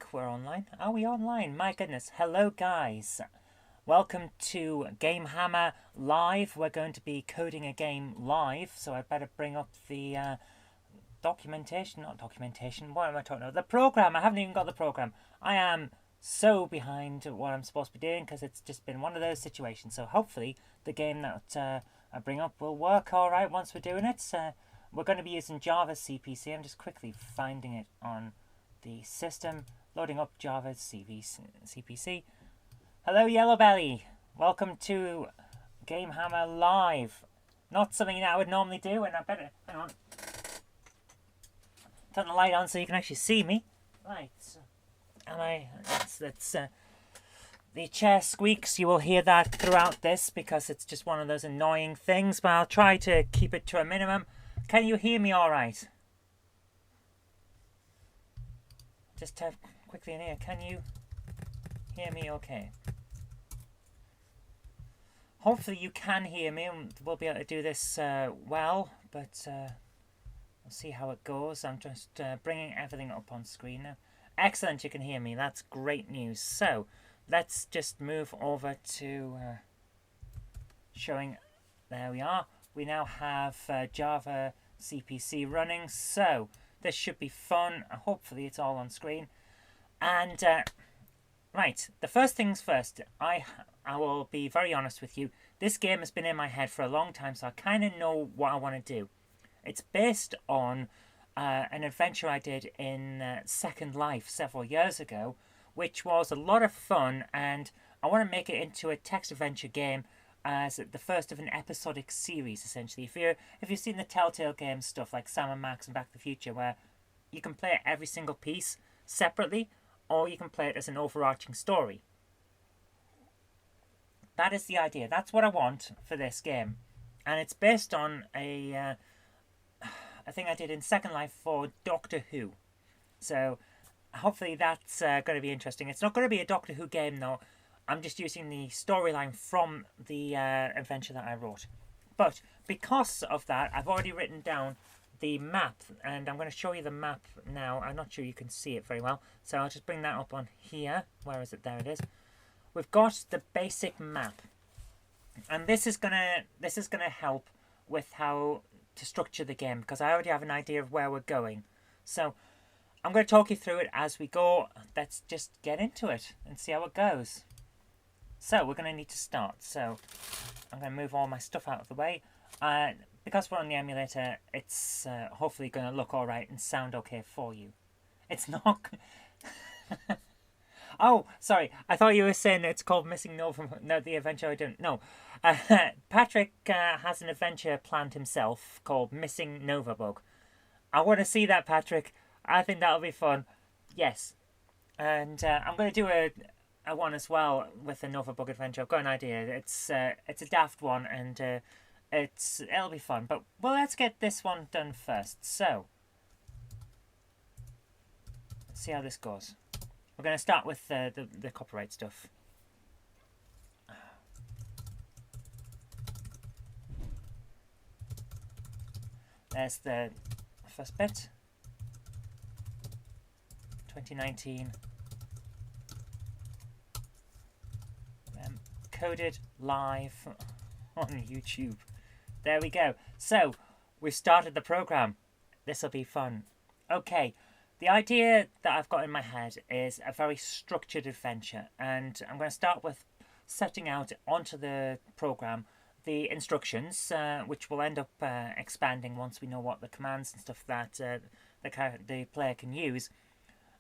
think we're online. Are we online? My goodness. Hello, guys. Welcome to GameHammer Live. We're going to be coding a game live, so I better bring up the documentation. Not documentation. What am I talking about? The program. I haven't even got the program. I am so behind what I'm supposed to be doing because it's just been one of those situations. So hopefully the game that I bring up will work all right once we're doing it. We're going to be using Java CPC. I'm just quickly finding it on the system, loading up Java CPC. Hello, Yellow Belly. Welcome to GameHammer Live. Not something that I would normally do, and I better hang on. Turn the light on so you can actually see me. Right, and that's the chair squeaks. You will hear that throughout this because it's just one of those annoying things. But I'll try to keep it to a minimum. Can you hear me all right? Just quickly in here, can you hear me okay? Hopefully you can hear me and we'll be able to do this well, but we'll see how it goes. I'm just bringing everything up on screen now. Excellent, you can hear me. That's great news. So let's just move over to showing. There we are. We now have Java CPC running, so this should be fun. Hopefully it's all on screen. And right, the first things first, I will be very honest with you. This game has been in my head for a long time, so I kind of know what I want to do. It's based on an adventure I did in Second Life several years ago, which was a lot of fun, and I want to make it into a text adventure game as the first of an episodic series, essentially. If you've seen the Telltale Games stuff like Sam & Max and Back to the Future, where you can play every single piece separately, or you can play it as an overarching story. That is the idea. That's what I want for this game. And it's based on a thing I did in Second Life for Doctor Who. So hopefully that's going to be interesting. It's not going to be a Doctor Who game, though. I'm just using the storyline from the adventure that I wrote. But because of that, I've already written down the map, and I'm going to show you the map now. I'm not sure you can see it very well, so I'll just bring that up on here. Where is it? There it is. We've got the basic map, and this is gonna help with how to structure the game because I already have an idea of where we're going. So I'm going to talk you through it as we go. Let's just get into it and see how it goes. So we're going to need to start. So I'm going to move all my stuff out of the way. Because we're on the emulator, it's hopefully going to look all right and sound okay for you. It's not... Oh, sorry. I thought you were saying it's called Missing Nova. No, the adventure I don't know. Patrick has an adventure planned himself called Missing Nova Bug. I want to see that, Patrick. I think that'll be fun. Yes. And I'm going to do a one as well with the Nova Bug adventure. I've got an idea. It's a daft one, and it'll be fun. But well, let's get this one done first. So let's see how this goes. We're going to start with the copyright stuff. There's the first bit. 2019. Coded live on YouTube. There we go. So we've started the program. This will be fun. Okay. The idea that I've got in my head is a very structured adventure, and I'm going to start with setting out onto the program the instructions, which will end up expanding once we know what the commands and stuff that the player can use,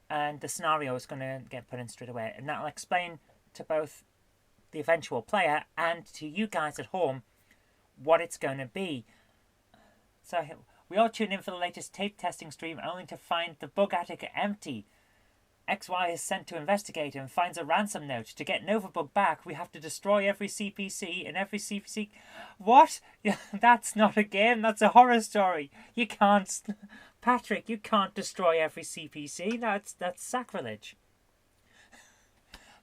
and the scenario is going to get put in straight away, and that will explain to both the eventual player and to you guys at home what it's going to be. So we all tune in for the latest tape testing stream only to find the bug attic empty. XY is sent to investigate and finds a ransom note. To get Novabug back, we have to destroy every CPC and every CPC... What? That's not a game, that's a horror story. You can't... Patrick, you can't destroy every CPC. That's sacrilege.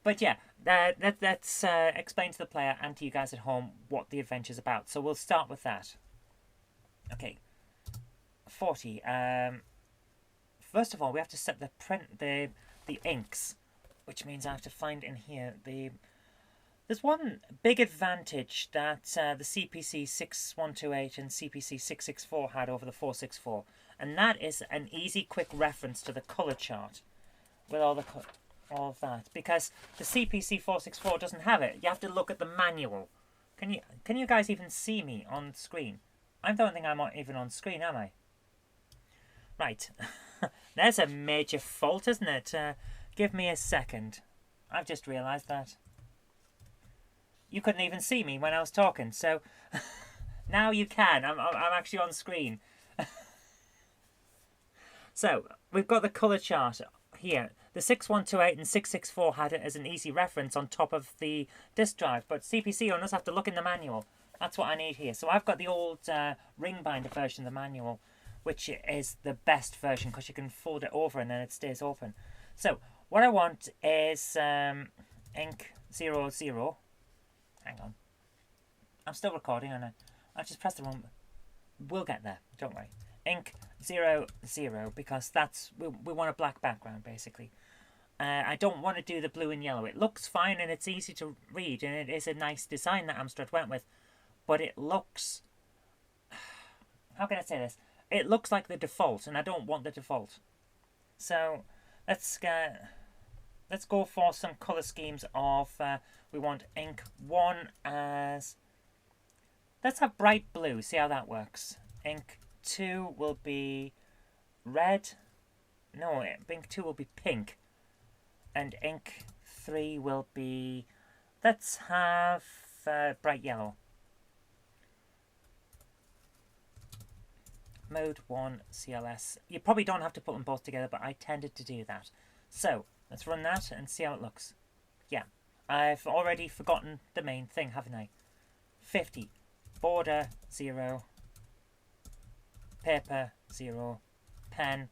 But yeah, let's explain to the player and to you guys at home what the adventure's about. So we'll start with that. Okay. 40. First of all, we have to set the the inks, which means I have to find in here the... There's one big advantage that the CPC 6128 and CPC 664 had over the 464, and that is an easy, quick reference to the colour chart with all of that, because the CPC 464 doesn't have it. You have to look at the manual. Can you guys even see me on screen? I don't think I'm even on screen, am I? Right. There's a major fault, isn't it? Give me a second. I've just realised that. You couldn't even see me when I was talking, so now you can. I'm actually on screen. So, we've got the colour chart here. The 6128 and 664 had it as an easy reference on top of the disk drive, but CPC owners have to look in the manual. That's what I need here. So I've got the old ring binder version of the manual, which is the best version because you can fold it over and then it stays open. So what I want is ink 00. Hang on. I'm still recording, and I just pressed the wrong... We'll get there, don't worry. Ink 00, because that's... We want a black background, basically. I don't want to do the blue and yellow. It looks fine and it's easy to read, and it is a nice design that Amstrad went with. But it looks... How can I say this? It looks like the default, and I don't want the default. So, let's go for some colour schemes of... we want ink 1 as... Let's have bright blue, see how that works. Ink 2 will be red. No, ink 2 will be pink. And ink 3 will be... Let's have bright yellow. Mode 1 CLS. You probably don't have to put them both together, but I tended to do that. So, let's run that and see how it looks. Yeah, I've already forgotten the main thing, haven't I? 50. Border 0. Paper 0. Pen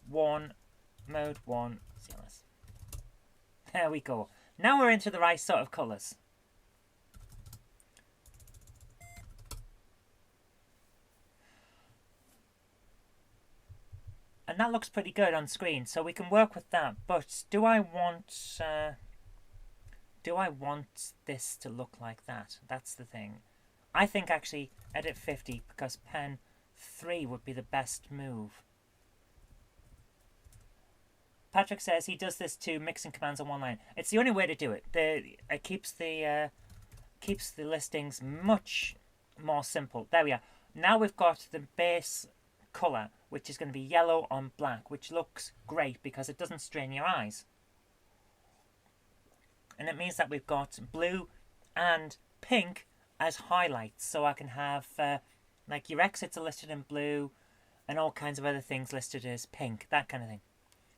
1. Mode 1 CLS. There we go. Now we're into the right sort of colours. And that looks pretty good on screen, so we can work with that. But do I want this to look like that? That's the thing. I think actually edit 50 because pen 3 would be the best move. Patrick says he does this too, mixing commands on one line. It's the only way to do it. It keeps the listings much more simple. There we are. Now we've got the base colour, which is going to be yellow on black, which looks great because it doesn't strain your eyes. And it means that we've got blue and pink as highlights, so I can have like your exits are listed in blue and all kinds of other things listed as pink, that kind of thing.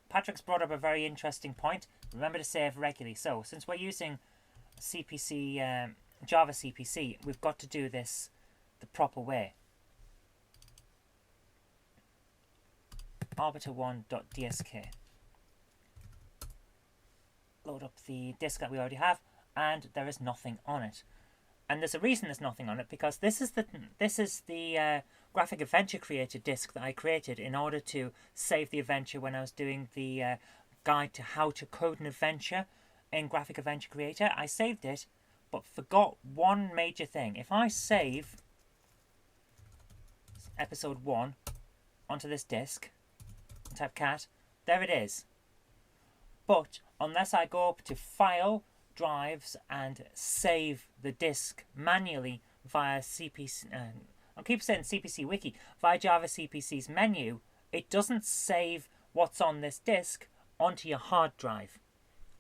Patrick's brought up a very interesting point. Remember to save regularly. So since we're using CPC, Java CPC, we've got to do this the proper way. arbiter1.dsk. Load up the disk that we already have, and there is nothing on it. And there's a reason there's nothing on it, because this is the Graphic Adventure Creator disk that I created in order to save the adventure when I was doing the guide to how to code an adventure in Graphic Adventure Creator. I saved it, but forgot one major thing. If I save episode 1 onto this disk, type cat, there it is. But unless I go up to File, Drives, and save the disk manually via CPC, I keep saying CPC Wiki, via Java CPC's menu, it doesn't save what's on this disk onto your hard drive.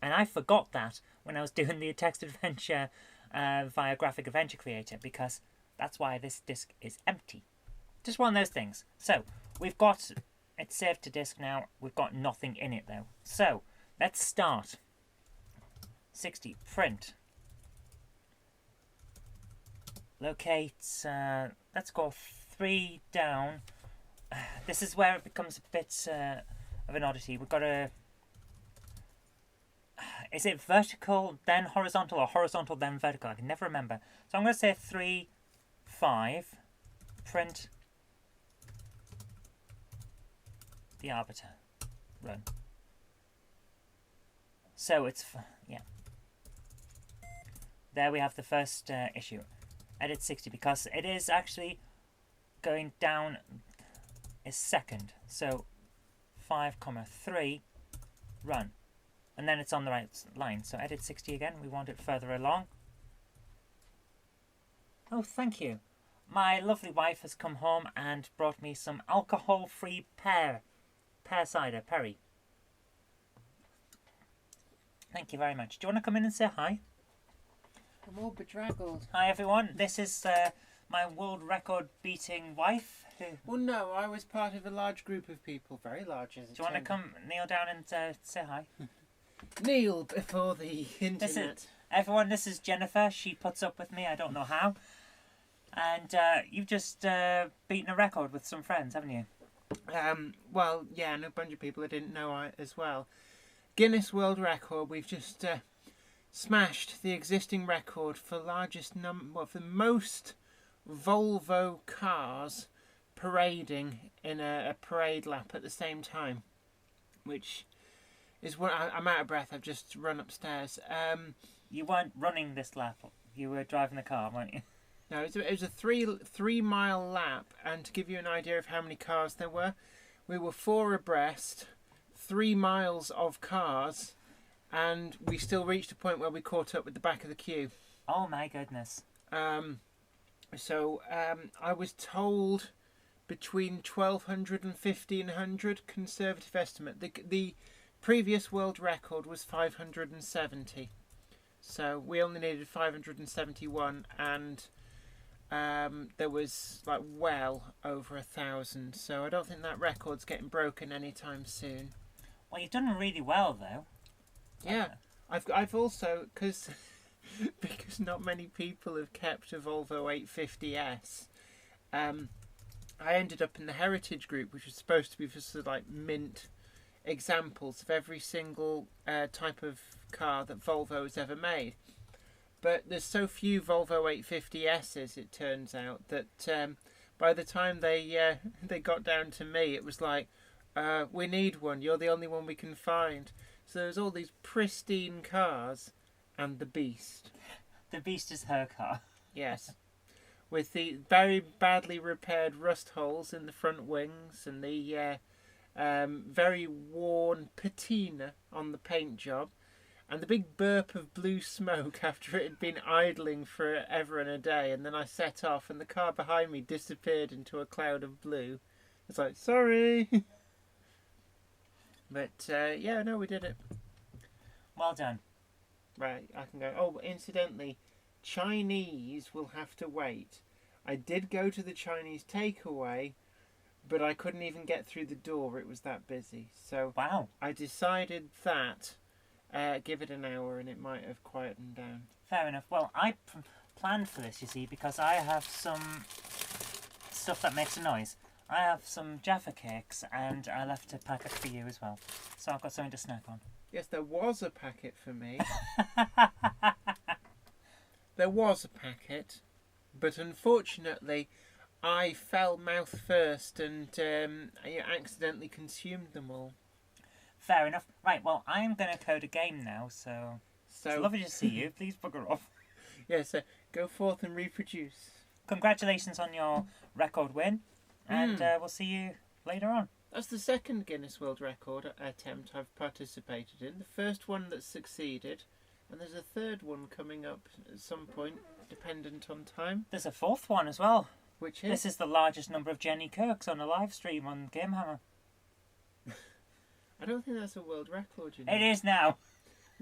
And I forgot that when I was doing the text adventure via Graphic Adventure Creator, because that's why this disk is empty. Just one of those things. So, we've got it saved to disk now. We've got nothing in it though. So, let's start. 60, print. Locate, let's go 3 down. This is where it becomes a bit of an oddity. We've got to... Is it vertical then horizontal or horizontal then vertical? I can never remember. So I'm going to say 3, 5, print the arbiter. Run. So it's yeah. There we have the first issue. Edit 60 because it is actually going down a second. So 5,3 run. And then it's on the right line. So edit 60 again. We want it further along. Oh, thank you. My lovely wife has come home and brought me some alcohol-free pear cider, Perry. Thank you very much. Do you want to come in and say hi? I'm all bedraggled. Hi, everyone. This is my world record-beating wife. Well, no, I was part of a large group of people, very large as it Do you want to come kneel down and say hi? Kneel before the internet. Everyone, this is Jennifer. She puts up with me. I don't know how. And you've just beaten a record with some friends, haven't you? Well, yeah, and a bunch of people I didn't know as well. Guinness World Record. We've just smashed the existing record for for most Volvo cars parading in a parade lap at the same time, which is what I'm out of breath. I've just run upstairs. You weren't running this lap. You were driving the car, weren't you? No, it was a 3 mile lap, and to give you an idea of how many cars there were, we were 4 abreast, 3 miles of cars, and we still reached a point where we caught up with the back of the queue. Oh my goodness. So I was told between 1,200 and 1,500, conservative estimate. The previous world record was 570. So we only needed 571, and there was like well over 1,000. So I don't think that record's getting broken anytime soon. Well, you've done really well though. Yeah, I've also because not many people have kept a Volvo 850S. I ended up in the heritage group, which was supposed to be for sort of like mint examples of every single type of car that Volvo has ever made. But there's so few Volvo 850S's, it turns out, that by the time they got down to me, it was like, we need one, you're the only one we can find. So there's all these pristine cars and the Beast. The Beast is her car. Yes. With the very badly repaired rust holes in the front wings and the very worn patina on the paint job, and the big burp of blue smoke after it had been idling forever and a day, and then I set off and the car behind me disappeared into a cloud of blue. It's like, sorry! But, yeah, no, we did it. Well done. Right, I can go. Oh, incidentally, Chinese will have to wait. I did go to the Chinese takeaway, but I couldn't even get through the door. It was that busy. So Wow. I decided that give it an hour and it might have quietened down. Fair enough. Well, I planned for this, you see, because I have some stuff that makes a noise. I have some Jaffa cakes, and I left a packet for you as well. So I've got something to snack on. Yes, there was a packet for me. There was a packet, but unfortunately I fell mouth first and I accidentally consumed them all. Fair enough. Right, well, I'm going to code a game now, so it's lovely to see you. Please bugger off. Yes, go forth and reproduce. Congratulations on your record win, and we'll see you later on. That's the second Guinness World Record attempt I've participated in. The first one that succeeded, and there's a third one coming up at some point, dependent on time. There's a fourth one as well. Which is? This is the largest number of Jenny Kirks on a live stream on GameHammer. I don't think that's a world record, you know. It is now.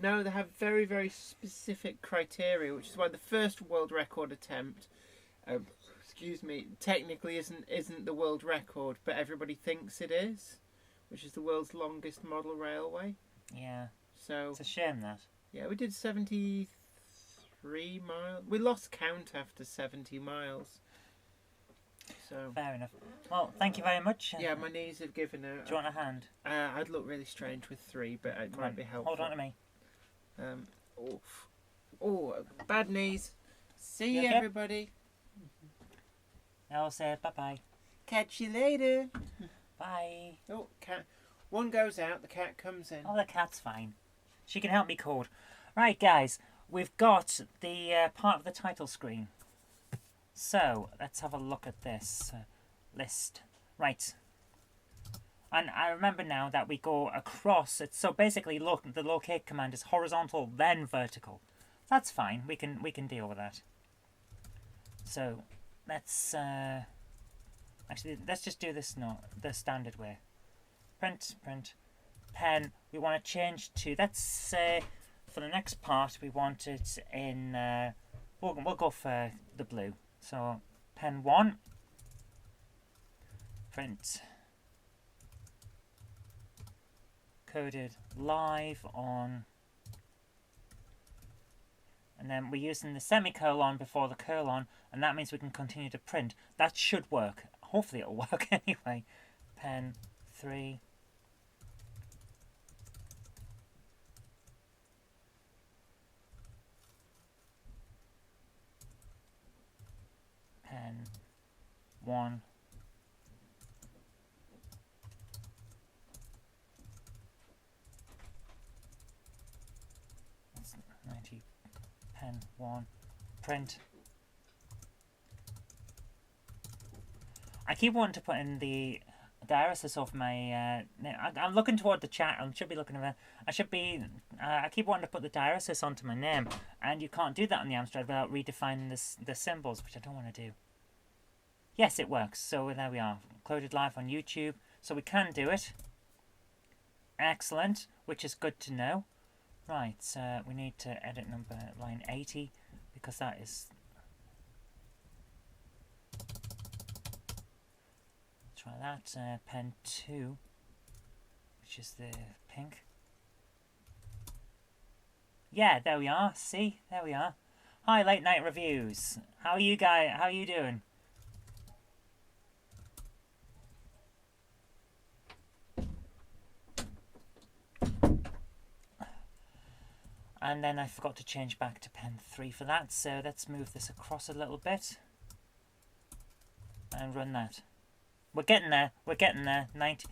No, they have very, very specific criteria, which is why the first world record attempt, technically isn't the world record, but everybody thinks it is, which is the world's longest model railway. Yeah. So it's a shame that. Yeah, we did 73 miles. We lost count after 70 miles. So fair enough. Well, thank you very much. Yeah, my knees have given out. Do you want a hand? I'd look really strange with 3, but it might be helpful. Hold on to me. Bad knees. See You okay? everybody. I'll say bye-bye. Catch you later. Bye. Oh, cat. One goes out, the cat comes in. Oh, the cat's fine. She can help me code. Right, guys, we've got the part of the title screen. So let's have a look at this list. Right. And I remember now that we go across it. So basically, look, the locate command is horizontal, then vertical. That's fine. We can deal with that. So let's actually let's just do this the standard way. Print pen. We want to change to, let's say for the next part we want it in. We'll go for the blue. So pen 1. Print. Coded live on, and then we're using the semicolon before the colon, and that means we can continue to print. That should work. Hopefully it'll work anyway. Pen 3. Pen 1. That's 90. Pen 1. Print. I keep wanting to put in the dialysis of my. I'm looking toward the chat. I should be looking at. I should be. I keep wanting to put the dialysis onto my name, and you can't do that on the Amstrad without redefining the symbols, which I don't want to do. Yes, it works. So there we are. Coded live on YouTube, so we can do it. Excellent, which is good to know. Right, we need to edit number line 80 because that is. Try that. Pen 2, which is the pink. Yeah, there we are. See, there we are. Hi, Late Night Reviews. How are you guys? How are you doing? And then I forgot to change back to pen 3 for that, so let's move this across a little bit and run that. We're getting there. We're getting there. 90.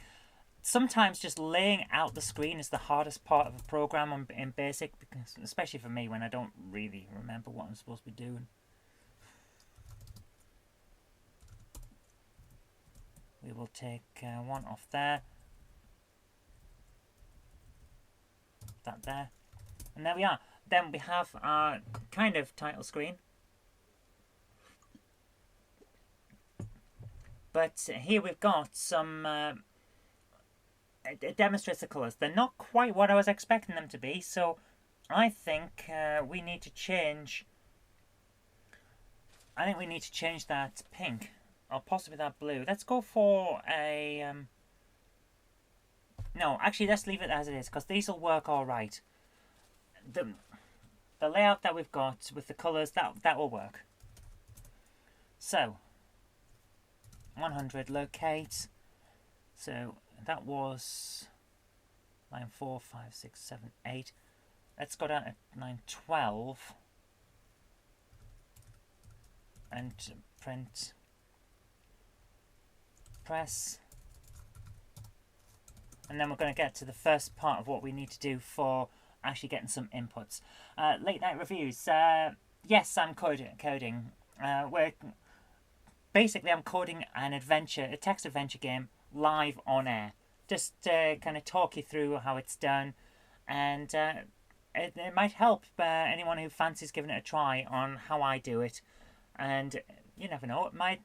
Sometimes just laying out the screen is the hardest part of a program in BASIC, because, especially for me when I don't really remember what I'm supposed to be doing. We will take one off there. That there. And there we are. Then we have our kind of title screen. But here we've got some. It demonstrates the colours. They're not quite what I was expecting them to be, so I think we need to change. I think we need to change that pink, or possibly that blue. Let's go for a. No, actually, let's leave it as it is, because these will work all right. The layout that we've got with the colours, that will work. So 100 locate. So that was line 4, 5, 6, 7, 8. Let's go down to line 12 and print. Press. And then we're going to get to the first part of what we need to do for actually getting some inputs. Late Night Reviews. Yes, I'm coding. I'm coding an adventure, a text adventure game live on air. Just kind of talk you through how it's done, and it might help anyone who fancies giving it a try on how I do it. And you never know, it might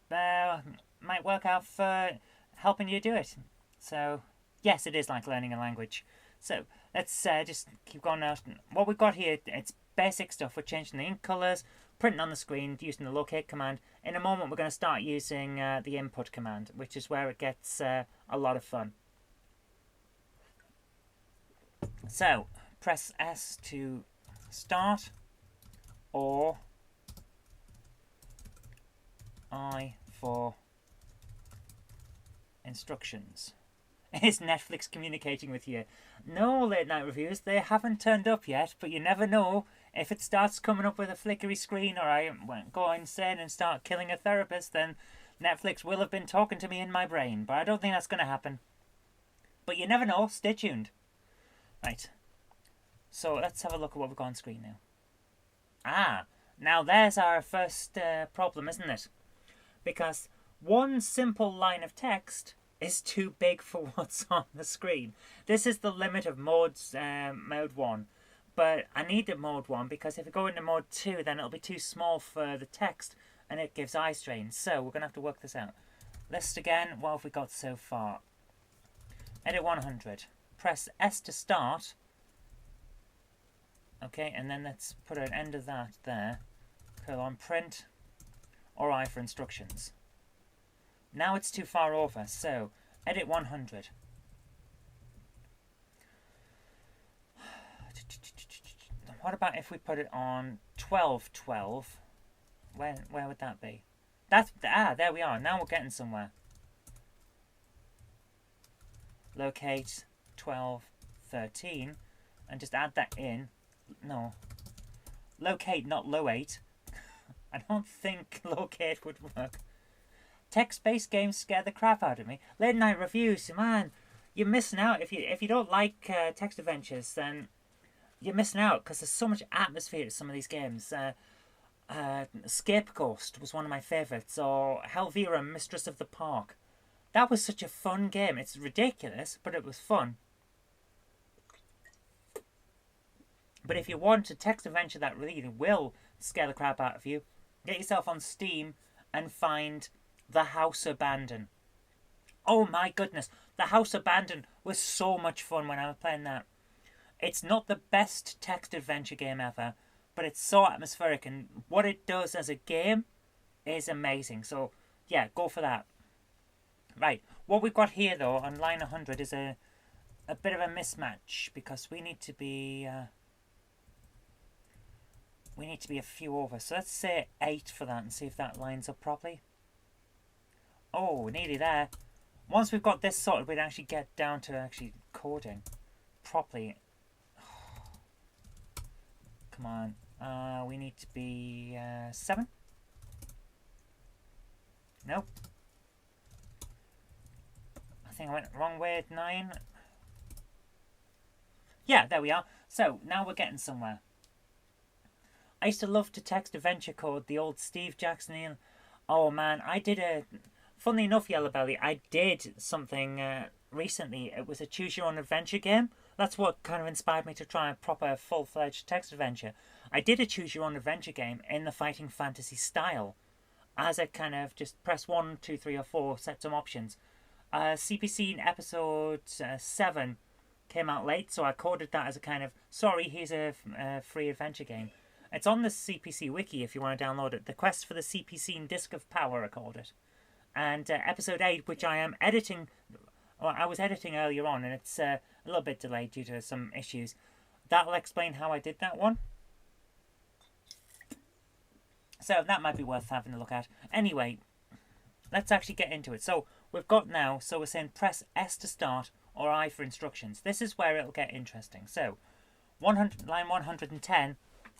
work out for helping you do it. So yes, it is like learning a language. So let's just keep going now. What we've got here, it's basic stuff. We're changing the ink colours, printing on the screen using the locate command. In a moment, we're going to start using the input command, which is where it gets a lot of fun. So press S to start, or I for instructions. Is Netflix communicating with you? No, Late Night Reviews, they haven't turned up yet, but you never know. If it starts coming up with a flickery screen, or I go insane and start killing a therapist, then Netflix will have been talking to me in my brain. But I don't think that's going to happen. But you never know. Stay tuned. Right. So let's have a look at what we've got on screen now. Ah, now there's our first problem, isn't it? Because one simple line of text is too big for what's on the screen. This is the limit of mode 1. But I need the mode 1 because if I go into mode 2, then it'll be too small for the text and it gives eye strain. So we're going to have to work this out. List again. What have we got so far? Edit 100. Press S to start. Okay, and then let's put an end of that there. Colon print or I for instructions. Now it's too far over, so edit 100. What about if we put it on 1212? Where would that be? There we are. Now we're getting somewhere. Locate 1213 and just add that in. No. Locate, not lowate. I don't think locate would work. Text-based games scare the crap out of me. Late night reviews, man, you're missing out. If you don't like text adventures, then you're missing out because there's so much atmosphere to some of these games. Scapegoat was one of my favourites, or Helvira, Mistress of the Park. That was such a fun game. It's ridiculous, but it was fun. But if you want a text adventure that really will scare the crap out of you, get yourself on Steam and find The House Abandoned. Oh my goodness, The House Abandoned was so much fun when I was playing that. It's not the best text adventure game ever, but it's so atmospheric, and what it does as a game is amazing. So yeah, go for that. Right, what we've got here though on line 100 is a bit of a mismatch because we need to be a few over. So let's say 8 for that and see if that lines up properly. Oh, nearly there. Once we've got this sorted, we'd actually get down to actually coding properly. Come on. We need to be 7. Nope. I think I went the wrong way at 9. Yeah, there we are. So, now we're getting somewhere. I used to love to text adventure code, the old Steve Jackson. Oh man, I did a... Funnily enough, Yellow Belly, I did something recently. It was a choose your own adventure game. That's what kind of inspired me to try a proper full-fledged text adventure. I did a choose your own adventure game in the fighting fantasy style. As a kind of just press 1, 2, 3 or 4, set some options. CPC in episode 7 came out late, so I coded that as a kind of, sorry, here's a free adventure game. It's on the CPC wiki if you want to download it. The Quest for the CPC in Disc of Power, I called it. And episode 8, which I am editing, or I was editing earlier on, and it's a little bit delayed due to some issues. That'll explain how I did that one. So that might be worth having a look at. Anyway, let's actually get into it. So we've got now, so we're saying press S to start or I for instructions. This is where it'll get interesting. So line 110,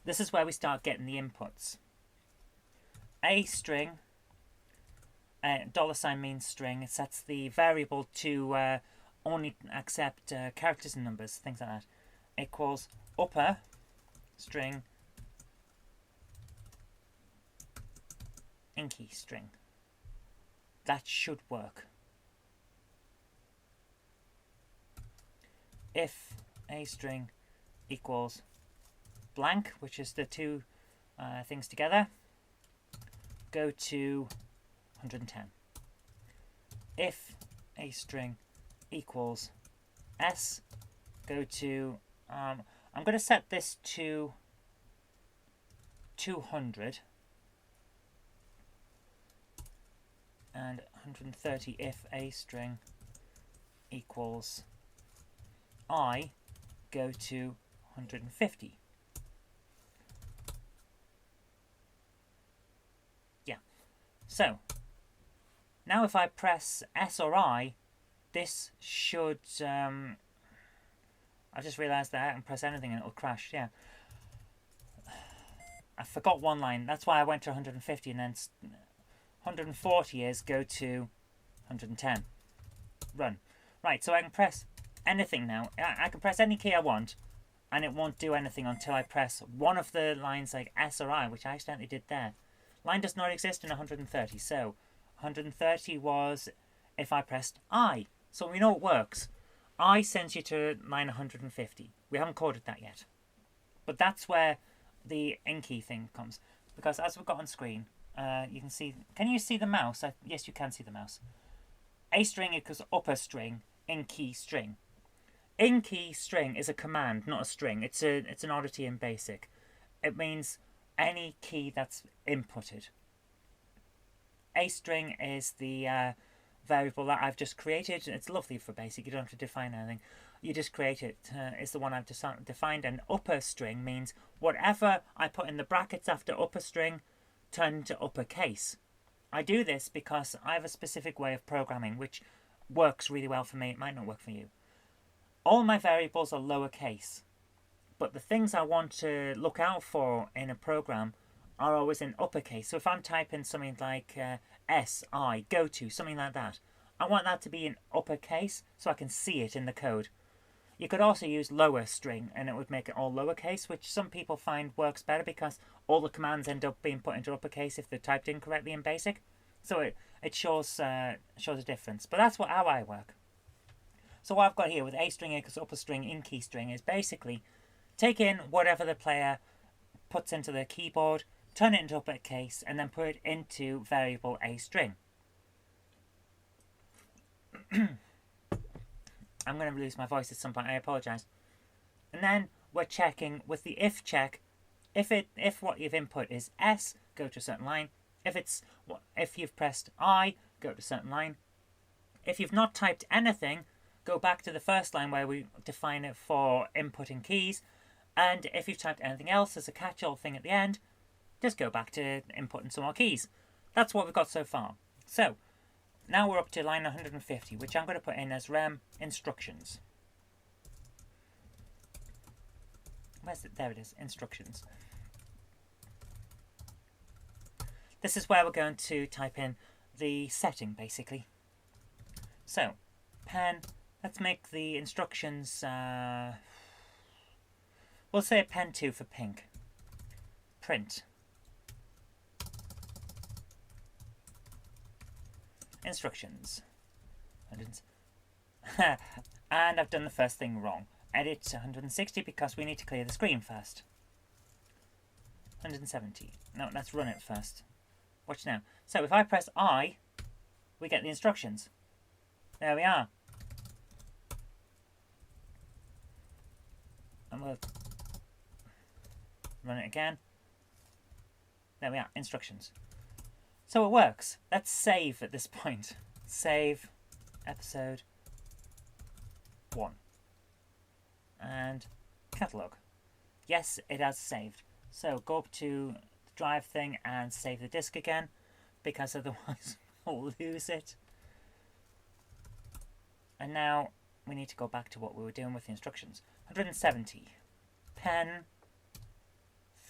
this is where we start getting the inputs. A string, $ means string. It sets the variable to only accept characters and numbers, things like that. Equals upper string inky string. That should work. If a string equals blank, which is the two things together, go to 110. If a string equals s, go to I'm going to set this to 200 and 130 if a string equals I, go to 150. Yeah. So now if I press S or I, this should I just realised that I can press anything and it'll crash. Yeah. I forgot one line. That's why I went to 150 and then 140 is go to 110. Run. Right, so I can press anything now. I can press any key I want and it won't do anything until I press one of the lines like S or I, which I accidentally did there. Line does not exist in 130, so 130 was if I pressed I. So we know it works. I sends you to line 150. We haven't coded that yet. But that's where the in key thing comes. Because as we've got on screen, you can see... Can you see the mouse? Yes, you can see the mouse. A string equals upper string, in key string. In key string is a command, not a string. It's an oddity in BASIC. It means any key that's inputted. A string is the variable that I've just created. It's lovely for BASIC. You don't have to define anything. You just create it. It's the one I've defined. And upper string means whatever I put in the brackets after upper string turn into uppercase. I do this because I have a specific way of programming which works really well for me. It might not work for you. All my variables are lowercase, but the things I want to look out for in a program are always in uppercase. So if I'm typing something like S, I, go to, something like that, I want that to be in uppercase so I can see it in the code. You could also use lower string and it would make it all lowercase, which some people find works better because all the commands end up being put into uppercase if they're typed incorrectly in BASIC. So it shows a difference. But that's how I work. So what I've got here with A string equals upper string in key string is basically take in whatever the player puts into the keyboard, turn it into uppercase, and then put it into variable A string. I'm going to lose my voice at some point, I apologise. And then we're checking with the if check. If what you've input is S, go to a certain line. If you've pressed I, go to a certain line. If you've not typed anything, go back to the first line where we define it for inputting keys. And if you've typed anything else as a catch-all thing at the end, just go back to inputting some more keys. That's what we've got so far. So, now we're up to line 150, which I'm going to put in as rem instructions. Where's it? There it is, instructions. This is where we're going to type in the setting, basically. So, pen, let's make the instructions, we'll say pen 2 for pink. Print. Instructions. And I've done the first thing wrong. Edit 160 because we need to clear the screen first. 170. No, let's run it first. Watch now. So if I press I, we get the instructions. There we are. And we'll run it again. There we are, instructions. So it works. Let's save at this point. Save episode 1. And catalogue. Yes, it has saved. So go up to the drive thing and save the disk again, because otherwise we'll lose it. And now we need to go back to what we were doing with the instructions. 170. Pen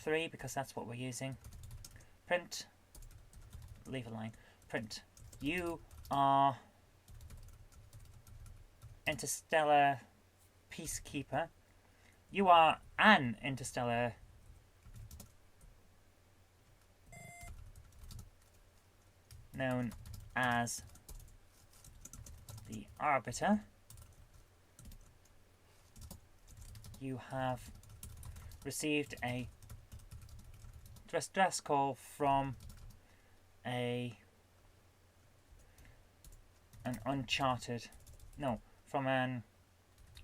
3, because that's what we're using. Print. Leave a line. Print. You are interstellar peacekeeper. You are an interstellar known as the Arbiter. You have received a distress call from an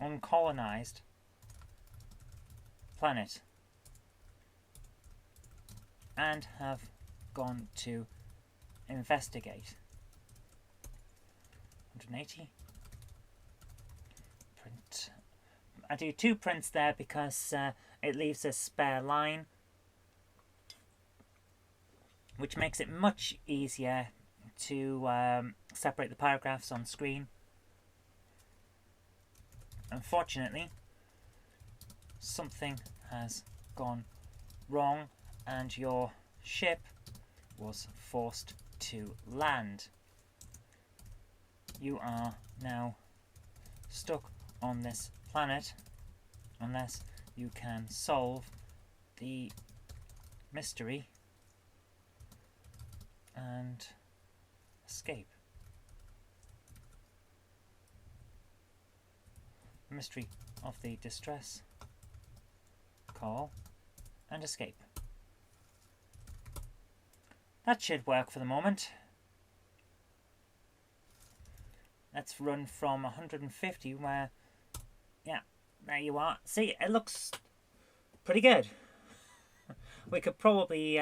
uncolonized planet and have gone to investigate. 180. Print. I do 2 prints there because it leaves a spare line, which makes it much easier to separate the paragraphs on screen. Unfortunately, something has gone wrong and your ship was forced to land. You are now stuck on this planet unless you can solve the mystery and escape. The mystery of the distress call and escape. That should work for the moment. Let's run from 150 where, yeah, there you are. See, it looks pretty good. We could probably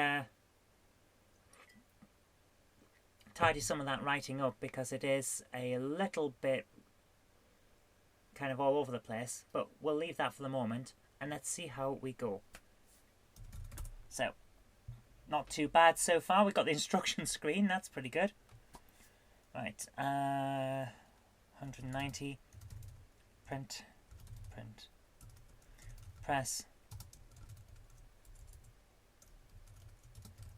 tidy some of that writing up because it is a little bit kind of all over the place, but we'll leave that for the moment and let's see how we go. So, not too bad so far. We've got the instruction screen, that's pretty good. Right, 190, print, press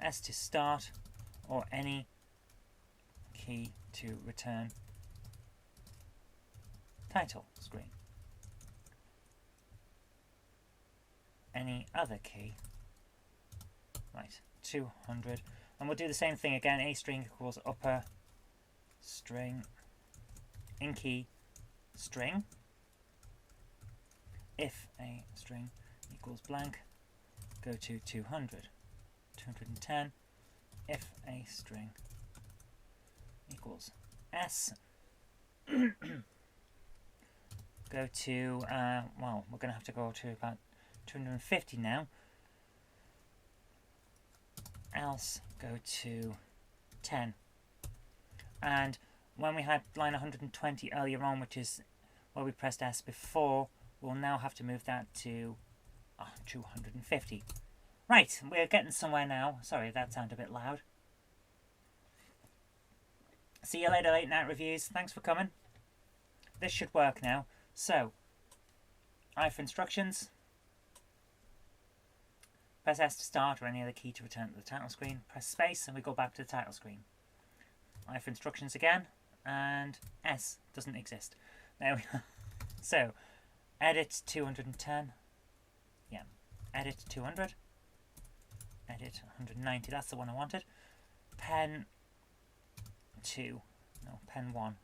S to start, or any key to return title screen. Any other key. Right, 200. And we'll do the same thing again. A string equals upper string in key string. If a string equals blank, go to 200. 210. If a string equals S, go to, well, we're going to have to go to about 250 now. Else, go to 10. And when we had line 120 earlier on, which is where we pressed S before, we'll now have to move that to 250. Right, we're getting somewhere now. Sorry, that sounded a bit loud. See you later, Late Night Reviews. Thanks for coming. This should work now. So, I for instructions. Press S to start or any other key to return to the title screen. Press space and we go back to the title screen. I for instructions again. And S doesn't exist. There we go. So, edit 210. Yeah, edit 200. Edit 190. That's the one I wanted. Pen 2. No, pen 1.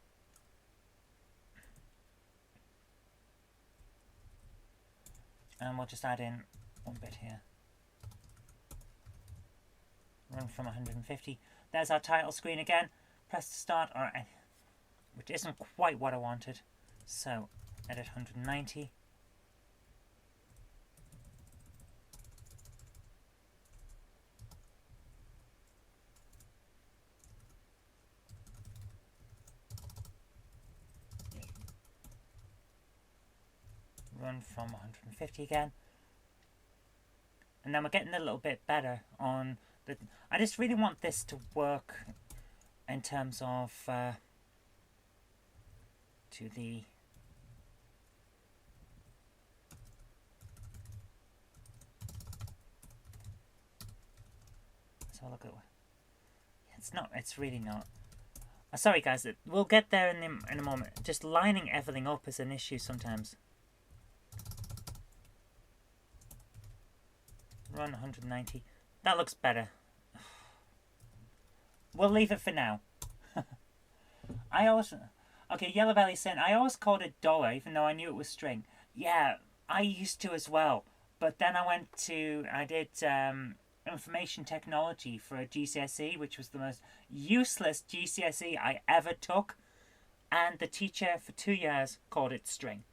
And we'll just add in one bit here. Run from 150. There's our title screen again. Press to start, or which isn't quite what I wanted. So, edit 190. Run from 150 again. And then we're getting a little bit better on the... I just really want this to work in terms of to the... Let's have a look at... It's not, it's really not. Sorry guys, we'll get there in a moment. Just lining everything up is an issue sometimes. Run 190. That looks better. We'll leave it for now. I always... Okay, Yellow Belly saying, I always called it dollar even though I knew it was string. Yeah, I used to as well. But then I did information technology for a GCSE, which was the most useless GCSE I ever took. And the teacher for 2 years called it string.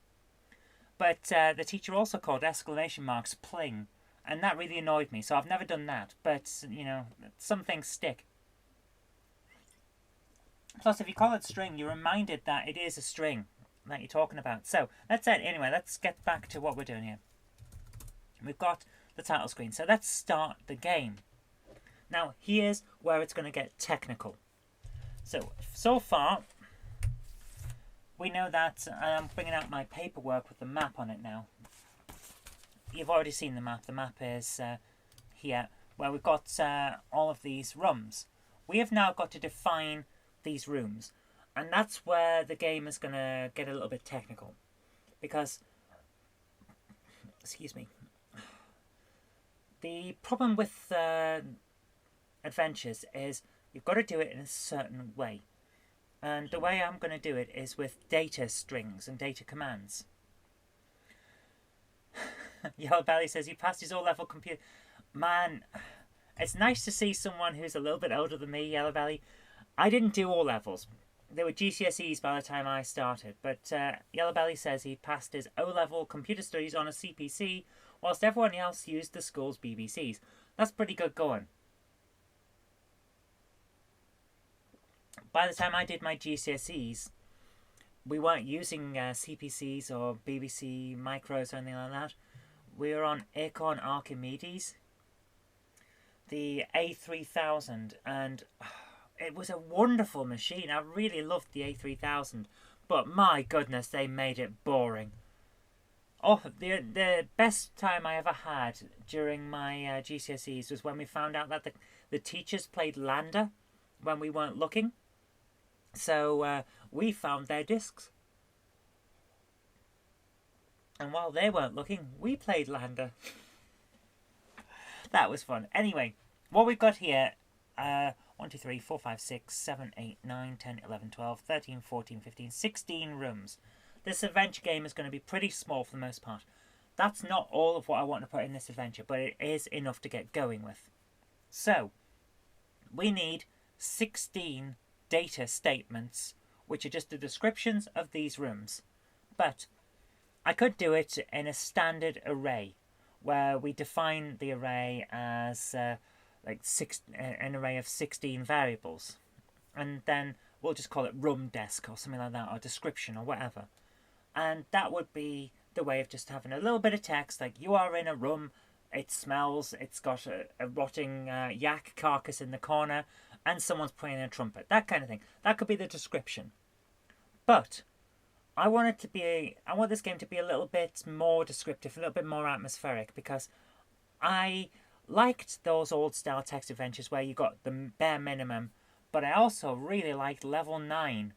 But the teacher also called exclamation marks pling. And that really annoyed me, so I've never done that. But, you know, some things stick. Plus, if you call it string, you're reminded that it is a string that you're talking about. So, that's it. Anyway, let's get back to what we're doing here. We've got the title screen. So, let's start the game. Now, here's where it's going to get technical. So far, we know that I'm bringing out my paperwork with the map on it now. You've already seen the map. The map is here, where we've got all of these rooms. We have now got to define these rooms, and that's where the game is going to get a little bit technical. Because Excuse me. The problem with adventures is you've got to do it in a certain way. And the way I'm going to do it is with data strings and data commands. Yellow Belly says he passed his O-level computer. Man, it's nice to see someone who's a little bit older than me, Yellow Belly. I didn't do O-levels. They were GCSEs by the time I started. But Yellow Belly says he passed his O-level computer studies on a CPC, whilst everyone else used the school's BBCs. That's pretty good going. By the time I did my GCSEs, we weren't using CPCs or BBC micros or anything like that. We were on Acorn Archimedes, the A3000, and it was a wonderful machine. I really loved the A3000, but my goodness, they made it boring. Oh, the best time I ever had during my GCSEs was when we found out that the teachers played Lander when we weren't looking. So we found their discs. And while they weren't looking, we played Lander. That was fun. Anyway, what we've got here, 1, 2, 3, 4, 5, 6, 7, 8, 9, 10, 11, 12, 13, 14, 15, 16 rooms. This adventure game is going to be pretty small for the most part. That's not all of what I want to put in this adventure, but it is enough to get going with. So, we need 16 data statements, which are just the descriptions of these rooms. But I could do it in a standard array, where we define the array as an array of 16 variables, and then we'll just call it room desk or something like that, or description or whatever. And that would be the way of just having a little bit of text, like you are in a room, it smells, it's got a rotting yak carcass in the corner, and someone's playing a trumpet, that kind of thing. That could be the description. But I want this game to be a little bit more descriptive, a little bit more atmospheric, because I liked those old style text adventures where you got the bare minimum, but I also really liked Level 9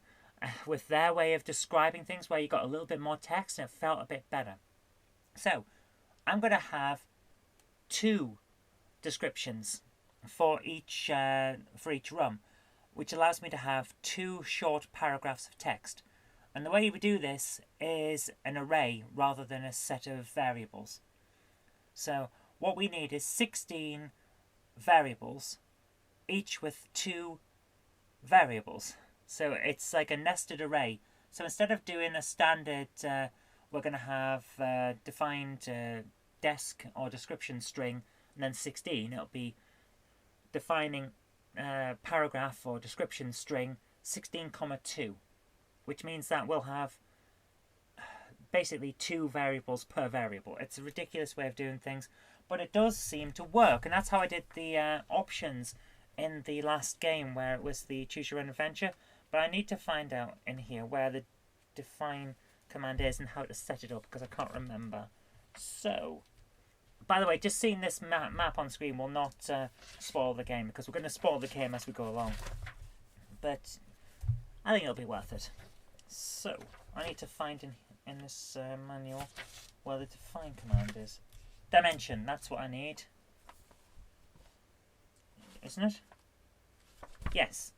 with their way of describing things where you got a little bit more text and it felt a bit better. So I'm going to have 2 descriptions for each room, which allows me to have 2 short paragraphs of text. And the way we do this is an array rather than a set of variables. So what we need is 16 variables, each with 2 variables. So it's like a nested array. So instead of doing a standard, we're going to have defined desk or description string and then 16. It'll be defining paragraph or description string 16, 2. Which means that we'll have basically 2 variables per variable. It's a ridiculous way of doing things, but it does seem to work. And that's how I did the options in the last game, where it was the choose your own adventure. But I need to find out in here where the define command is and how to set it up, because I can't remember. So, by the way, just seeing this map on screen will not spoil the game, because we're going to spoil the game as we go along. But I think it'll be worth it. So, I need to find in this manual where the define command is. Dimension, that's what I need. Isn't it? Yes.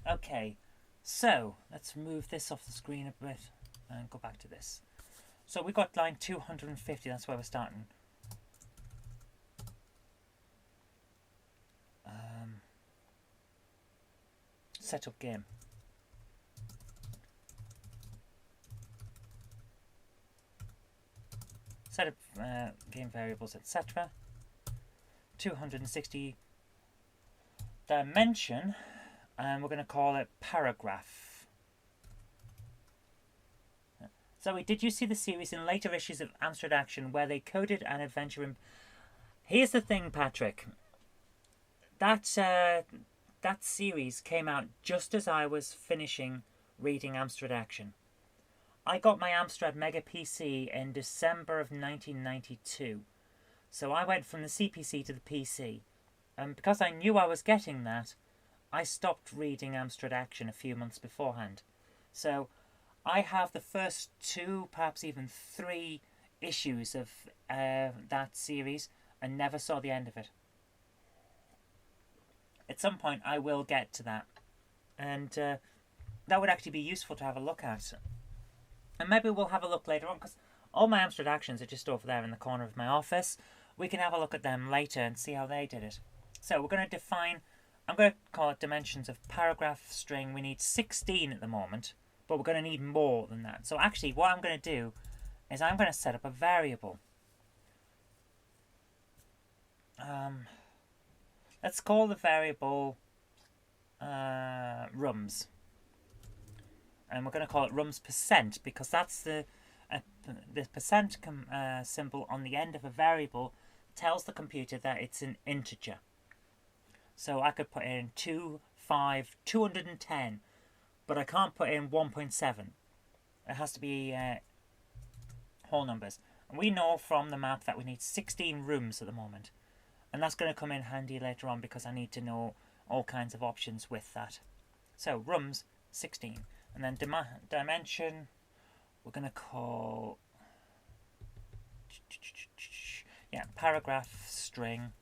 Okay, so let's move this off the screen a bit and go back to this. So we got line 250, that's where we're starting. Setup game. Set up game variables, etc. 260 dimension, and we're going to call it paragraph. Zoe, did you see the series in later issues of Amstrad Action where they coded an adventure in... Here's the thing, Patrick. That series came out just as I was finishing reading Amstrad Action. I got my Amstrad Mega PC in December of 1992. So I went from the CPC to the PC. And because I knew I was getting that, I stopped reading Amstrad Action a few months beforehand. So I have the first 2, perhaps even 3 issues of that series and never saw the end of it. At some point I will get to that, and that would actually be useful to have a look at. And maybe we'll have a look later on, because all my Amstrad actions are just over there in the corner of my office. We can have a look at them later and see how they did it. So we're going to define, I'm going to call it dimensions of paragraph string. We need 16 at the moment, but we're going to need more than that. So actually what I'm going to do is I'm going to set up a variable. Let's call the variable rums. And we're going to call it rums percent, because that's the percent symbol on the end of a variable tells the computer that it's an integer. So I could put in 210, but I can't put in 1.7. It has to be whole numbers. And we know from the map that we need 16 rooms at the moment. And that's going to come in handy later on, because I need to know all kinds of options with that. So rooms 16. And then dimension, we're going to call, paragraph string,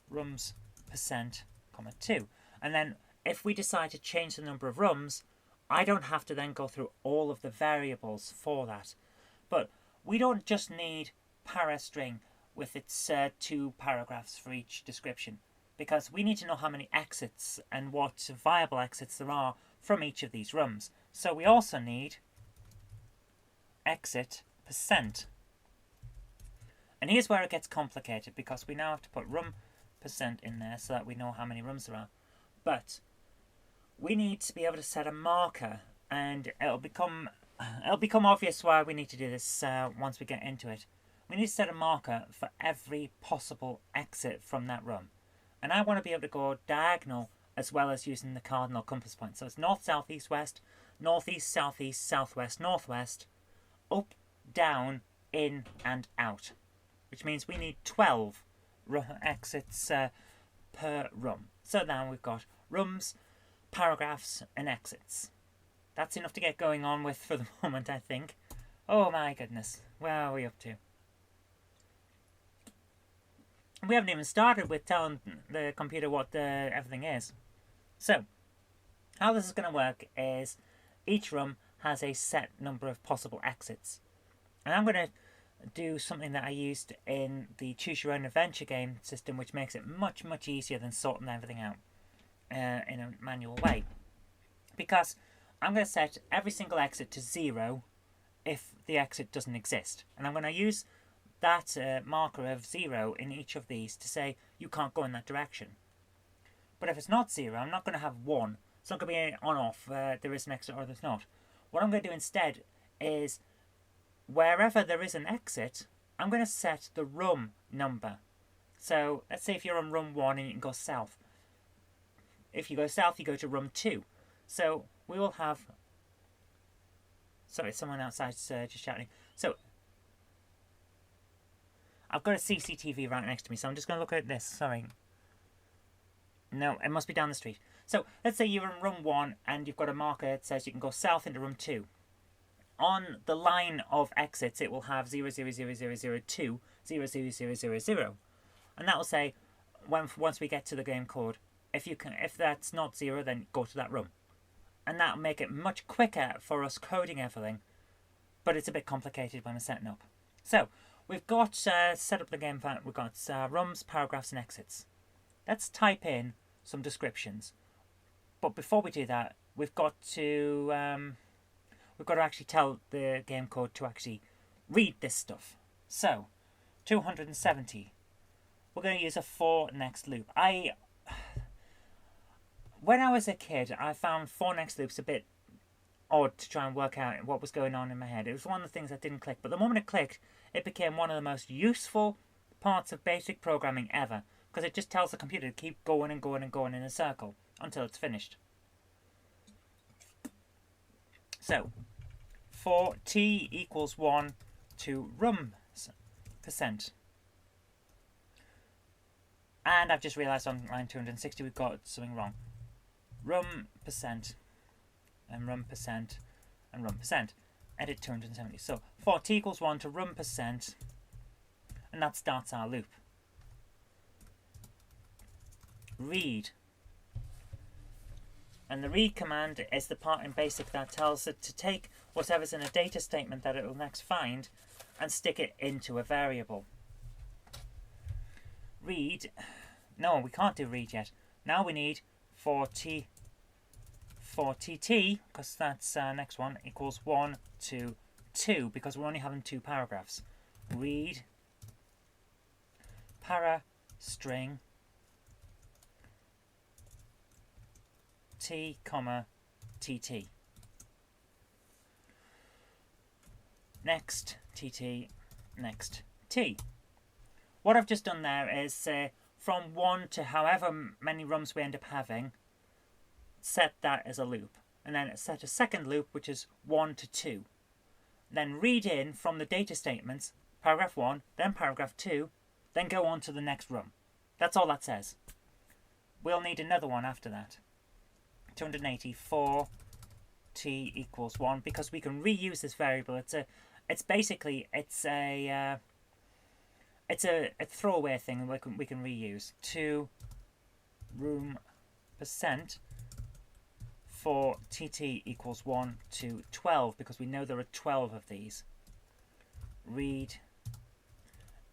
rooms percent, comma 2. And then if we decide to change the number of rooms, I don't have to then go through all of the variables for that. But we don't just need parastring with its 2 paragraphs for each description, because we need to know how many exits and what viable exits there are from each of these rooms. So we also need exit percent. And here's where it gets complicated, because we now have to put room percent in there so that we know how many rooms there are. But we need to be able to set a marker, and it'll become obvious why we need to do this once we get into it. We need to set a marker for every possible exit from that room. And I want to be able to go diagonal as well as using the cardinal compass point. So it's north, south, east, west, northeast, southeast, southwest, northwest, up, down, in, and out. Which means we need 12 exits per room. So now we've got rooms, paragraphs, and exits. That's enough to get going on with for the moment, I think. Oh my goodness, where are we up to? We haven't even started with telling the computer what everything is. So, how this is going to work is each room has a set number of possible exits. And I'm going to do something that I used in the Choose Your Own Adventure game system, which makes it much, much easier than sorting everything out in a manual way. Because I'm going to set every single exit to 0 if the exit doesn't exist. And I'm going to use that marker of 0 in each of these to say you can't go in that direction. But if it's not 0, I'm not going to have 1. It's not going to be on off, there is an exit or there's not. What I'm going to do instead is wherever there is an exit, I'm going to set the room number. So let's say if you're on room 1 and you can go south. If you go south, you go to room 2. So we will have... Sorry, someone outside just shouting. So I've got a CCTV right next to me, so I'm just going to look at this. Sorry. No, it must be down the street. So let's say you're in room 1 and you've got a marker that says you can go south into room 2. On the line of exits, it will have 00002, 00000. And that will say, once we get to the game code, if that's not 0, then go to that room. And that will make it much quicker for us coding everything, but it's a bit complicated when we're setting up. So, we've got set up the game, we've got rooms, paragraphs, and exits. Let's type in some descriptions. But before we do that, we've got to actually tell the game code to actually read this stuff. So, 270. We're going to use a for next loop. When I was a kid, I found for next loops a bit odd to try and work out what was going on in my head. It was one of the things that didn't click. But the moment it clicked, it became one of the most useful parts of basic programming ever. Because it just tells the computer to keep going and going and going in a circle until it's finished. So, for t equals 1 to room percent. And I've just realised on line 260 we've got something wrong. Room percent and room percent. and run percent. Edit 270. So for t equals 1 to run percent, and that starts our loop. Read. And the read command is the part in BASIC that tells it to take whatever's in a data statement that it will next find and stick it into a variable. Read. No, we can't do read yet. Now we need for tt, because that's next one, equals 1 to 2, because we're only having 2 paragraphs. Read para string t, comma, tt. Next tt, next t. What I've just done there is from 1 to however many rums we end up having, set that as a loop. And then set a second loop, which is 1 to 2. Then read in from the data statements, paragraph 1, then paragraph 2, then go on to the next rum. That's all that says. We'll need another one after that. 284 t equals 1, because we can reuse this variable. It's basically a throwaway thing we can reuse. 2 room percent for tt equals 1 to 12, because we know there are 12 of these. Read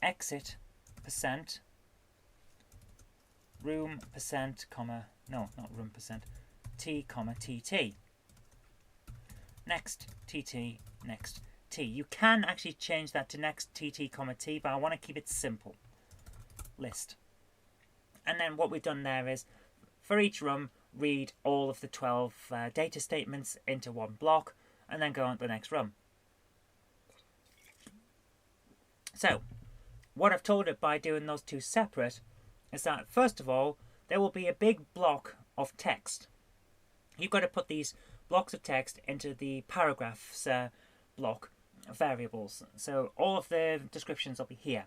exit percent room percent, comma, no, not room percent, t, comma, tt. Next tt, next t. You can actually change that to next tt, comma, t, but I want to keep it simple. List. And then what we've done there is, for each rum, read all of the 12 data statements into one block, and then go on to the next rum. So, what I've told it by doing those two separate is that, first of all, there will be a big block of text. You've got to put these blocks of text into the paragraphs block variables. So all of the descriptions will be here.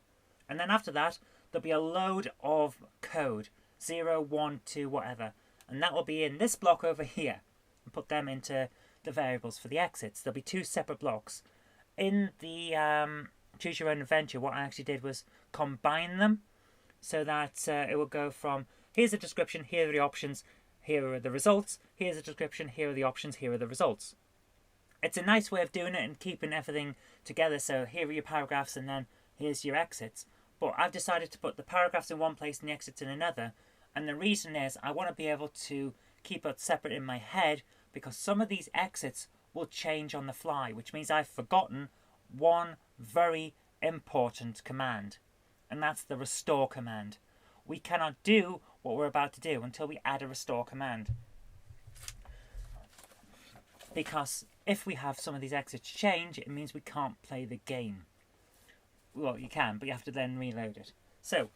And then after that, there'll be a load of code, 0, 1, 2, whatever. And that will be in this block over here. And put them into the variables for the exits. There'll be 2 separate blocks. In the Choose Your Own Adventure, what I actually did was combine them so that it will go from, here's the description, here are the options, here are the results, here's the description, here are the options, here are the results. It's a nice way of doing it and keeping everything together. So here are your paragraphs and then here's your exits. But I've decided to put the paragraphs in one place and the exits in another. And the reason is I want to be able to keep it separate in my head, because some of these exits will change on the fly, which means I've forgotten one very important command. And that's the restore command. We cannot do what we're about to do until we add a restore command. Because if we have some of these exits change, it means we can't play the game. Well, you can, but you have to then reload it. So,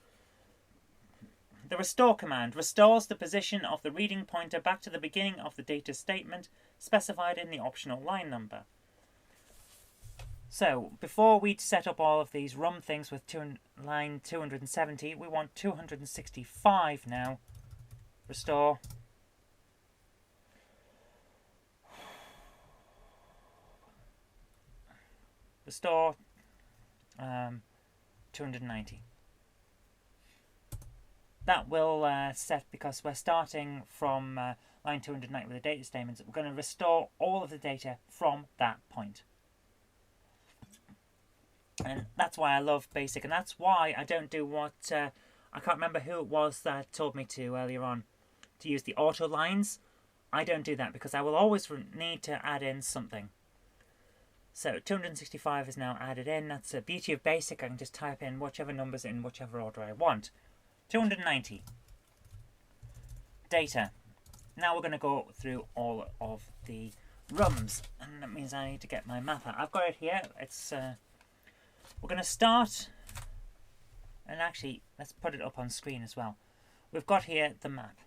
the restore command restores the position of the reading pointer back to the beginning of the data statement specified in the optional line number. So, before we set up all of these rum things with line 270, we want 265 now. Restore. Restore 290. That will set, because we're starting from line 290 with the data statements, we're going to restore all of the data from that point. And that's why I love BASIC, and that's why I don't do what, I can't remember who it was that told me to earlier on, to use the auto lines. I don't do that because I will always need to add in something. So 265 is now added in. That's the beauty of BASIC. I can just type in whichever numbers in whichever order I want. 290. Data. Now we're going to go through all of the rums, and that means I need to get my map out. I've got it here. It's we're going to start, and actually let's put it up on screen as well. We've got here the map.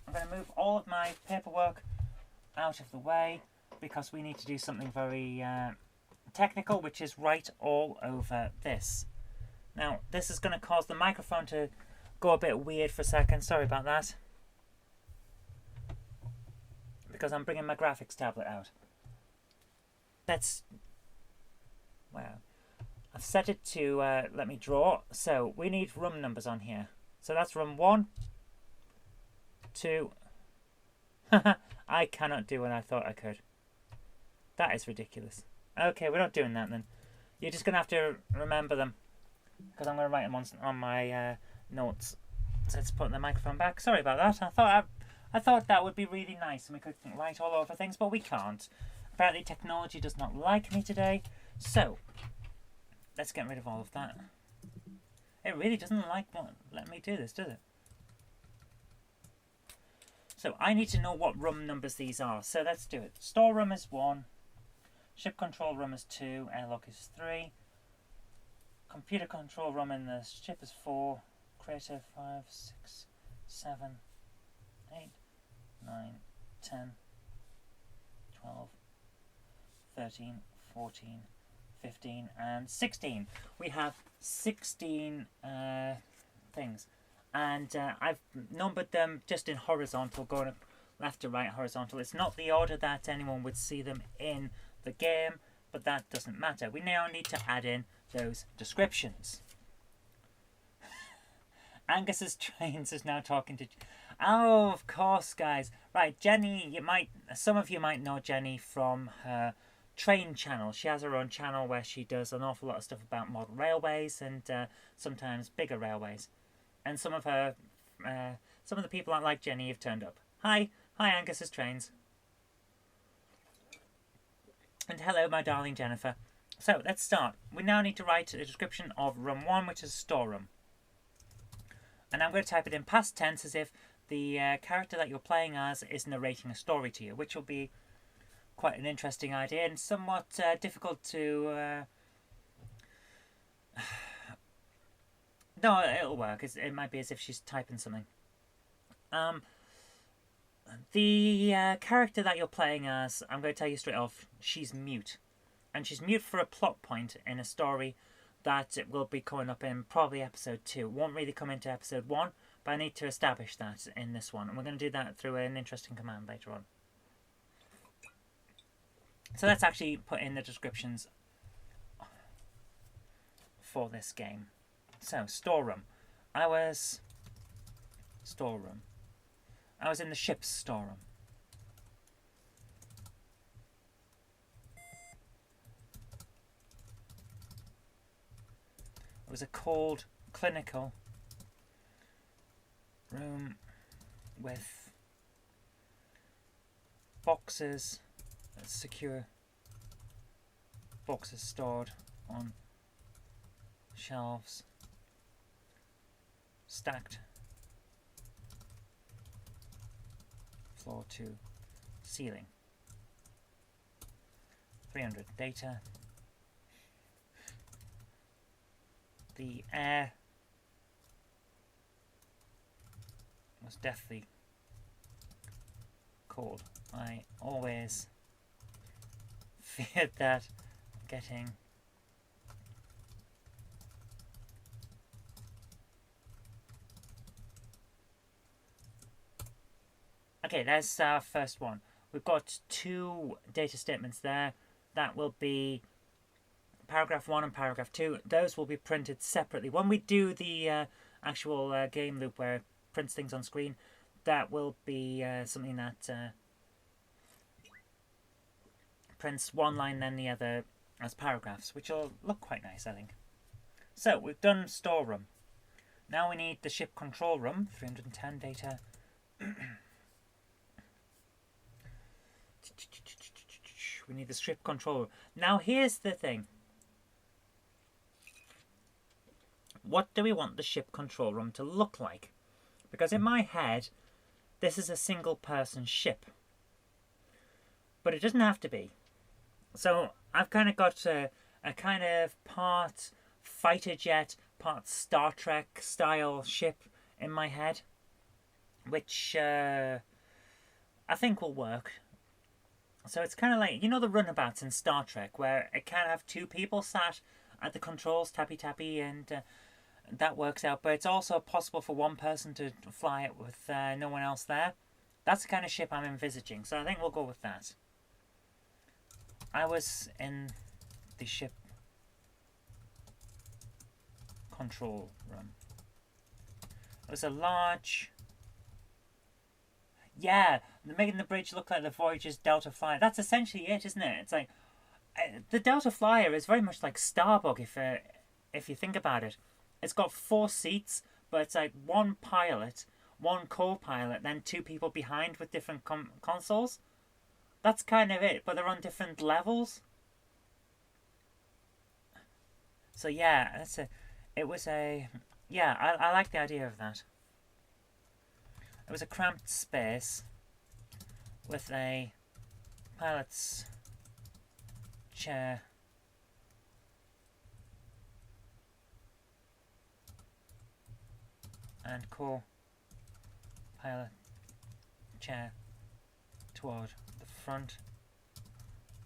I'm going to move all of my paperwork out of the way because we need to do something very technical, which is write all over this. Now, this is going to cause the microphone to go a bit weird for a second. Sorry about that. Because I'm bringing my graphics tablet out. let's... Well, I've set it to let me draw. So we need room numbers on here. So that's room 1, 2... I cannot do what I thought I could. That is ridiculous. Okay, we're not doing that then. You're just going to have to remember them. Because I'm going to write them on my notes. So let's put the microphone back. Sorry about that. I thought that would be really nice and we could write all over things, but we can't. Apparently technology does not like me today. So, let's get rid of all of that. It really doesn't let me do this, does it? So I need to know what room numbers these are. So let's do it. Storeroom is 1. Ship control room is 2. Airlock is 3. Computer control room in the ship is 4. Creative 5, 6, 7, 8, 9, 10, 12, 13, 14, 15, and 16. We have 16 things. And I've numbered them just in horizontal, going left to right horizontal. It's not the order that anyone would see them in the game, but that doesn't matter. We now need to add in those descriptions. Angus's Trains is now talking to... Oh, of course, guys. Right, Jenny, some of you might know Jenny from her train channel. She has her own channel where she does an awful lot of stuff about model railways and sometimes bigger railways. And some of the people that like Jenny have turned up. Hi Angus's Trains. And hello, my darling Jennifer. So, let's start. We now need to write a description of room 1, which is storeroom. And I'm going to type it in past tense as if the character that you're playing as is narrating a story to you, which will be quite an interesting idea and somewhat difficult to... No, it'll work. It might be as if she's typing something. The character that you're playing as, I'm going to tell you straight off, she's mute. And she's mute for a plot point in a story that will be coming up in probably episode 2. It won't really come into episode 1, but I need to establish that in this one. And we're going to do that through an interesting command later on. So let's actually put in the descriptions for this game. So, storeroom. I was in the ship's storeroom. It was a cold, clinical room with boxes, secure boxes stored on shelves, stacked floor to ceiling. 300 data. The air was deathly cold. I always feared that getting okay, there's our first one. We've got 2 data statements there. That will be paragraph 1 and paragraph 2. Those will be printed separately. When we do the actual game loop where it prints things on screen, that will be something that prints one line then the other as paragraphs, which will look quite nice, I think. So, we've done storeroom. Now we need the ship control room, 310 data. We need the ship control room. Now here's the thing. What do we want the ship control room to look like? Because in my head, this is a single person ship. But it doesn't have to be. So I've kind of got a kind of part fighter jet, part Star Trek style ship in my head. Which I think will work. So it's kind of like, you know the runabouts in Star Trek where it can have 2 people sat at the controls, tappy and that works out. But it's also possible for one person to fly it with no one else there. That's the kind of ship I'm envisaging. So I think we'll go with that. I was in the ship control room. It was a large... Yeah, they're making the bridge look like the Voyager's Delta Flyer. That's essentially it, isn't it? It's like... the Delta Flyer is very much like Starbug if you think about it. It's got 4 seats, but it's like one pilot, one co-pilot, then 2 people behind with different consoles. That's kind of it, but they're on different levels. So yeah, it was a... Yeah, I like the idea of that. It was a cramped space with a pilot's chair and co-pilot chair toward the front,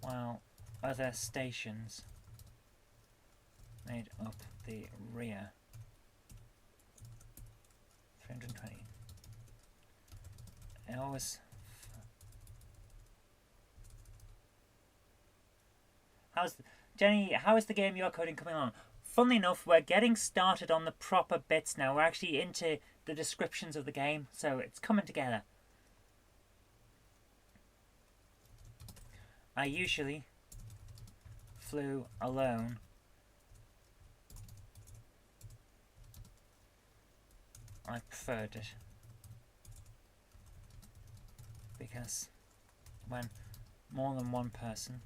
while other stations made up the rear. 320. It always... Jenny, how is the game you're coding coming along? Funnily enough, we're getting started on the proper bits now. We're actually into the descriptions of the game, so it's coming together. I usually flew alone. I preferred it because when more than one person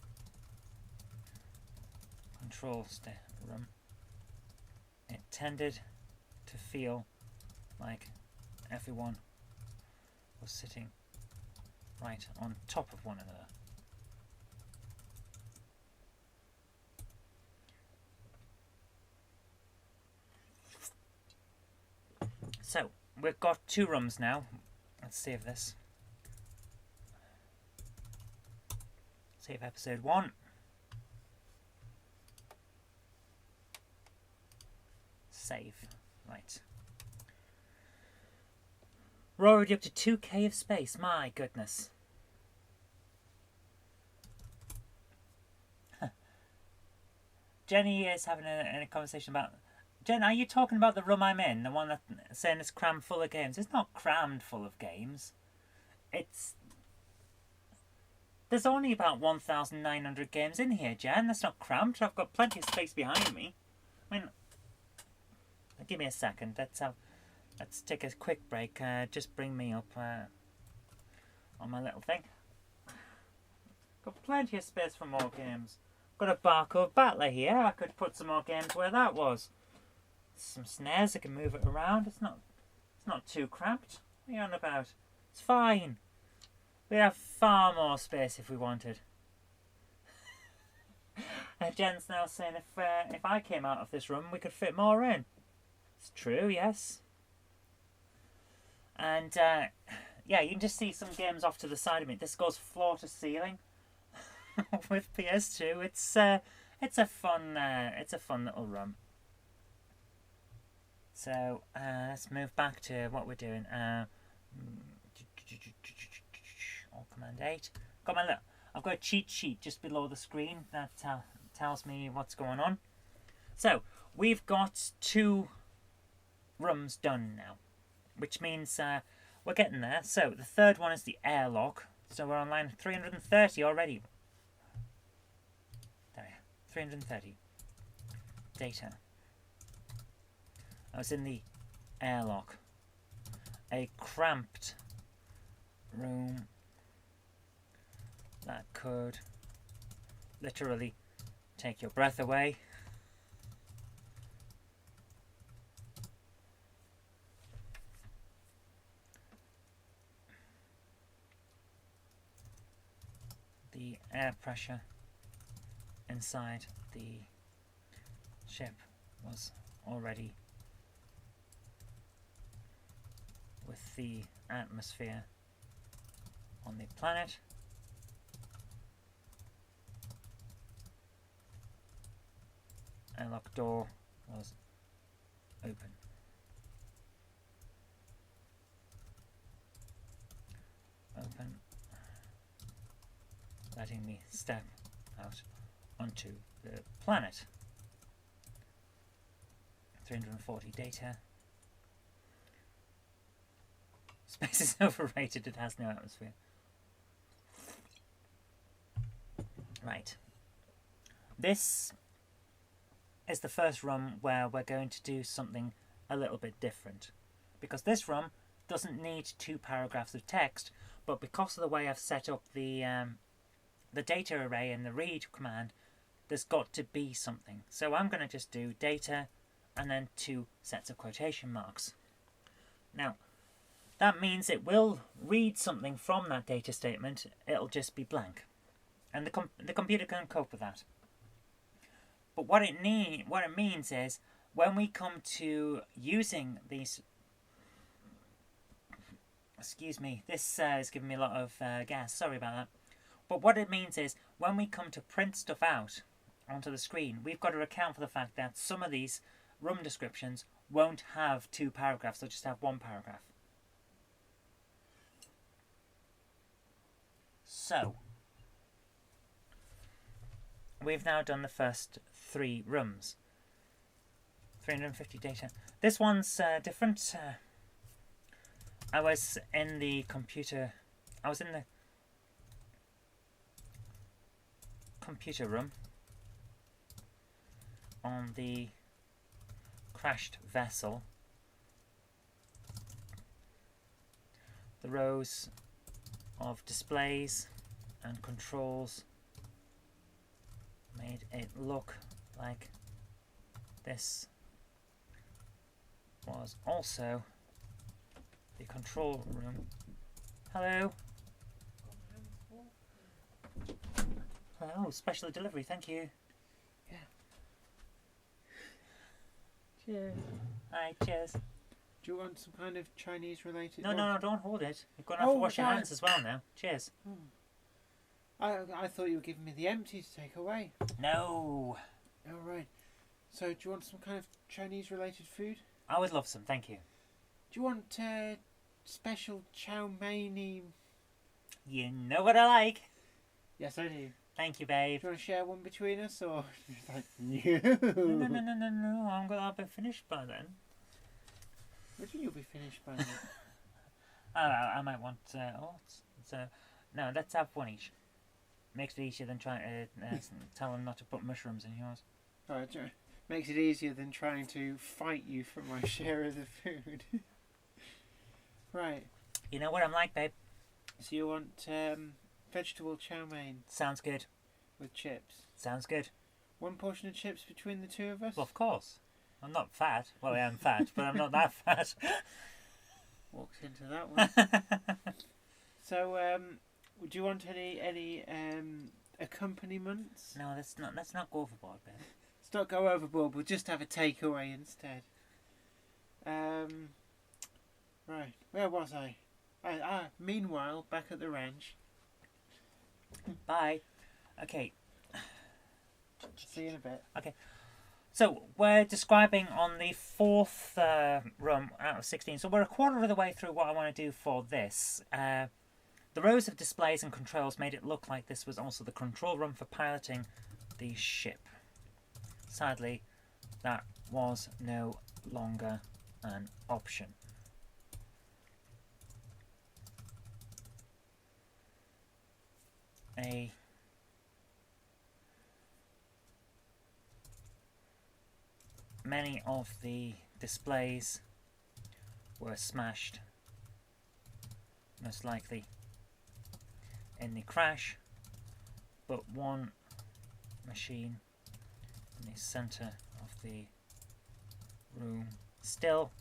controls the room, it tended to feel like everyone was sitting right on top of one another. So, we've got 2 rooms now. Let's save this. Save episode 1. Save. Right. We're already up to 2k of space. My goodness. Jenny is having a conversation about... Jen, are you talking about the room I'm in? The one that's saying it's crammed full of games? It's not crammed full of games. It's... There's only about 1,900 games in here, Jen. That's not cramped. I've got plenty of space behind me. I mean... Give me a second. Let's take a quick break. Just bring me up on my little thing. Got plenty of space for more games. Got a barcode battler here. I could put some more games where that was. Some snares. I can move it around. It's not too cramped. What are you on about? It's fine. We have far more space if we wanted. Jen's now saying if I came out of this room, we could fit more in. It's true, yes. And yeah, you can just see some games off to the side of me. This goes floor to ceiling with PS2. It's a fun little room. So let's move back to what we're doing. Alt Command 8. I've got a cheat sheet just below the screen that tells me what's going on. So we've got 2 rooms done now, which means we're getting there. So the third one is the airlock. So we're on line 330 already. There, 330. Data. I was in the airlock. A cramped room that could literally take your breath away. The air pressure inside the ship was already with the atmosphere on the planet. Airlock door was open. Open. Letting me step out onto the planet. 340 data. Space is overrated, it has no atmosphere. Right. This is the first run where we're going to do something a little bit different. Because this run doesn't need 2 paragraphs of text, but because of the way I've set up the data array and the read command, there's got to be something. So I'm going to just do data and then 2 sets of quotation marks. Now, that means it will read something from that data statement, it'll just be blank. And the computer can cope with that. But what it means is, when we come to using these... Excuse me, this is giving me a lot of gas, sorry about that. But what it means is, when we come to print stuff out onto the screen, we've got to account for the fact that some of these room descriptions won't have 2 paragraphs, they'll just have 1 paragraph. So, we've now done the first 3 rooms. 350 data. This one's different. I was in the computer room on the crashed vessel. The rows of displays and controls made it look like this was also the control room. Hello. Oh, special delivery, thank you. Yeah. Cheers. Hi, cheers. Do you want some kind of Chinese related? No, don't hold it. You're going to have to wash your hands as well now. Cheers. I thought you were giving me the empty to take away. No. All right. So, do you want some kind of Chinese related food? I would love some, thank you. Do you want special chow mein-y? You know what I like. Yes, I do. Thank you, babe. Do you want to share one between us, or like no? No. I'll be finished by then. What do you be finished by then? I might want. No, let's have one each. Makes it easier than trying to tell them not to put mushrooms in yours. Alright, makes it easier than trying to fight you for my share of the food. Right. You know what I'm like, babe. So you want vegetable chow mein? Sounds good. With chips? Sounds good. 1 portion of chips between the 2 of us? Well, of course. I'm not fat. Well, I am fat, but I'm not that fat. Walks into that one. So, would you want any accompaniments? No, let's not go overboard, babe. Let's not go overboard. We'll just have a takeaway instead. Right. Where was I? Meanwhile, back at the ranch. Bye. Okay. See you in a bit. Okay. So, we're describing on the 4th room out of 16. So, we're a quarter of the way through what I want to do for this. The rows of displays and controls made it look like this was also the control room for piloting the ship. Sadly, that was no longer an option. Many of the displays were smashed, most likely in the crash, but one machine in the center of the room still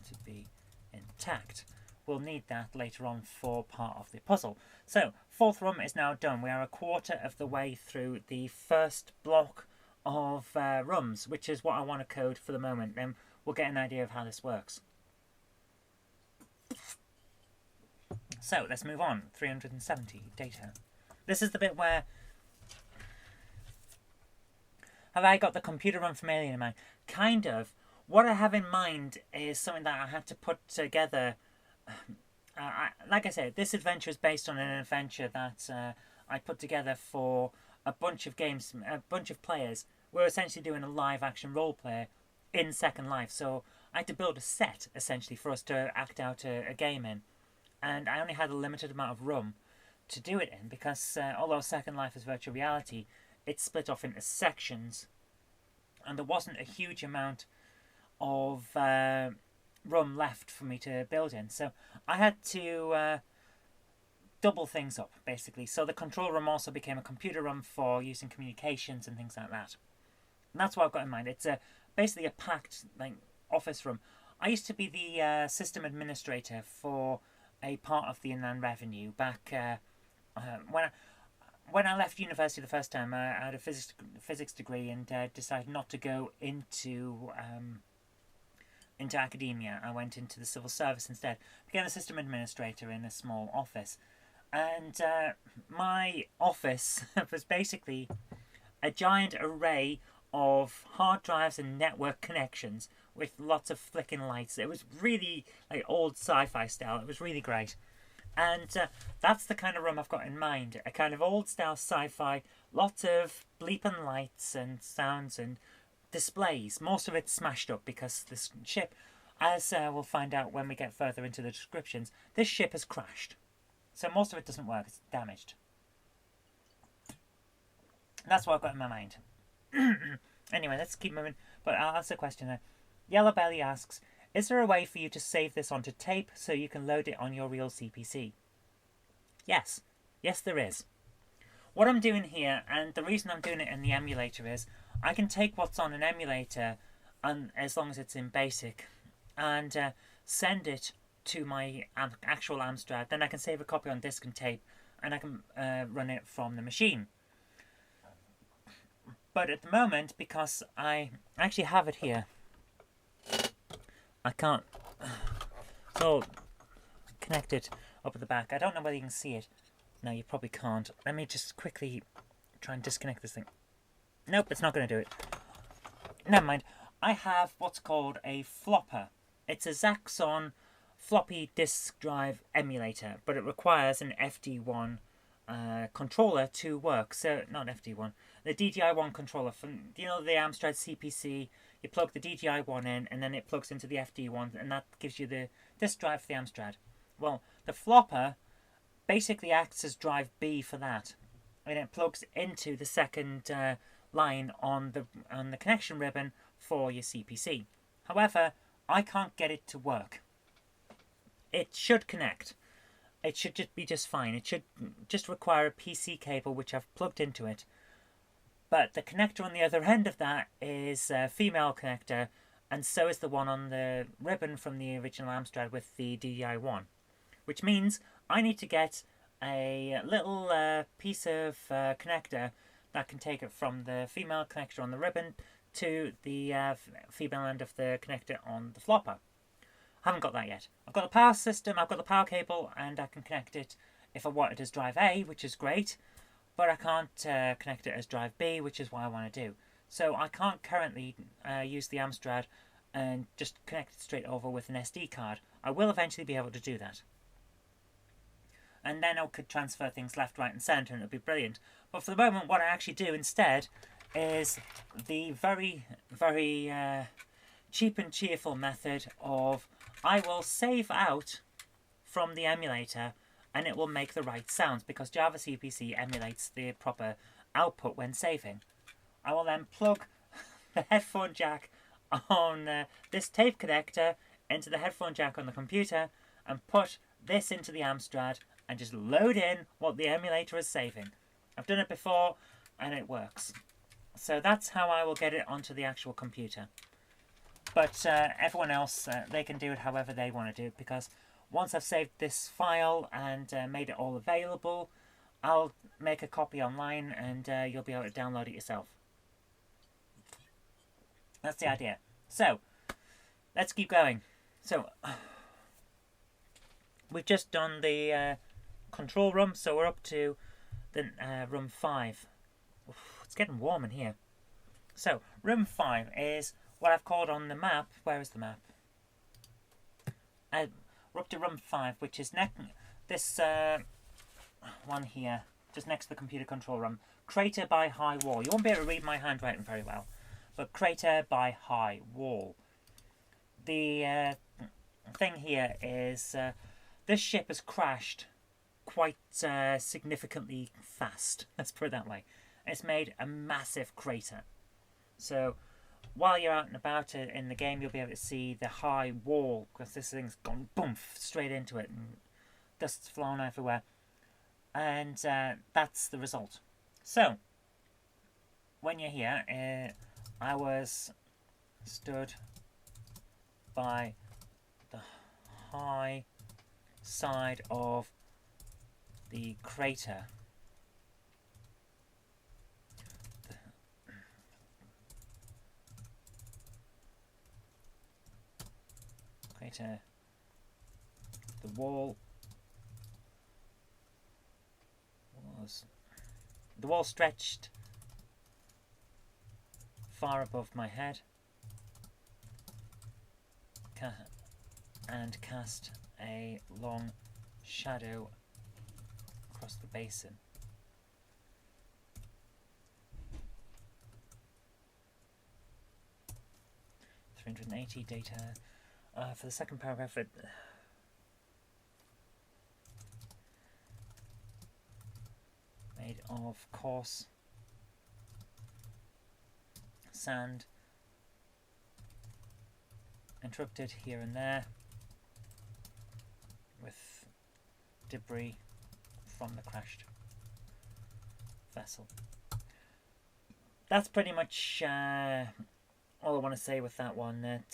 to be intact. We'll need that later on for part of the puzzle. So, 4th room is now done. We are a quarter of the way through the first block of rooms, which is what I want to code for the moment. Then we'll get an idea of how this works. So, let's move on. 370 data. This is the bit where... Have I got the computer run from Alien in mind? Kind of. What I have in mind is something that I had to put together... like I said, this adventure is based on an adventure that I put together for a bunch of games, a bunch of players. We're essentially doing a live action role play in Second Life. So I had to build a set essentially for us to act out a game in, and I only had a limited amount of room to do it in because although Second Life is virtual reality, it's split off into sections, and there wasn't a huge amount of room left for me to build in. So I had to double things up basically. So the control room also became a computer room for using communications and things like that. And that's what I've got in mind. It's basically a packed office room. I used to be the system administrator for a part of the Inland Revenue back when I left university the first time. I had a physics degree and decided not to go into academia. I went into the civil service instead. Became a system administrator in a small office, and my office was basically a giant array of hard drives and network connections with lots of flicking lights. It was really old sci-fi style. It was really great. And that's the kind of room I've got in mind. A kind of old style sci-fi, lots of bleeping lights and sounds and displays. Most of it's smashed up because this ship, as we'll find out when we get further into the descriptions, this ship has crashed. So most of it doesn't work, it's damaged. That's what I've got in my mind. Anyway, let's keep moving. But I'll ask a question there. Yellow Belly asks, is there a way for you to save this onto tape so you can load it on your real CPC? Yes. Yes, there is. What I'm doing here, and the reason I'm doing it in the emulator is, I can take what's on an emulator, and as long as it's in BASIC, and send it to my actual Amstrad. Then I can save a copy on disk and tape, and I can run it from the machine. But at the moment, because I actually have it here, I can't. It's all connected up at the back. I don't know whether you can see it. No, you probably can't. Let me just quickly try and disconnect this thing. Nope, it's not going to do it. Never mind. I have what's called a flopper. It's a Zaxxon floppy disk drive emulator, but it requires an FD1 controller to work. So, not FD1, the DDI1 controller from, the Amstrad CPC. You plug the DDI1 in, and then it plugs into the FD1, and that gives you the disk drive for the Amstrad. Well, the flopper basically acts as drive B for that, and it plugs into the second line on the connection ribbon for your CPC. However, I can't get it to work. It should connect. It should just be just fine. It should just require a PC cable, which I've plugged into it. But the connector on the other end of that is a female connector, and so is the one on the ribbon from the original Amstrad with the DDI1. Which means I need to get a little piece of connector that can take it from the female connector on the ribbon to the female end of the connector on the flopper. I haven't got that yet. I've got the power system, I've got the power cable, and I can connect it if I want it as drive A, which is great. But I can't connect it as drive B, which is what I want to do. So I can't currently use the Amstrad and just connect it straight over with an SD card. I will eventually be able to do that. And then I could transfer things left, right and centre and it would be brilliant. But for the moment, what I actually do instead is the very, very cheap and cheerful method of I will save out from the emulator and it will make the right sounds because Java CPC emulates the proper output when saving. I will then plug the headphone jack on this tape connector into the headphone jack on the computer and put this into the Amstrad and just load in what the emulator is saving. I've done it before and it works. So that's how I will get it onto the actual computer. But everyone else, they can do it however they want to do it because once I've saved this file and made it all available, I'll make a copy online and you'll be able to download it yourself. That's the idea. So, let's keep going. So, we've just done the control room, so we're up to the room 5. Oof, it's getting warm in here. So, room 5 is what I've called on the map. Where is the map? We're up to room 5, which is this one here. just next to the computer control room. Crater by high wall. You won't be able to read my handwriting very well, but crater by high wall. The thing here is this ship has crashed quite significantly fast. Let's put it that way. It's made a massive crater. So while you're out and about in the game, you'll be able to see the high wall, because this thing's gone boom straight into it and dust's flown everywhere. And that's the result. So when you're here, I was stood by the high side of the crater. The wall stretched far above my head and cast a long shadow across the basin. (380) data. For the second paragraph, made of coarse sand, interrupted here and there with debris from the crashed vessel. That's pretty much all I want to say with that one.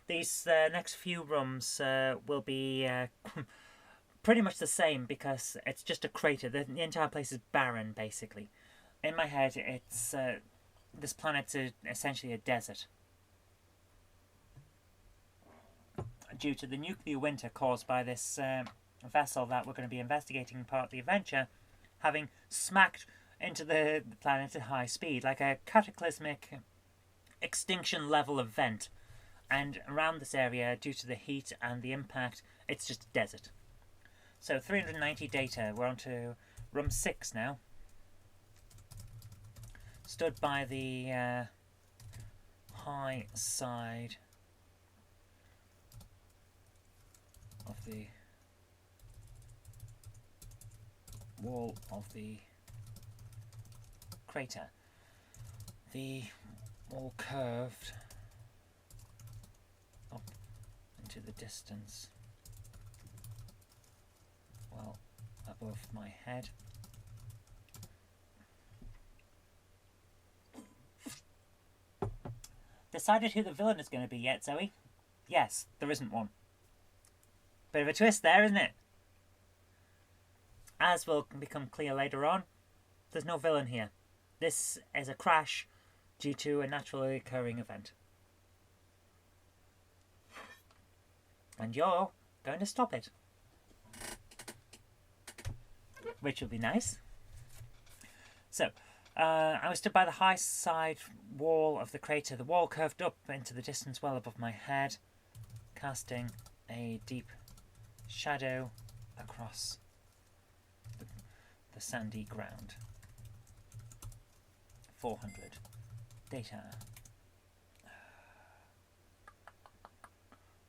These next few rooms will be pretty much the same, because it's just a crater. The entire place is barren, basically. In my head, it's this planet's essentially a desert, due to the nuclear winter caused by this vessel that we're going to be investigating part of the adventure, having smacked into the planet at high speed, like a cataclysmic extinction level event. And around this area, due to the heat and the impact, it's just a desert. So 390 data. We're on to room 6 now. Stood by the high side of the wall of the crater. The wall curved up into the distance, well above my head. Decided who the villain is going to be yet, Zoe? Yes, there isn't one. Bit of a twist there, isn't it? As will become clear later on, there's no villain here. This is a crash due to a naturally occurring event. And you're going to stop it. Which will be nice. So, I was stood by the high side wall of the crater. The wall curved up into the distance well above my head, casting a deep shadow across the sandy ground. 400 data.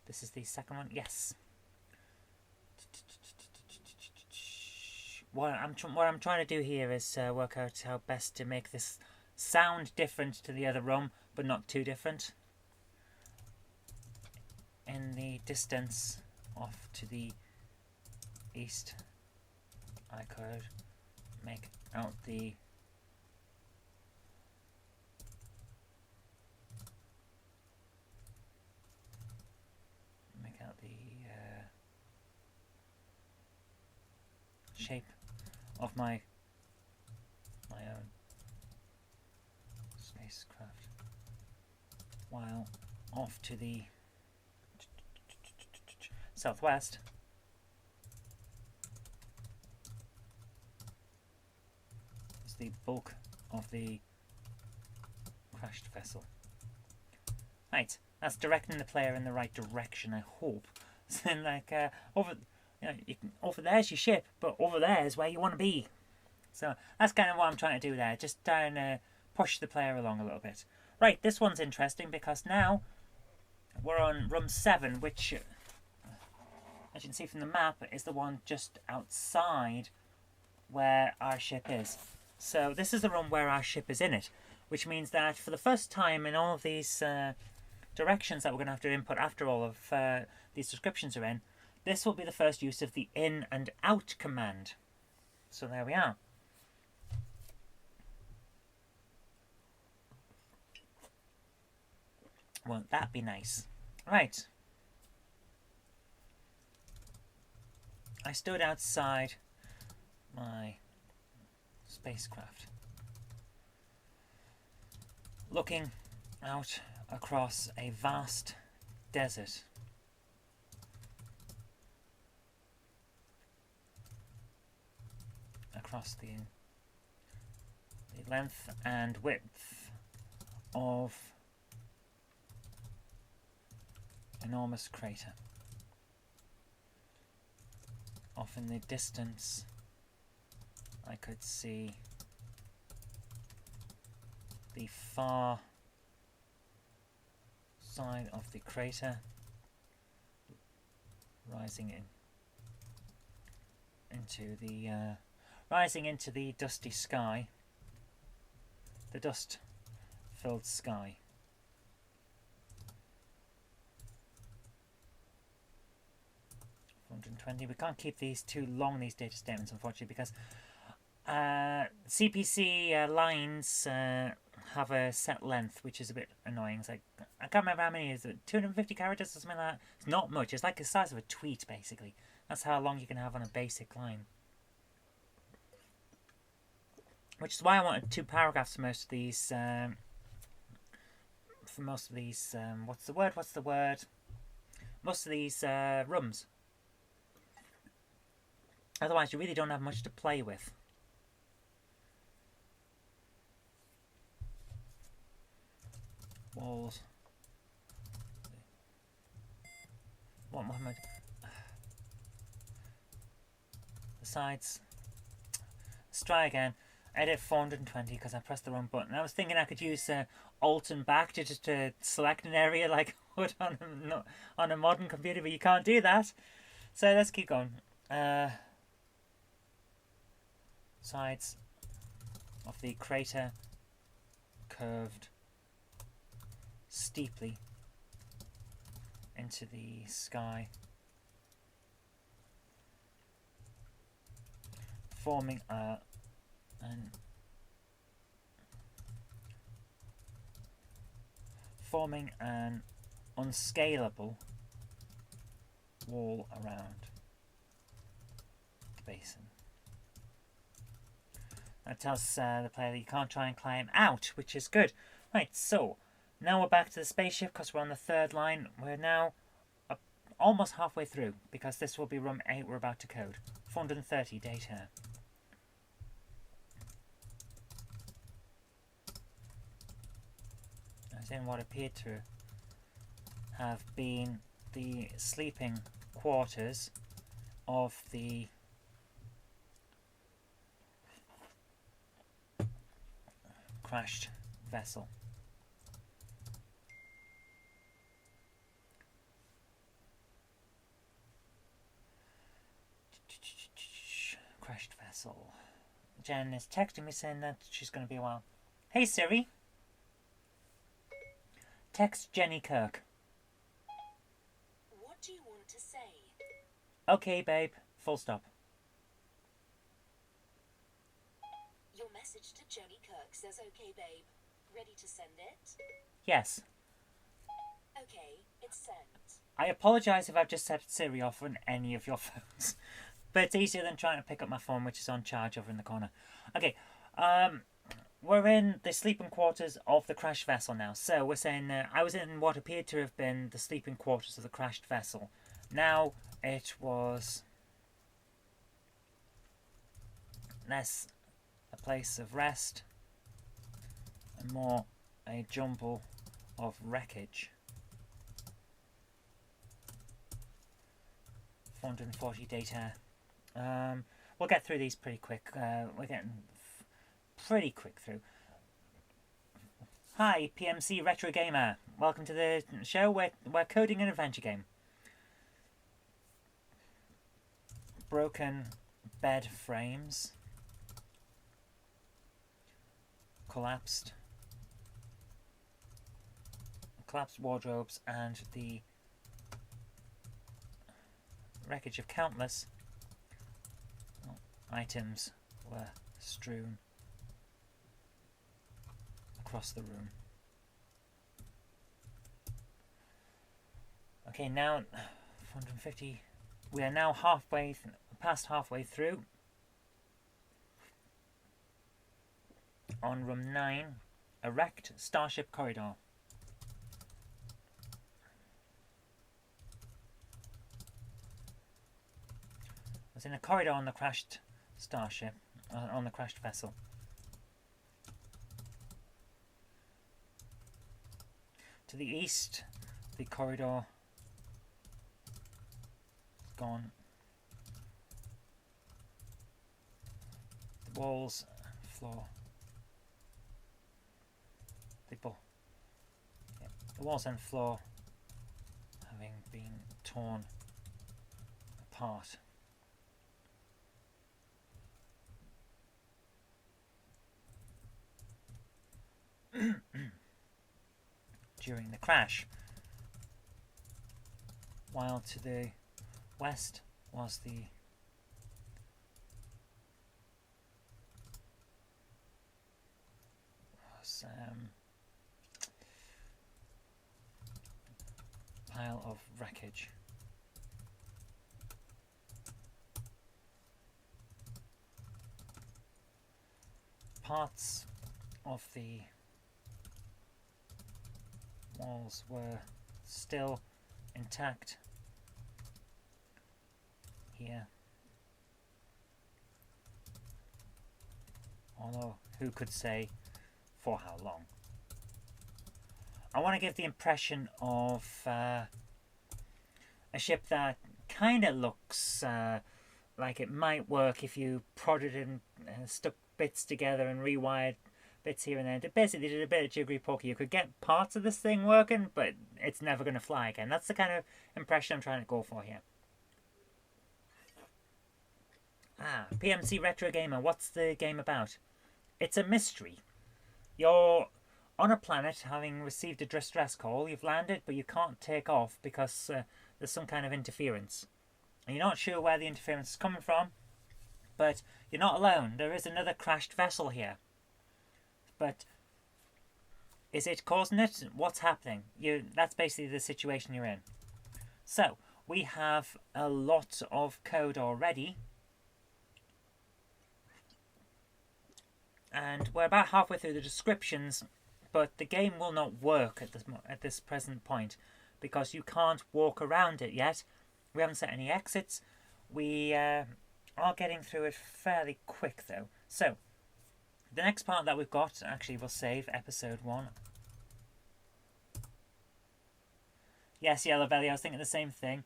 This is the second one. Yes. What I'm trying to do here is work out how best to make this sound different to the other room, but not too different. In the distance off to the east, I could make out the shape of my own spacecraft, while off to the southwest is the bulk of the crashed vessel. Right, that's directing the player in the right direction, I hope. So then, like, over there's your ship, but over there is where you want to be. So that's kind of what I'm trying to do there. Just trying to push the player along a little bit. Right, this one's interesting because now we're on room 7, which, as you can see from the map, is the one just outside where our ship is. So this is the room where our ship is in it, which means that for the first time in all of these directions that we're going to have to input after all of these descriptions are in, this will be the first use of the in and out command. So there we are. Won't that be nice? Right. I stood outside my spacecraft, looking out across a vast desert. Across the length and width of enormous crater. Off in the distance, I could see the far side of the crater rising into the dusty sky, the dust-filled sky. 120. We can't keep these too long, these data statements, unfortunately, because CPC lines have a set length, which is a bit annoying. It's like, I can't remember how many is it, 250 characters or something like that. It's not much. It's like the size of a tweet, basically. That's how long you can have on a basic line. Which is why I wanted 2 paragraphs for most of these. What's the word? Most of these rooms. Otherwise, you really don't have much to play with. Walls. What am I? The sides. Let's try again. Edit 420 because I pressed the wrong button. I was thinking I could use Alt and back to just select an area like I would on a modern computer, but you can't do that. So let's keep going. Sides of the crater curved steeply into the sky, forming an unscalable wall around the basin. That tells the player that you can't try and climb out, which is good. Right, so now we're back to the spaceship because we're on the 3rd line. We're now almost halfway through because this will be room 8 we're about to code. 430 data. As in what appeared to have been the sleeping quarters of the crashed vessel. Crashed vessel. Jen is texting me saying that she's going to be a while. Hey Siri. Text Jenny Kirk. What do you want to say? Okay, babe. Full stop. Your message to Jenny Kirk says okay, babe. Ready to send it? Yes. Okay, it's sent. I apologise if I've just set Siri off on any of your phones. But it's easier than trying to pick up my phone, which is on charge over in the corner. Okay, we're in the sleeping quarters of the crashed vessel now. So we're saying I was in what appeared to have been the sleeping quarters of the crashed vessel. Now it was less a place of rest and more a jumble of wreckage. 440 data. We'll get through these pretty quick. We're getting pretty quick through. Hi, PMC Retro Gamer. Welcome to the show. We're coding an adventure game. Broken bed frames. Collapsed wardrobes and the wreckage of countless items were strewn across the room. Okay, now 450. We are now past halfway through. On room 9, erect starship corridor. I was in a corridor on the crashed starship, on the crashed vessel. To the east, the corridor is gone. The walls, floor. The walls and floor having been torn apart. During the crash, while to the west was the pile of wreckage. Parts of the walls were still intact here, although who could say for how long. I want to give the impression of a ship that kind of looks like it might work if you prodded and stuck bits together and rewired bits here and there. Basically did a bit of jiggery pokery. You could get parts of this thing working, but it's never going to fly again. That's the kind of impression I'm trying to go for here. PMC Retro Gamer, what's the game about? It's a mystery. You're on a planet having received a distress call. You've landed, but you can't take off because there's some kind of interference. And you're not sure where the interference is coming from, but you're not alone. There is another crashed vessel here. But is it causing it? What's happening? That's basically the situation you're in. So, we have a lot of code already. And we're about halfway through the descriptions, but the game will not work at this present point because you can't walk around it yet. We haven't set any exits. We are getting through it fairly quick though. So, the next part that we've got, actually we'll save episode 1. Yes, Yellow Belly, I was thinking the same thing.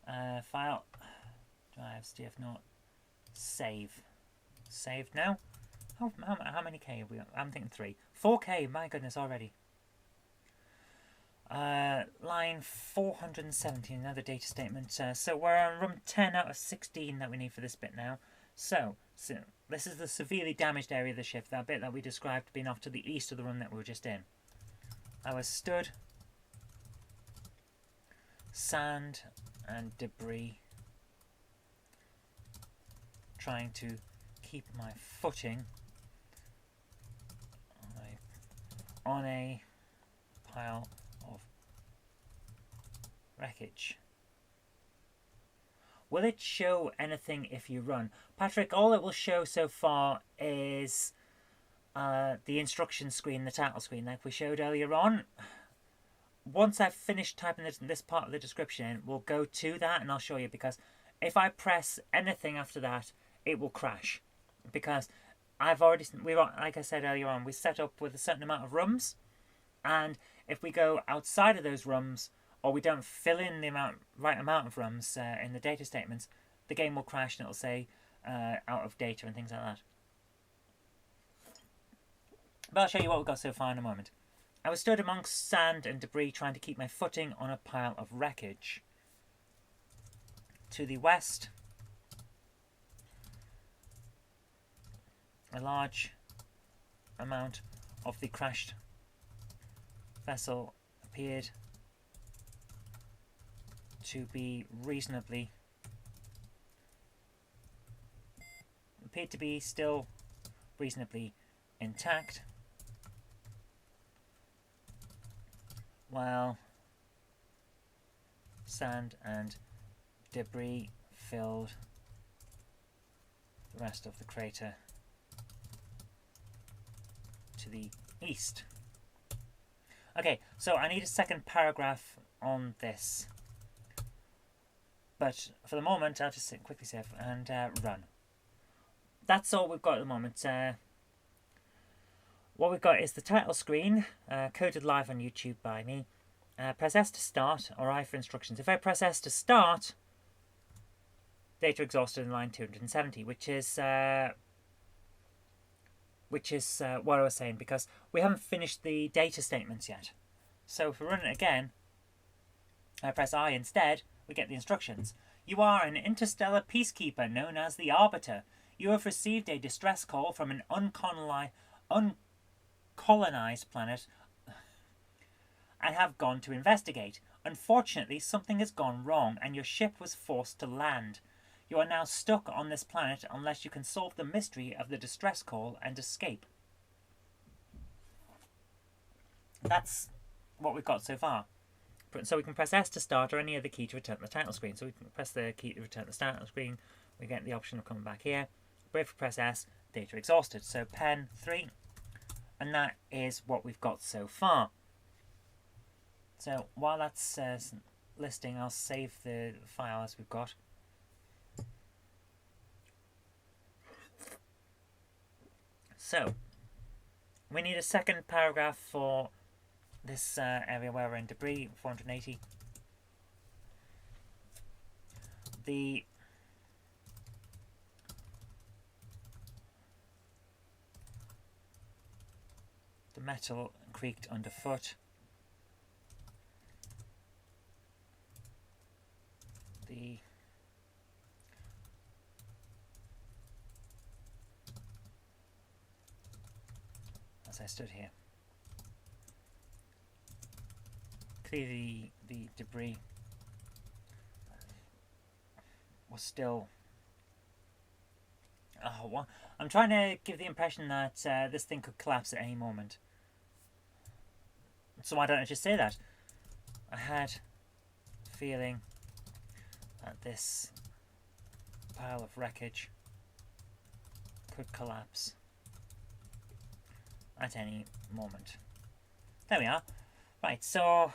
File, drives, DF not, save. Saved now? How many K have we got? I'm thinking 3. 4K, my goodness, already. Line 417, another data statement. So we're on room 10 out of 16 that we need for this bit now. So this is the severely damaged area of the ship, that bit that we described being off to the east of the room that we were just in. I was stood, sand and debris, trying to keep my footing on a pile of wreckage. Will it show anything if you run? Patrick, all it will show so far is the instruction screen, the title screen, like we showed earlier on. Once I've finished typing this part of the description in, we'll go to that and I'll show you, because if I press anything after that, it will crash. Because like I said earlier on, we set up with a certain amount of rooms, and if we go outside of those rooms, or we don't fill in the right amount of rooms in the data statements, the game will crash and it'll say out of data and things like that. But I'll show you what we've got so far in a moment. I was stood amongst sand and debris trying to keep my footing on a pile of wreckage. To the west, a large amount of the crashed vessel appeared to be still reasonably intact, while sand and debris filled the rest of the crater to the east. Okay, so I need a second paragraph on this, but for the moment I'll just quickly save and run. That's all we've got at the moment. What we've got is the title screen, coded live on YouTube by me. Press S to start, or I for instructions. If I press S to start, data exhausted in line 270, which is what I was saying, because we haven't finished the data statements yet. So if we run it again, I press I instead, we get the instructions. You are an interstellar peacekeeper known as the Arbiter. You have received a distress call from an uncolonized planet and have gone to investigate. Unfortunately, something has gone wrong and your ship was forced to land. You are now stuck on this planet unless you can solve the mystery of the distress call and escape. That's what we've got so far. So we can press S to start, or any other key to return the title screen. So we can press the key to return the title screen. We get the option of coming back here. But if we press S, data exhausted. So pen 3. And that is what we've got so far. So while that's listing, I'll save the file as we've got. So we need a second paragraph for this area where we're in debris, 480. The metal creaked underfoot. As I stood here, clearly the debris was still. I'm trying to give the impression that this thing could collapse at any moment. So why don't I just say that? I had a feeling that this pile of wreckage could collapse at any moment. There we are. Right, so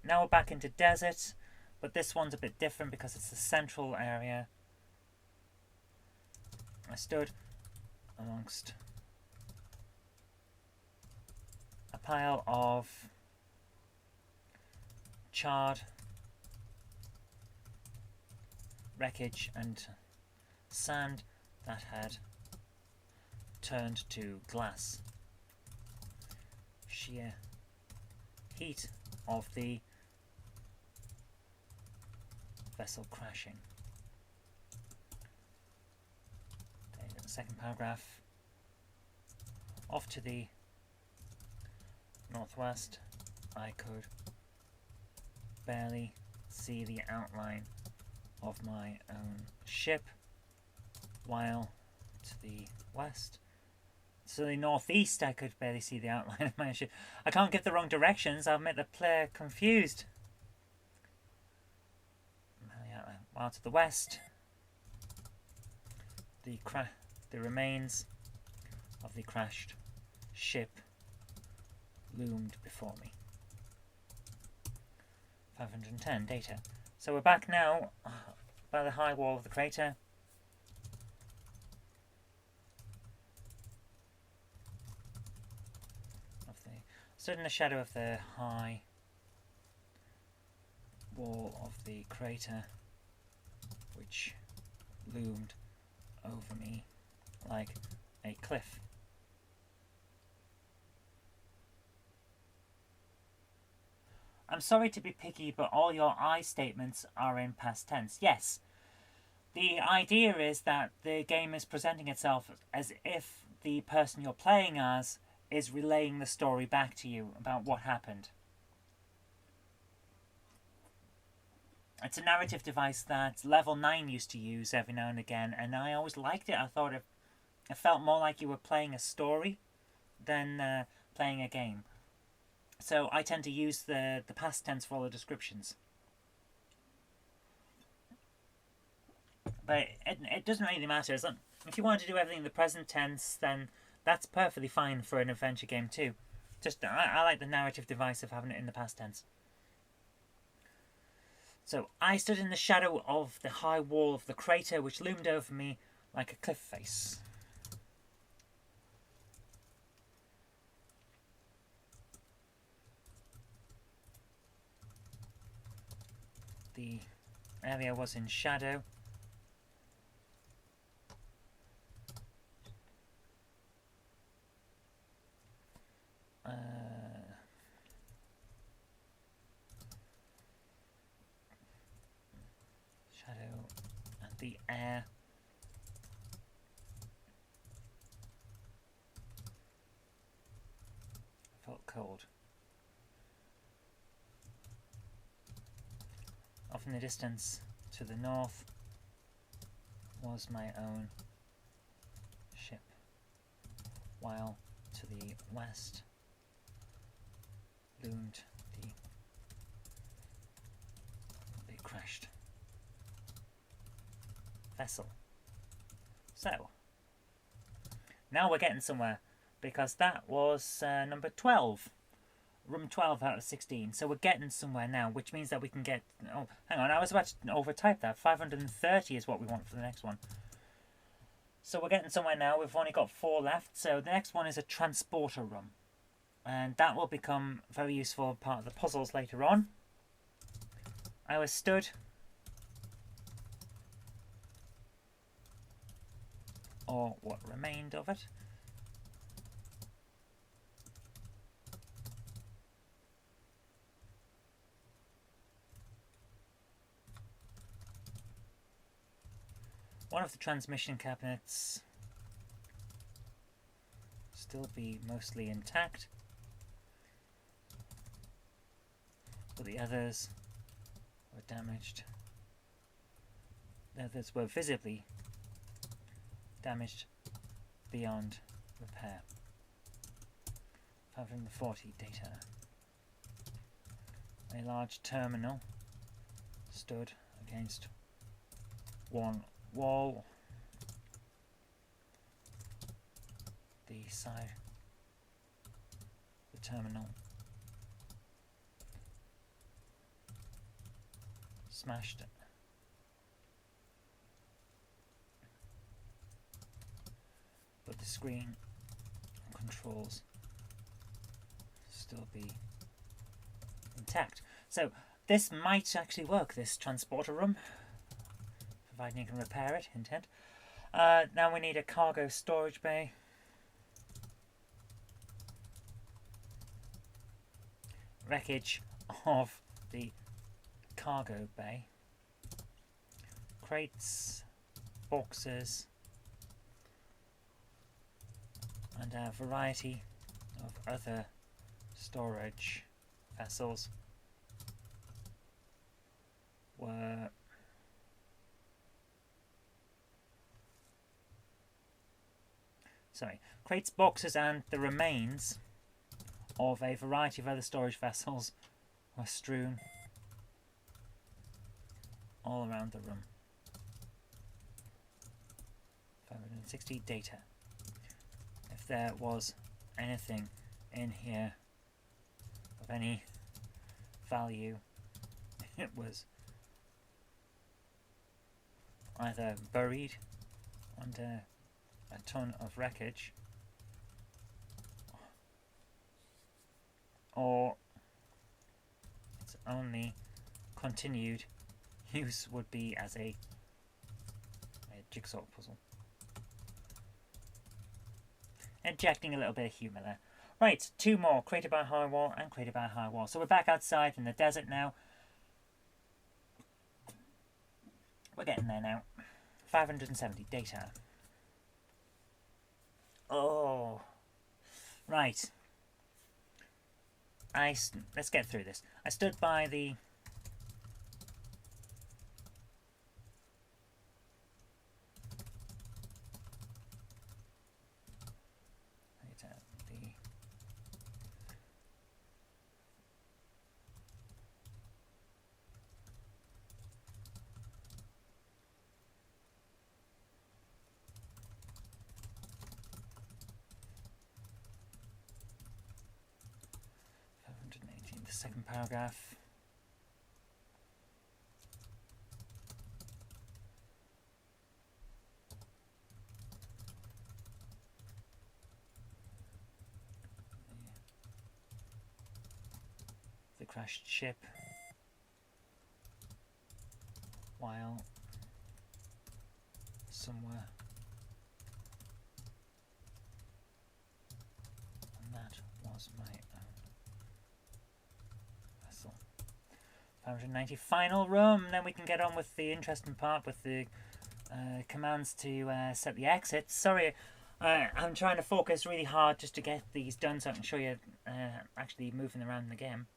now we're back into desert, but this one's a bit different because it's the central area. I stood amongst a pile of charred wreckage and sand that had turned to glass. Sheer heat of the vessel crashing. Okay, the second paragraph. Off to the northwest, I could barely see the outline of my own ship, while to the west, to the northeast, I could barely see the outline of my ship. I can't give the wrong directions, I'll make the player confused. While to the west, the remains of the crashed ship loomed before me. 510 data. So we're back now by the high wall of the crater. Stood in the shadow of the high wall of the crater, which loomed over me like a cliff. I'm sorry to be picky, but all your I statements are in past tense. Yes. The idea is that the game is presenting itself as if the person you're playing as is relaying the story back to you about what happened. It's a narrative device that Level 9 used to use every now and again, and I always liked it. I thought it felt more like you were playing a story than playing a game. So I tend to use the past tense for all the descriptions. But it doesn't really matter. If you want to do everything in the present tense, then that's perfectly fine for an adventure game too. Just I like the narrative device of having it in the past tense. So I stood in the shadow of the high wall of the crater which loomed over me like a cliff face. The area was in shadow. Shadow and the air. Felt cold. Off in the distance to the north was my own ship, while to the west loomed the crashed vessel. So now we're getting somewhere, because that was number 12. Room 12 out of 16. So we're getting somewhere now, which means that we can get... Oh, hang on, I was about to overtype that. 530 is what we want for the next one. So we're getting somewhere now. We've only got 4 left. So the next one is a transporter room. And that will become a very useful part of the puzzles later on. I was stood... or what remained of it. One of the transmission cabinets still be mostly intact, but the others were damaged. The others were visibly damaged beyond repair. 540 data. A large terminal stood against one wall. The side of the terminal smashed, but the screen and controls still be intact. So this might actually work, this transporter room, providing you can repair it, hint hint. Now we need a cargo storage bay. Wreckage of the cargo bay. Crates, boxes, and a variety of other storage vessels were crates, boxes, and the remains of a variety of other storage vessels were strewn all around the room. 560 data. If there was anything in here of any value, it was either buried under a ton of wreckage, or its only continued use would be as a jigsaw puzzle. Injecting a little bit of humour there. Right, 2 more, created by high wall and created by high wall. So we're back outside in the desert now. We're getting there now. 570 data. Oh, right. Let's get through this. I stood by the the second paragraph. The crashed ship while somewhere, and that was my own vessel. 590 final room. Then we can get on with the interesting part with the commands to set the exit. Sorry, I'm trying to focus really hard just to get these done so I can show you actually moving around in the game.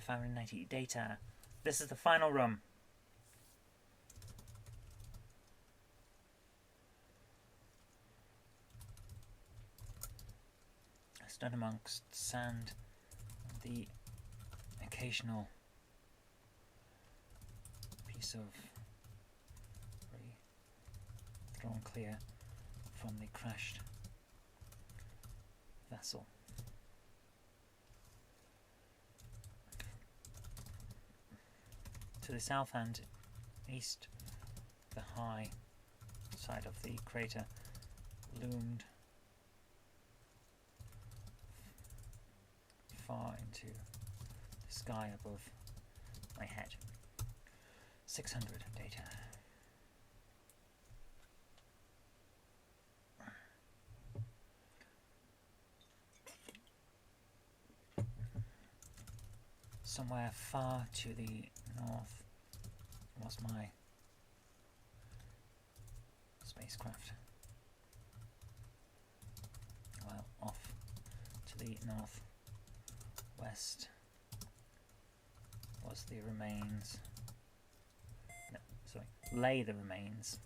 590 data. This is the final room. I stood amongst sand and the occasional piece of debris thrown clear from the crashed vessel. To the south and east, the high side of the crater loomed far into the sky above my head. 600 data. Somewhere far to the north was my spacecraft, while off to the northwest was the remains, lay the remains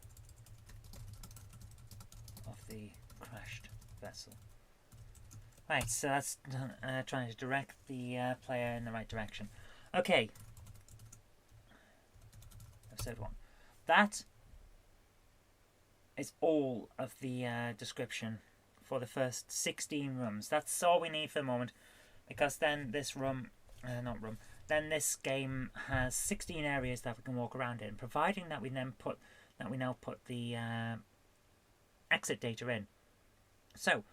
of the crashed vessel. Right, so that's trying to direct the player in the right direction. Okay. Episode 1. That is all of the description for the first 16 rooms. That's all we need for the moment, because then this then this game has 16 areas that we can walk around in, providing that we now put the exit data in. So,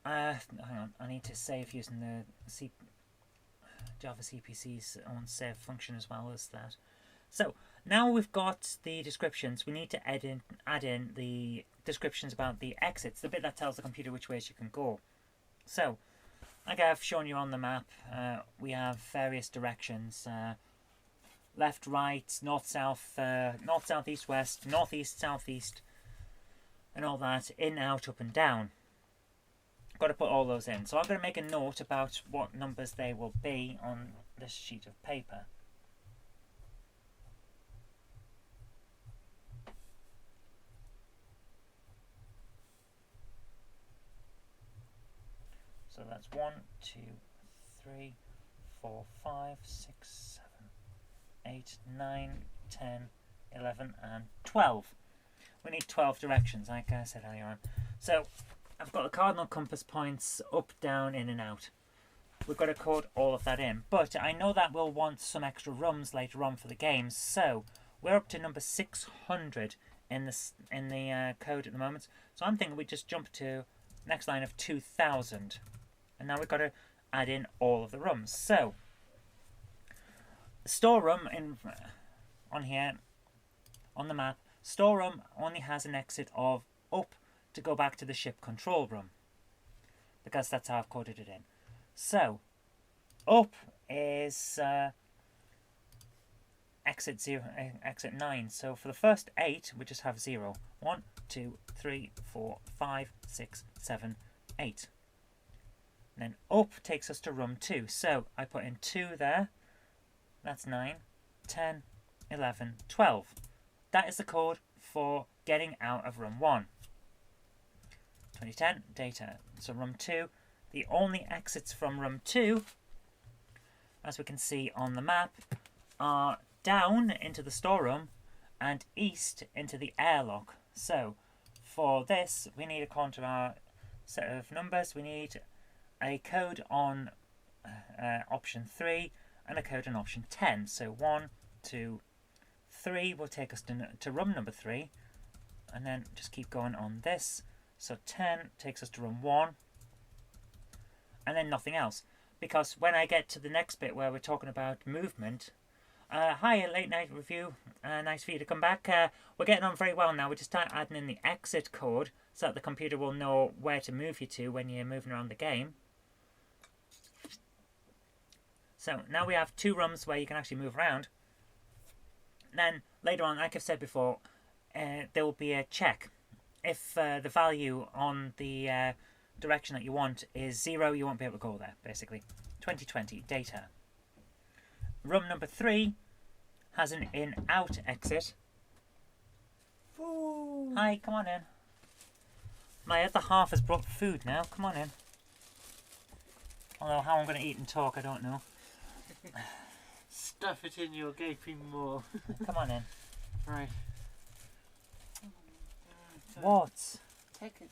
hang on, I need to save using the Java CPC's own save function as well as that. So, now we've got the descriptions, we need to add in the descriptions about the exits, the bit that tells the computer which ways you can go. So, like I've shown you on the map, we have various directions. Left, right, north, south, east, west, northeast, southeast, and all that, in, out, up and down. Got to put all those in. So I'm going to make a note about what numbers they will be on this sheet of paper. So that's 1, 2, 3, 4, 5, 6, 7, 8, 9, 10, 11, and 12. We need 12 directions, like I said earlier on. So I've got the cardinal compass points up, down, in and out. We've got to code all of that in. But I know that we'll want some extra rooms later on for the game. So we're up to number 600 in the code at the moment. So I'm thinking we just jump to next line of 2000. And now we've got to add in all of the rooms. So the storeroom on here, on the map, storeroom only has an exit of up to go back to the ship control room, because that's how I've coded it in. So, up is exit 9. So for the first 8, we just have 0. 1, 2, 3, 4, 5, 6, 7, 8. And then up takes us to room 2. So I put in 2 there. That's 9, 10, 11, 12. That is the code for getting out of room 1. 2010 data. So room 2. The only exits from room 2, as we can see on the map, are down into the storeroom and east into the airlock. So for this, we need, according to our set of numbers, we need a code on option 3 and a code on option 10. So 1, 2, 3 will take us to room number 3, and then just keep going on this. So 10 takes us to room 1, and then nothing else. Because when I get to the next bit where we're talking about movement, hi, Late Night Review. Nice for you to come back. We're getting on very well now. We just start adding in the exit code so that the computer will know where to move you to when you're moving around the game. So now we have 2 rooms where you can actually move around. Then later on, like I've said before, there will be a check. If the value on the direction that you want is 0, you won't be able to go there, basically. 2020 data. Room number 3 has an in-out exit. Ooh. Hi, come on in. My other half has brought food now. Come on in. Although how I'm going to eat and talk, I don't know. Stuff it in your gaping maw. Come on in. Right. What? Take it.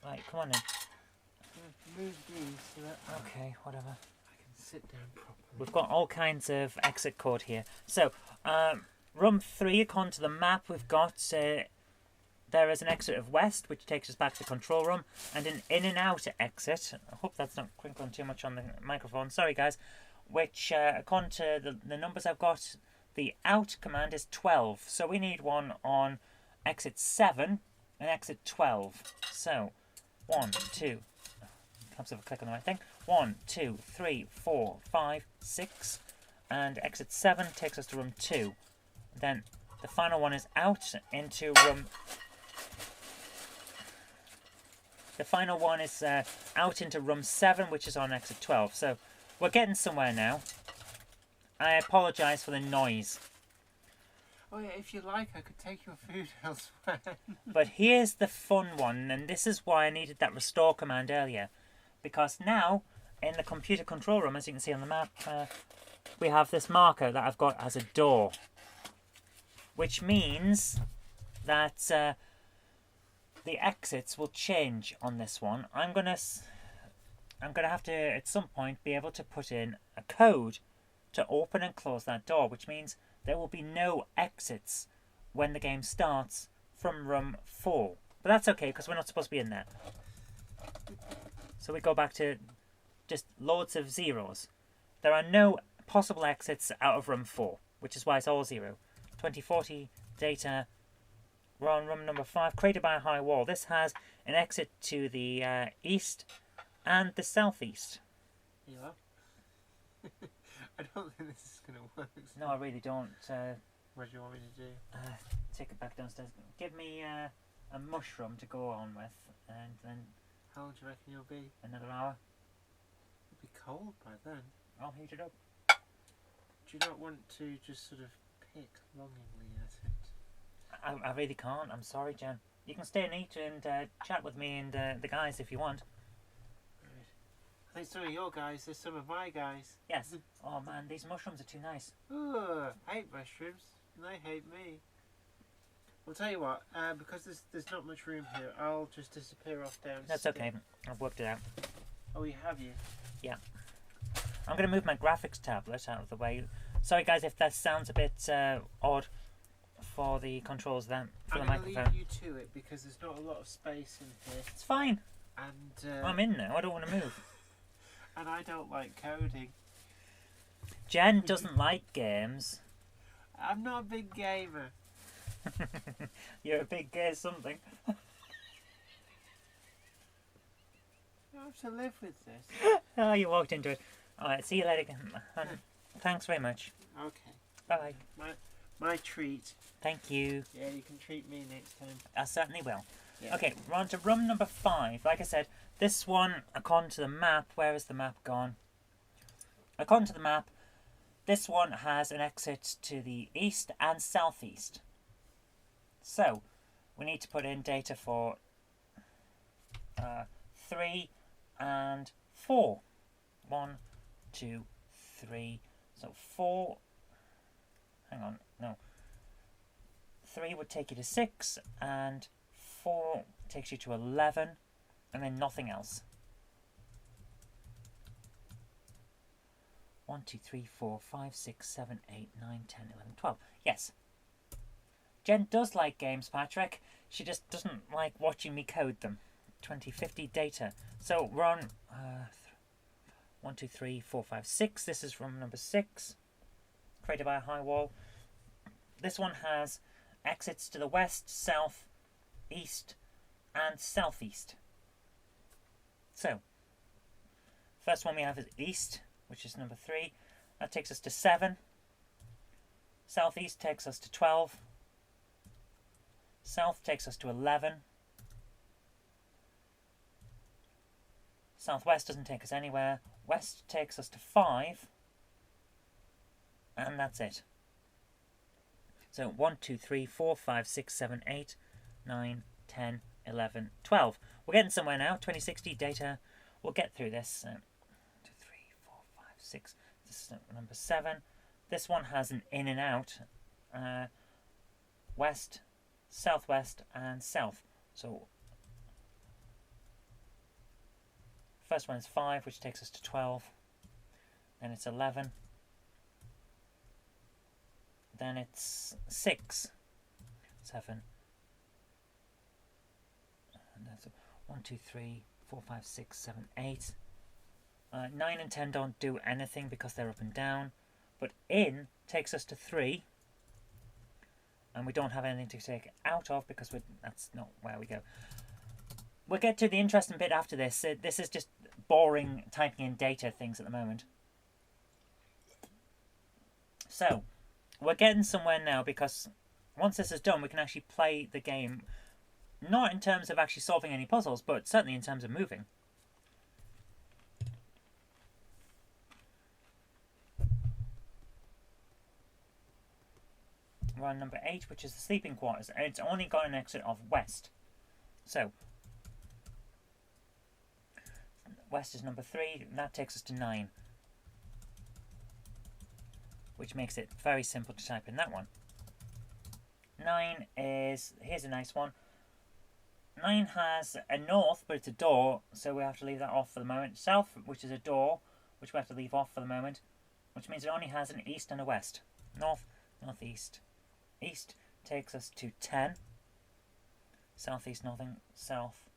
Right, come on in. Move these so that Okay, whatever. I can sit down properly. We've got all kinds of exit code here. So, room 3, according to the map, we've got there is an exit of west, which takes us back to the control room, and an in and out exit. I hope that's not crinkling too much on the microphone. Sorry, guys. Which, according to the numbers I've got, the out command is 12. So we need one on exit 7 and exit 12. So, 1, 2. Helps if I click on the right thing. 1, 2, 3, 4, 5, 6. And exit 7 takes us to room 2. Then the final one is out into room... The final one is out into room 7, which is on exit 12. So we're getting somewhere now. I apologise for the noise. Oh yeah, if you like, I could take your food elsewhere. But here's the fun one, and this is why I needed that restore command earlier. Because now, in the computer control room, as you can see on the map, we have this marker that I've got as a door. Which means that the exits will change on this one. I'm gonna have to, at some point, be able to put in a code to open and close that door, which means there will be no exits when the game starts from room 4. But that's okay, because we're not supposed to be in there. So we go back to just loads of zeros. There are no possible exits out of room 4, which is why it's all 0. 2040 data. We're on room number 5, created by a high wall. This has an exit to the east and the southeast. You are? I don't think this is going to work. No, I really don't. What do you want me to do? Take it back downstairs. Give me a mushroom to go on with, and then How long do you reckon you'll be? another hour. It'll be cold by then. I'll heat it up. Do you not want to just sort of pick longingly at it? I really can't. I'm sorry, Jen. You can stay and eat and chat with me and the guys if you want. Right. I think some of your guys are some of my guys. Yes. Oh man, these mushrooms are too nice. Ooh, I hate mushrooms. And they hate me. I'll tell you what, because there's not much room here, I'll just disappear off downstairs. That's okay. I've worked it out. Oh, you have you? Yeah. I'm going to move my graphics tablet out of the way. Sorry guys if that sounds a bit odd for the controls then for the I'm going to microphone. leave you to it because there's not a lot of space in here. It's fine. And I'm in now. I don't want to move. and I don't like coding. Jen doesn't like games. I'm not a big gamer. You're a big something. I have to live with this. Oh, you walked into it. Alright, see you later again. Thanks very much. Okay. Bye. My treat. Thank you. Yeah, you can treat me next time. I certainly will. Yeah. Okay, we're on to room number 5. Like I said, this one, according to the map, where is the map gone? According to the map, this one has an exit to the east and southeast. So, we need to put in data for 3 and 4. 1, 2, 3. So 4. Hang on, no. 3 would take you to 6, and 4 takes you to 11, and then nothing else. 1, 2, 3, 4, 5, 6, 7, 8, 9, 10, 11, 12. Yes. Jen does like games, Patrick. She just doesn't like watching me code them. 2050 data. So we're on 1, 2, 3, 4, 5, 6. This is room number 6. Created by a high wall. This one has exits to the west, south, east, and southeast. So, first one we have is east, which is number 3. That takes us to 7. Southeast takes us to 12. South takes us to 11. Southwest doesn't take us anywhere. West takes us to 5. And that's it. So 1, 2, 3, 4, 5, 6, 7, 8, 9, 10, 11, 12. We're getting somewhere now. 2060 data. We'll get through this. 2, 3, 4, 5, 6. This is number 7. This one has an in and out. West, southwest, and south. So first one is 5, which takes us to 12. Then it's 11. Then it's 6, 7. And that's 1, 2, 3, 4, 5, 6, 7, 8. 9 and 10 don't do anything because they're up and down. But in takes us to 3. And we don't have anything to take out of because that's not where we go. We'll get to the interesting bit after this. This is just boring typing in data things at the moment. So, we're getting somewhere now because once this is done, we can actually play the game. Not in terms of actually solving any puzzles, but certainly in terms of moving. We're on number 8, which is the sleeping quarters, and it's only got an exit of west. So, west is number 3, and that takes us to 9. Which makes it very simple to type in that one. 9 is, here's a nice one. 9 has a north, but it's a door, so we have to leave that off for the moment. South, which is a door, which we have to leave off for the moment, which means it only has an east and a west. North, northeast. East takes us to 10. Southeast, nothing. South,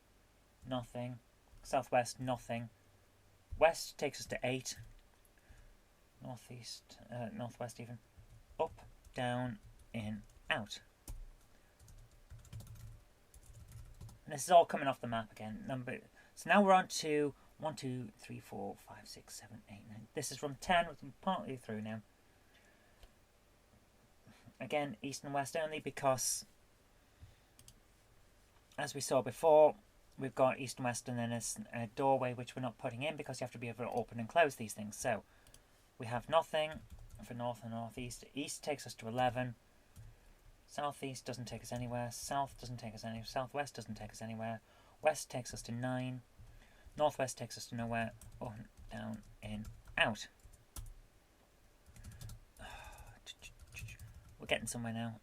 nothing. Southwest, nothing. West takes us to 8. Northeast, northwest even. Up, down, in, out. And this is all coming off the map again. So now we're on to 1, 2, 3, 4, 5, 6, 7, 8, 9. This is from 10, which I'm partly through now. Again, east and west only because, as we saw before, we've got east and west and then a doorway which we're not putting in because you have to be able to open and close these things. So we have nothing for north and northeast. East takes us to 11. Southeast doesn't take us anywhere. South doesn't take us anywhere. Southwest doesn't take us anywhere. West takes us to 9. Northwest takes us to nowhere. Up, down, in, out. We're getting somewhere now.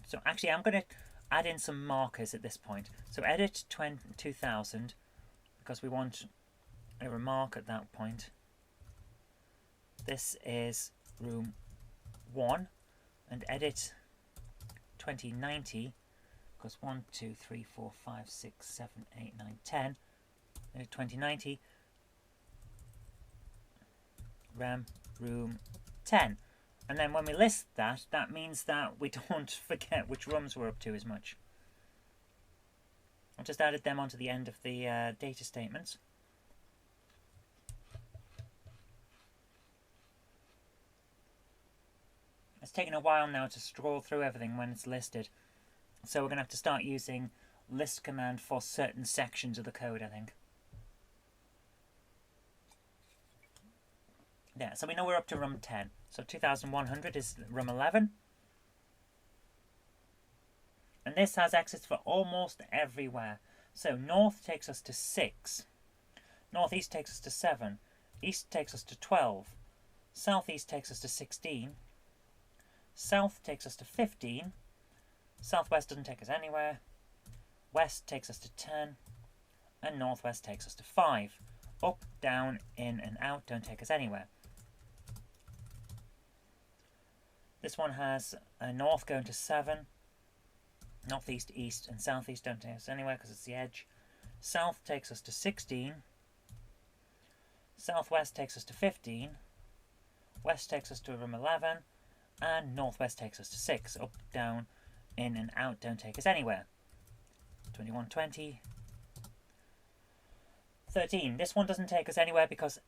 So actually I'm going to add in some markers at this point. So edit 2000 because we want a remark at that point. This is room 1 and edit 2090 because 1, 2, 3, 4, 5, 6, 7, 8, 9, 10. Edit 2090. RAM room 10. And then when we list that, that means that we don't forget which rooms we're up to as much. I've just added them onto the end of the data statements. It's taken a while now to scroll through everything when it's listed. So we're going to have to start using list command for certain sections of the code, I think. Yeah, so we know we're up to room 10. So 2100 is room 11. And this has exits for almost everywhere. So north takes us to 6. Northeast takes us to 7. East takes us to 12. Southeast takes us to 16. South takes us to 15. Southwest doesn't take us anywhere. West takes us to 10. And northwest takes us to 5. Up, down, in, and out don't take us anywhere. This one has north going to 7. Northeast, east, and southeast don't take us anywhere because it's the edge. South takes us to 16. Southwest takes us to 15. West takes us to room 11. And northwest takes us to 6. Up, down, in, and out don't take us anywhere. 2120. 13. This one doesn't take us anywhere because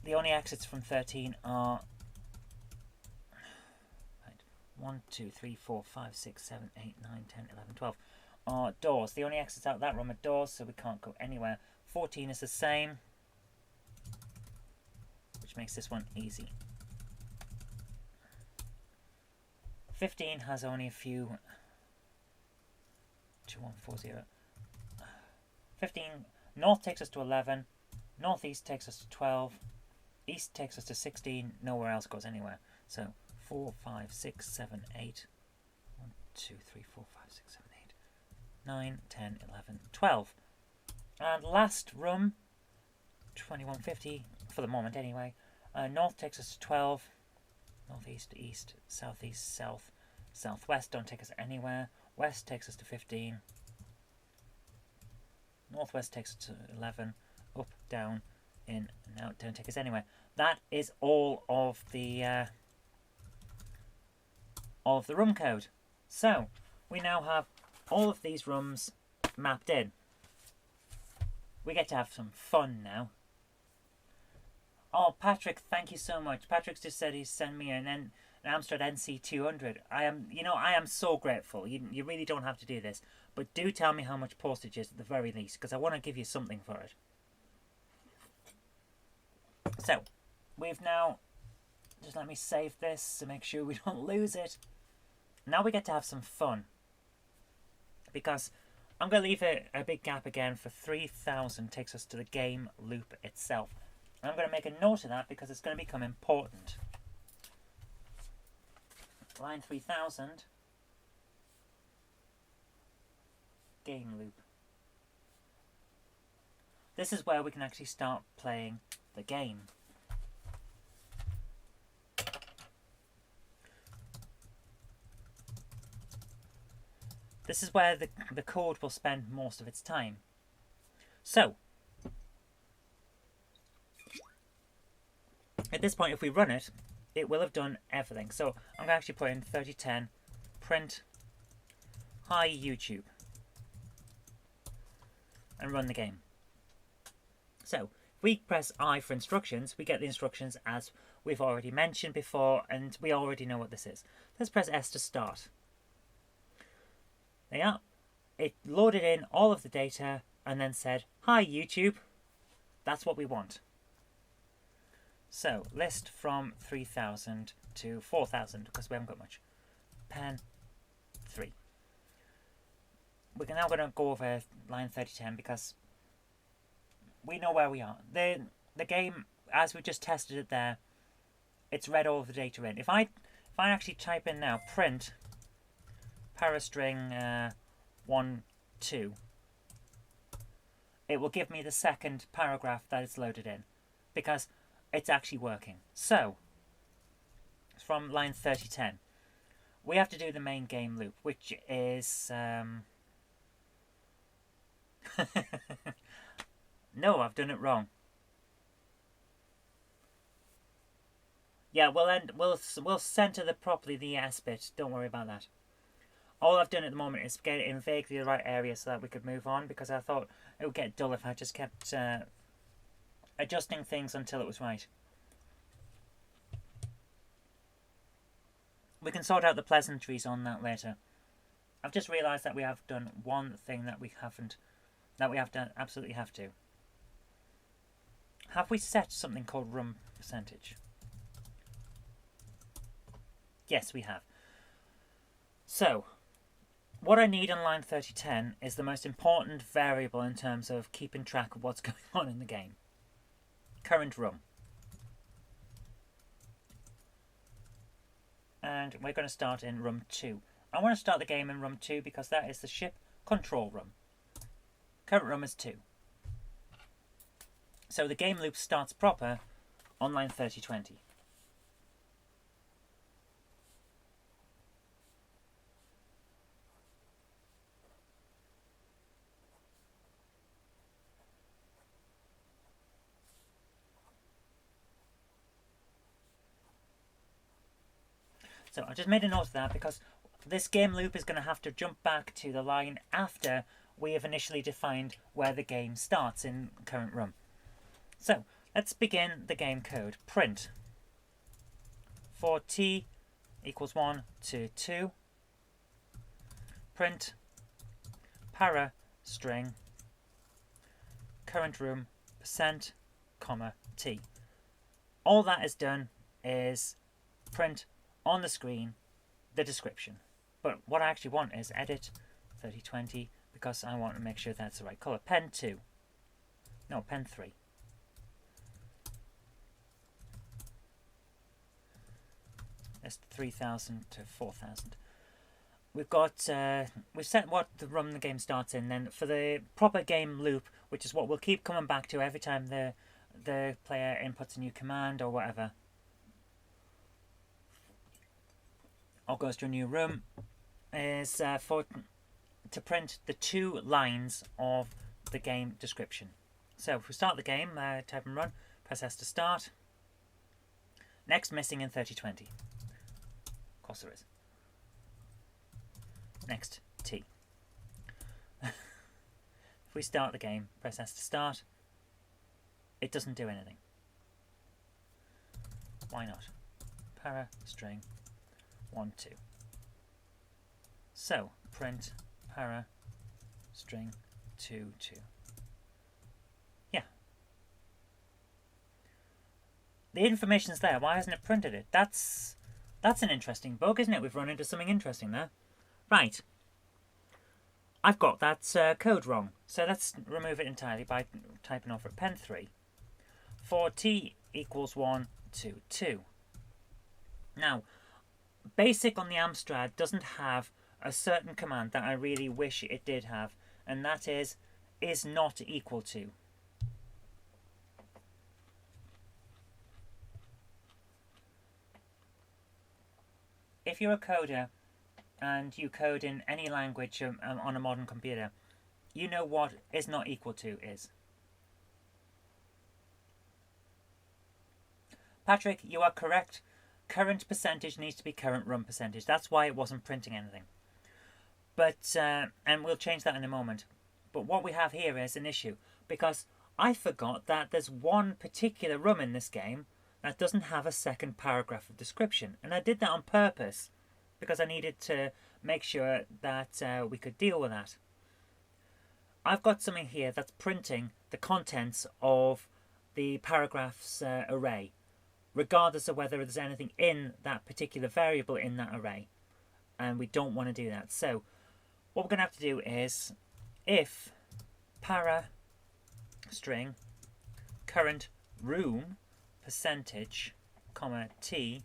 the only exits from 13 are 1, 2, 3, 4, 5, 6, 7, 8, 9, 10, 11, 12 are doors. The only exits out of that room are doors, so we can't go anywhere. 14 is the same, which makes this one easy. 15 has only a few. 2140. 15. North takes us to 11. Northeast takes us to 12. East takes us to 16. Nowhere else goes anywhere. So 4, 5, 6, 7, 8. 1, 2, 3, 4, 5, 6, 7, 8. 9, 10, 11, 12. And last room, 2150, for the moment anyway. North takes us to 12. Northeast, east, southeast, south, southwest don't take us anywhere. West takes us to 15. Northwest takes us to 11. Up, down, in, and out don't take us anywhere. That is all of the room code. So we now have all of these rooms mapped in. We get to have some fun now. Oh, Patrick, thank you so much. Patrick's just said he's sent me an Amstrad NC200. I am so grateful. You really don't have to do this, but do tell me how much postage is at the very least, because I want to give you something for it. So, we've now, just let me save this to make sure we don't lose it. Now we get to have some fun, because I'm going to leave a big gap again for 3000 takes us to the game loop itself. And I'm going to make a note of that because it's going to become important. Line 3000, game loop. This is where we can actually start playing the game. This is where the code will spend most of its time. So, at this point, if we run it, it will have done everything. So I'm going to actually put in 3010 print hi YouTube and run the game. So if we press I for instructions, we get the instructions as we've already mentioned before, and we already know what this is. Let's press S to start. There you are. It loaded in all of the data and then said, hi YouTube. That's what we want. So, list from 3000 to 4000, because we haven't got much. Pen 3. We're now going to go over line 3010 because we know where we are. The game, as we just tested it there, it's read all of the data in. If I actually type in now print parastring 1, 2, it will give me the second paragraph that it's loaded in, because it's actually working. So, from line 3010, we have to do the main game loop, which is... No, I've done it wrong. Yeah, we'll center properly the yes bit. Don't worry about that. All I've done at the moment is get it in vaguely the right area so that we could move on, because I thought it would get dull if I just kept adjusting things until it was right. We can sort out the pleasantries on that later. I've just realised that we have done one thing that we haven't, that we have to absolutely have to. Have we set something called room percentage? Yes, we have. So, what I need on line 3010 is the most important variable in terms of keeping track of what's going on in the game. Current room. And we're going to start in room 2. I want to start the game in room 2 because that is the ship control room. Current room is 2. So the game loop starts proper on line 3020. So I just made a note of that because this game loop is going to have to jump back to the line after we have initially defined where the game starts in current room. So let's begin the game code. Print for t equals 1 to 2. Print para string current room percent comma t. All that is done is print on the screen the description. But what I actually want is edit 3020 because I want to make sure that's the right colour. Pen 2. No, pen 3. That's 3000 to 4000. We've got we've set what the room the game starts in. Then for the proper game loop, which is what we'll keep coming back to every time the player inputs a new command or whatever, or goes to a new room, is to print the 2 lines of the game description. So if we start the game, type and run, press S to start. Next missing in 3020. Of course there is. Next T. If we start the game, press S to start, it doesn't do anything. Why not? Para string 1 2. So print para string 2 2. Yeah. The information's there. Why hasn't it printed it? That's an interesting bug, isn't it? We've run into something interesting there. Right. I've got that code wrong. So let's remove it entirely by typing over it. Pen 3. For t equals 1 to 2. Now, Basic on the Amstrad doesn't have a certain command that I really wish it did have, and that is not equal to. If you're a coder and you code in any language on a modern computer, you know what is not equal to is. Patrick, you are correct. Current percentage needs to be current run percentage. That's why it wasn't printing anything. But and we'll change that in a moment. But what we have here is an issue because I forgot that there's one particular room in this game that doesn't have a second paragraph of description, and I did that on purpose because I needed to make sure that we could deal with that. I've got something here that's printing the contents of the paragraphs array, regardless of whether there's anything in that particular variable in that array. And we don't want to do that. So what we're going to have to do is if para string current room percentage comma t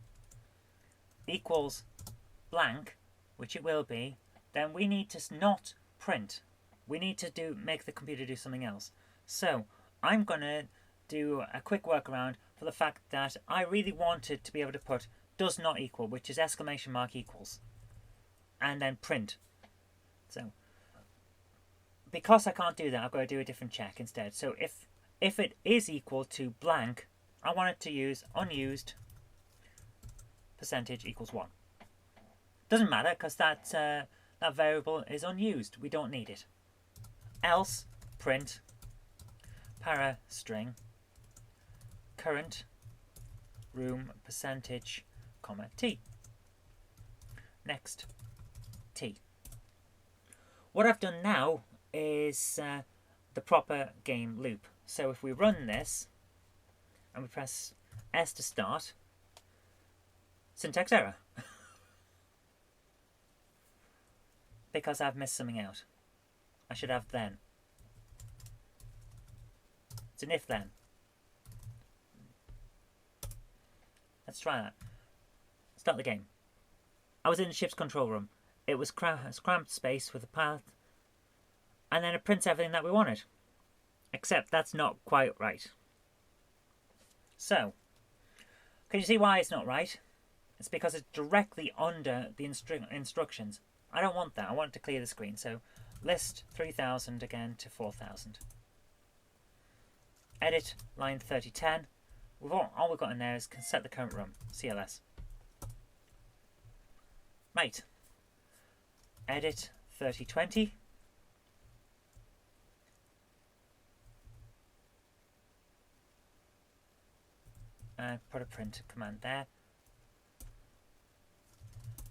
equals blank, which it will be, then we need to not print. We need to make the computer do something else. So I'm going to do a quick workaround for the fact that I really wanted to be able to put does not equal, which is exclamation mark equals, and then print. So because I can't do that, I've got to do a different check instead. So if it is equal to blank, I want it to use unused percentage equals 1. Doesn't matter because that variable is unused. We don't need it. Else print para string current room percentage comma t. Next, t. What I've done now is the proper game loop. So if we run this and we press S to start, syntax error. Because I've missed something out. I should have then. It's an if then. Let's try that. Start the game. I was in the ship's control room. It was cramped space with a path, and then it prints everything that we wanted. Except that's not quite right. So, can you see why it's not right? It's because it's directly under the instructions. I don't want that. I want it to clear the screen. So, list 3000 again to 4000. Edit line 3010. All we've got in there is set the current room, CLS. Right. Edit 3020. And put a print command there.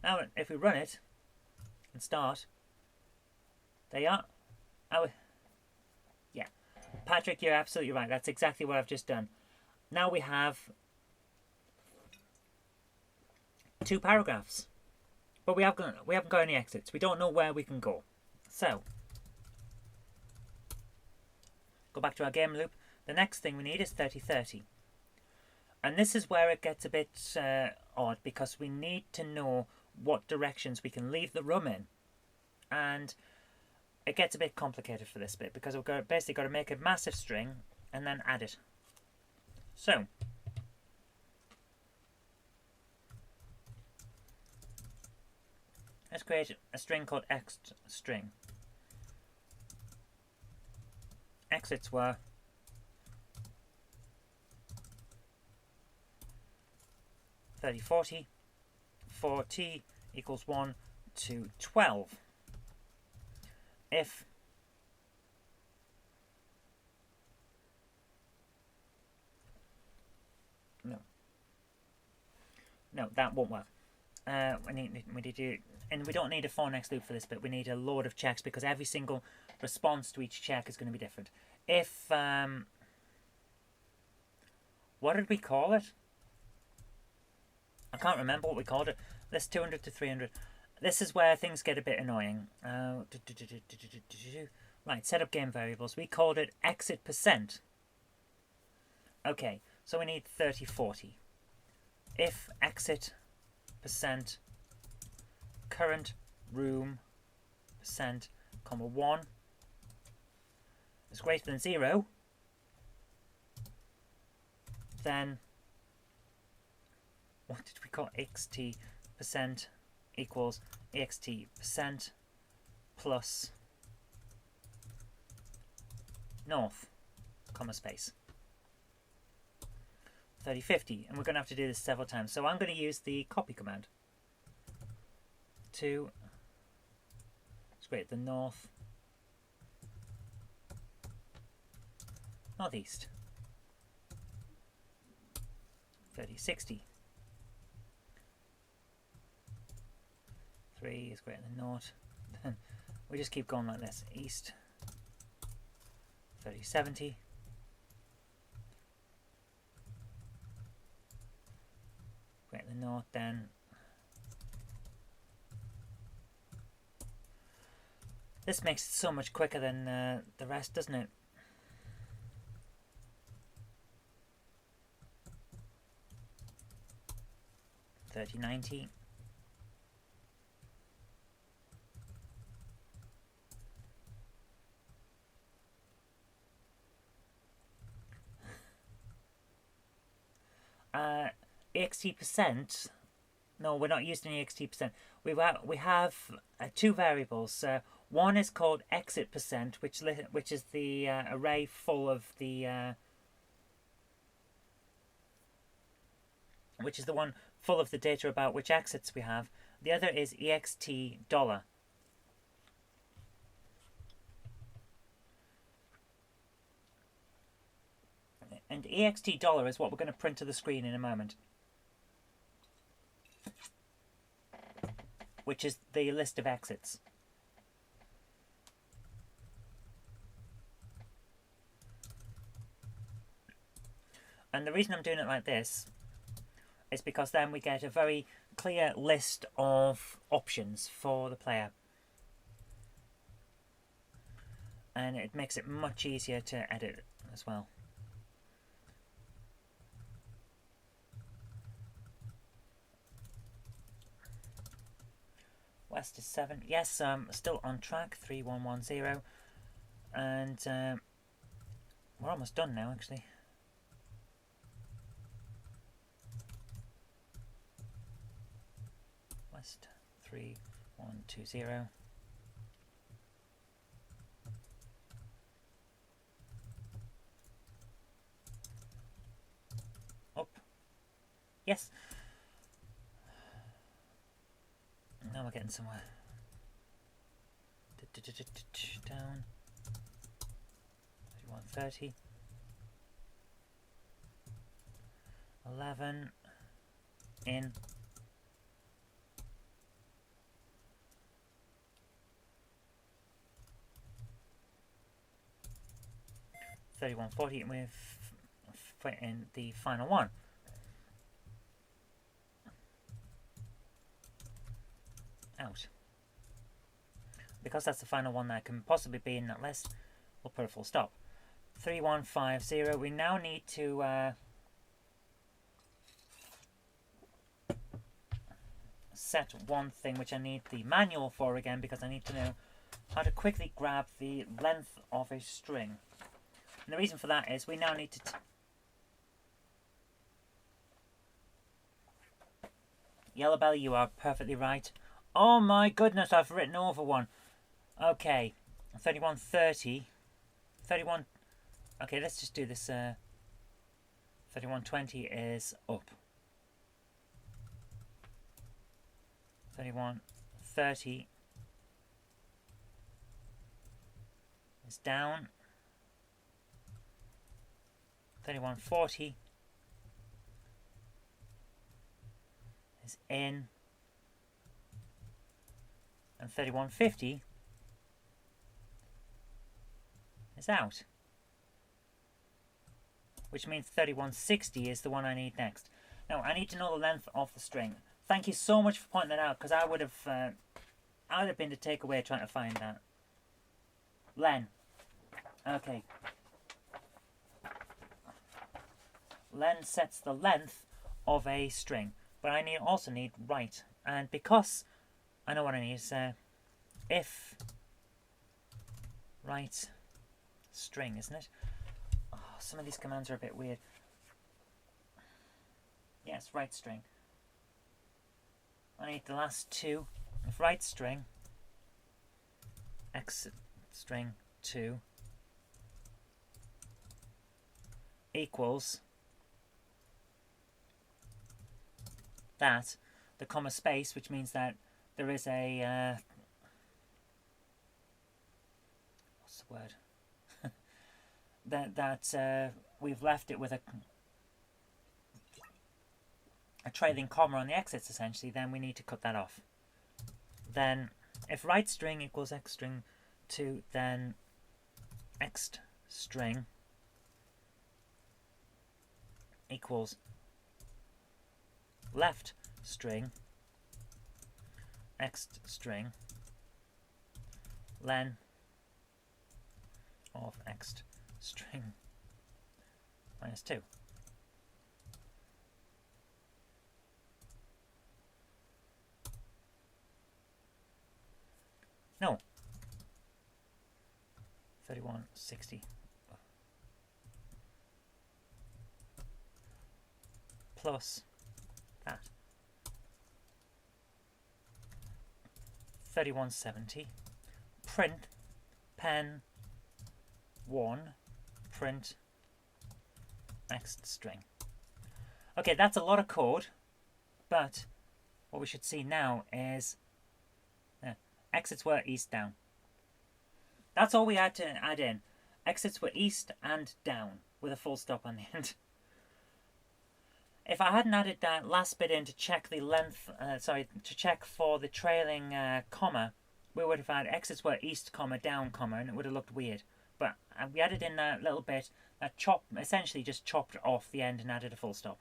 Now, if we run it and start, there you are. Yeah. Patrick, you're absolutely right. That's exactly what I've just done. Now we have 2 paragraphs. But we haven't got any exits. We don't know where we can go. So, go back to our game loop. The next thing we need is 3030. And this is where it gets a bit odd, because we need to know what directions we can leave the room in. And it gets a bit complicated for this bit, because we've basically got to make a massive string and then add it. So, let's create a string called xstring. Exits were $30.40 for t equals 1 to 12. If no, that won't work. We need to, and we don't need a for next loop for this bit. We need a load of checks, because every single response to each check is going to be different. If what did we call it? I can't remember what we called it. This 200 to 300. This is where things get a bit annoying. Right, set up game variables. We called it exit percent. Okay, so we need 3040. If exit percent current room percent comma 1 is greater than 0, then what did we call xt percent equals ext percent plus north comma space 3050, and we're going to have to do this several times. So I'm going to use the copy command to create the northeast 3060. 3 is greater than naught. Then we just keep going like this. East 3070. Greater than naught, then this makes it so much quicker than the rest, doesn't it? $30.90. EXT percent. No, we're not using EXT percent. We have 2 variables. One is called exit percent, which is the array full of the which is the one full of the data about which exits we have. The other is ext dollar. And ext dollar is what we're going to print to the screen in a moment, which is the list of exits. And the reason I'm doing it like this is because then we get a very clear list of options for the player. And it makes it much easier to edit as well. West is 7. Yes, still on track, 3110. And we're almost done now, actually. West 3120. Up. Yes. Now we're getting somewhere. Down. 3130. 11. In. 3140, and we've put in the final one. Out. Because that's the final one that can possibly be in that list, we'll put a full stop. 3150, we now need to set one thing which I need the manual for again, because I need to know how to quickly grab the length of a string. And the reason for that is we now need to Yellow Belly, you are perfectly right. Oh my goodness, I've written over one. Okay, 3130. 31. Okay, let's just do this. 3120 is up. 3130 is down. 3140 is in. And 3150 is out. Which means 3160 is the one I need next. Now, I need to know the length of the string. Thank you so much for pointing that out, because I would have been the takeaway trying to find that. Len. Okay. Len sets the length of a string, but I also need right. And because I know what I need is if right string, isn't it? Oh, some of these commands are a bit weird. Yes, right string. I need the last two. If right string, exit string 2 equals that, the comma space, which means that there is a what's the word? that we've left it with a trailing comma on the exits, essentially, then we need to cut that off. Then if right string equals x string 2, then x string equals left string x string len of x string minus 2. No. 3160 plus that. 3170 print pen 1 print next string. Okay, that's a lot of code, but what we should see now is exits were east down. That's all we had to add in. Exits were east and down with a full stop on the end. If I hadn't added that last bit in to check the length, to check for the trailing comma, we would have had exits were east, comma, down, comma, and it would have looked weird. But we added in that little bit that essentially just chopped off the end and added a full stop.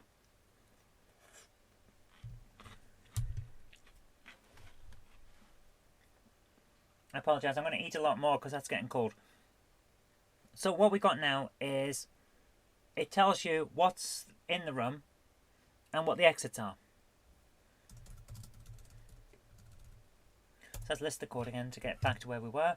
I apologise, I'm going to eat a lot more because that's getting cold. So what we got now is it tells you what's in the room and what the exits are. So let's list the code again to get back to where we were.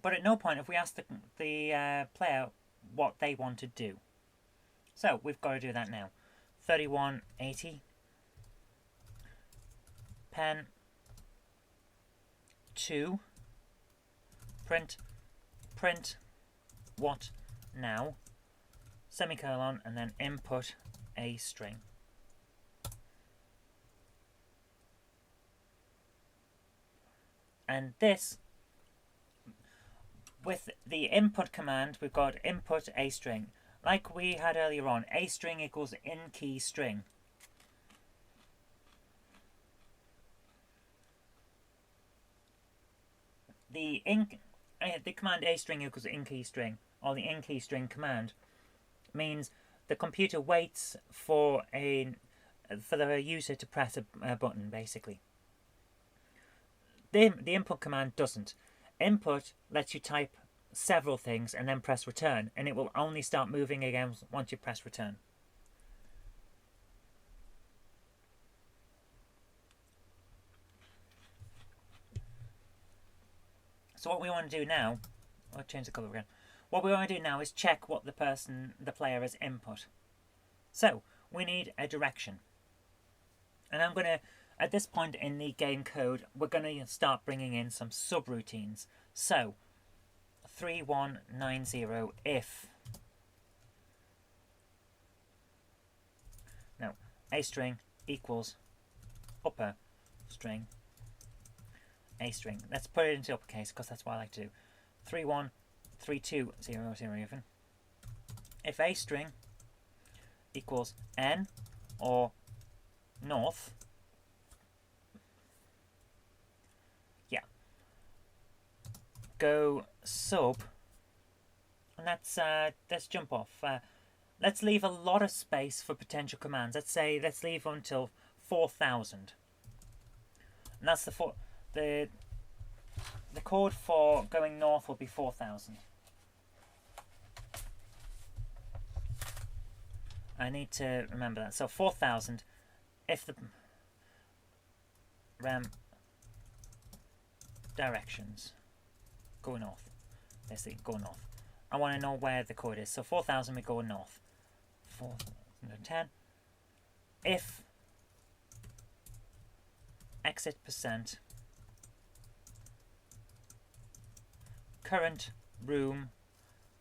But at no point have we asked the player what they want to do. So we've got to do that now. 3180 pen 2 print what now semicolon and then input a string. And this, with the input command, we've got input a string. Like we had earlier on, a string equals in key string. The command a string equals in key string, or the in key string command, means the computer waits for the user to press a button, basically. The input command doesn't. Input lets you type several things and then press return, and it will only start moving again once you press return. So what we want to do now, I'll change the colour again. What we want to do now is check what the player has input. So we need a direction, and I'm going to, at this point in the game code, we're going to start bringing in some subroutines. So 3190 if now a string equals upper string a string. Let's put it into uppercase because that's what I like to do. 313200 even. If a string equals n or north, go sub, and let's jump off. Let's leave a lot of space for potential commands. Let's leave until 4000, and that's the code for going north will be 4000. I need to remember that. So 4000 if the rem directions go north. Let's see, go north. I want to know where the code is. So 4000 we go north. 4010 if exit percent current room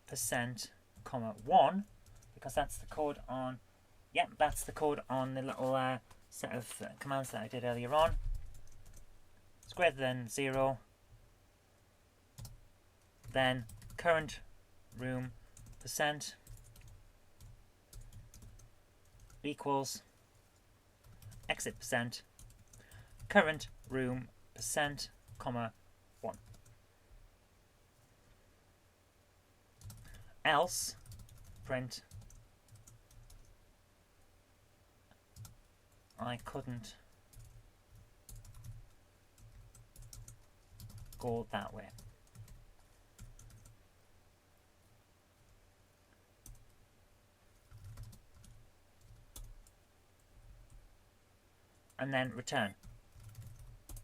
percent comma 1, because that's the code on, that's the code on the little set of commands that I did earlier on. It's greater than 0, then current room percent equals exit percent current room percent comma 1. Else print I couldn't go that way. And then return.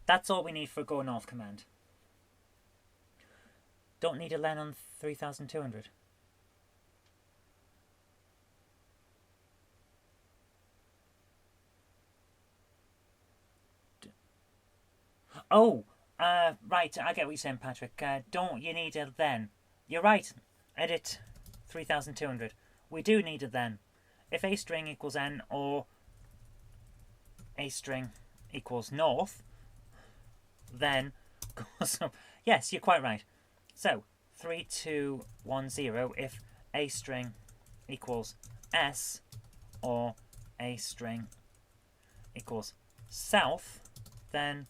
That's all we need for go north command. Don't need a len on 3200. Oh, Right, I get what you're saying, Patrick. Don't you need a then? You're right. Edit 3200. We do need a then. If a string equals n or a string equals north, then goes up. Yes, you're quite right. So 3210 if a string equals s or a string equals south, then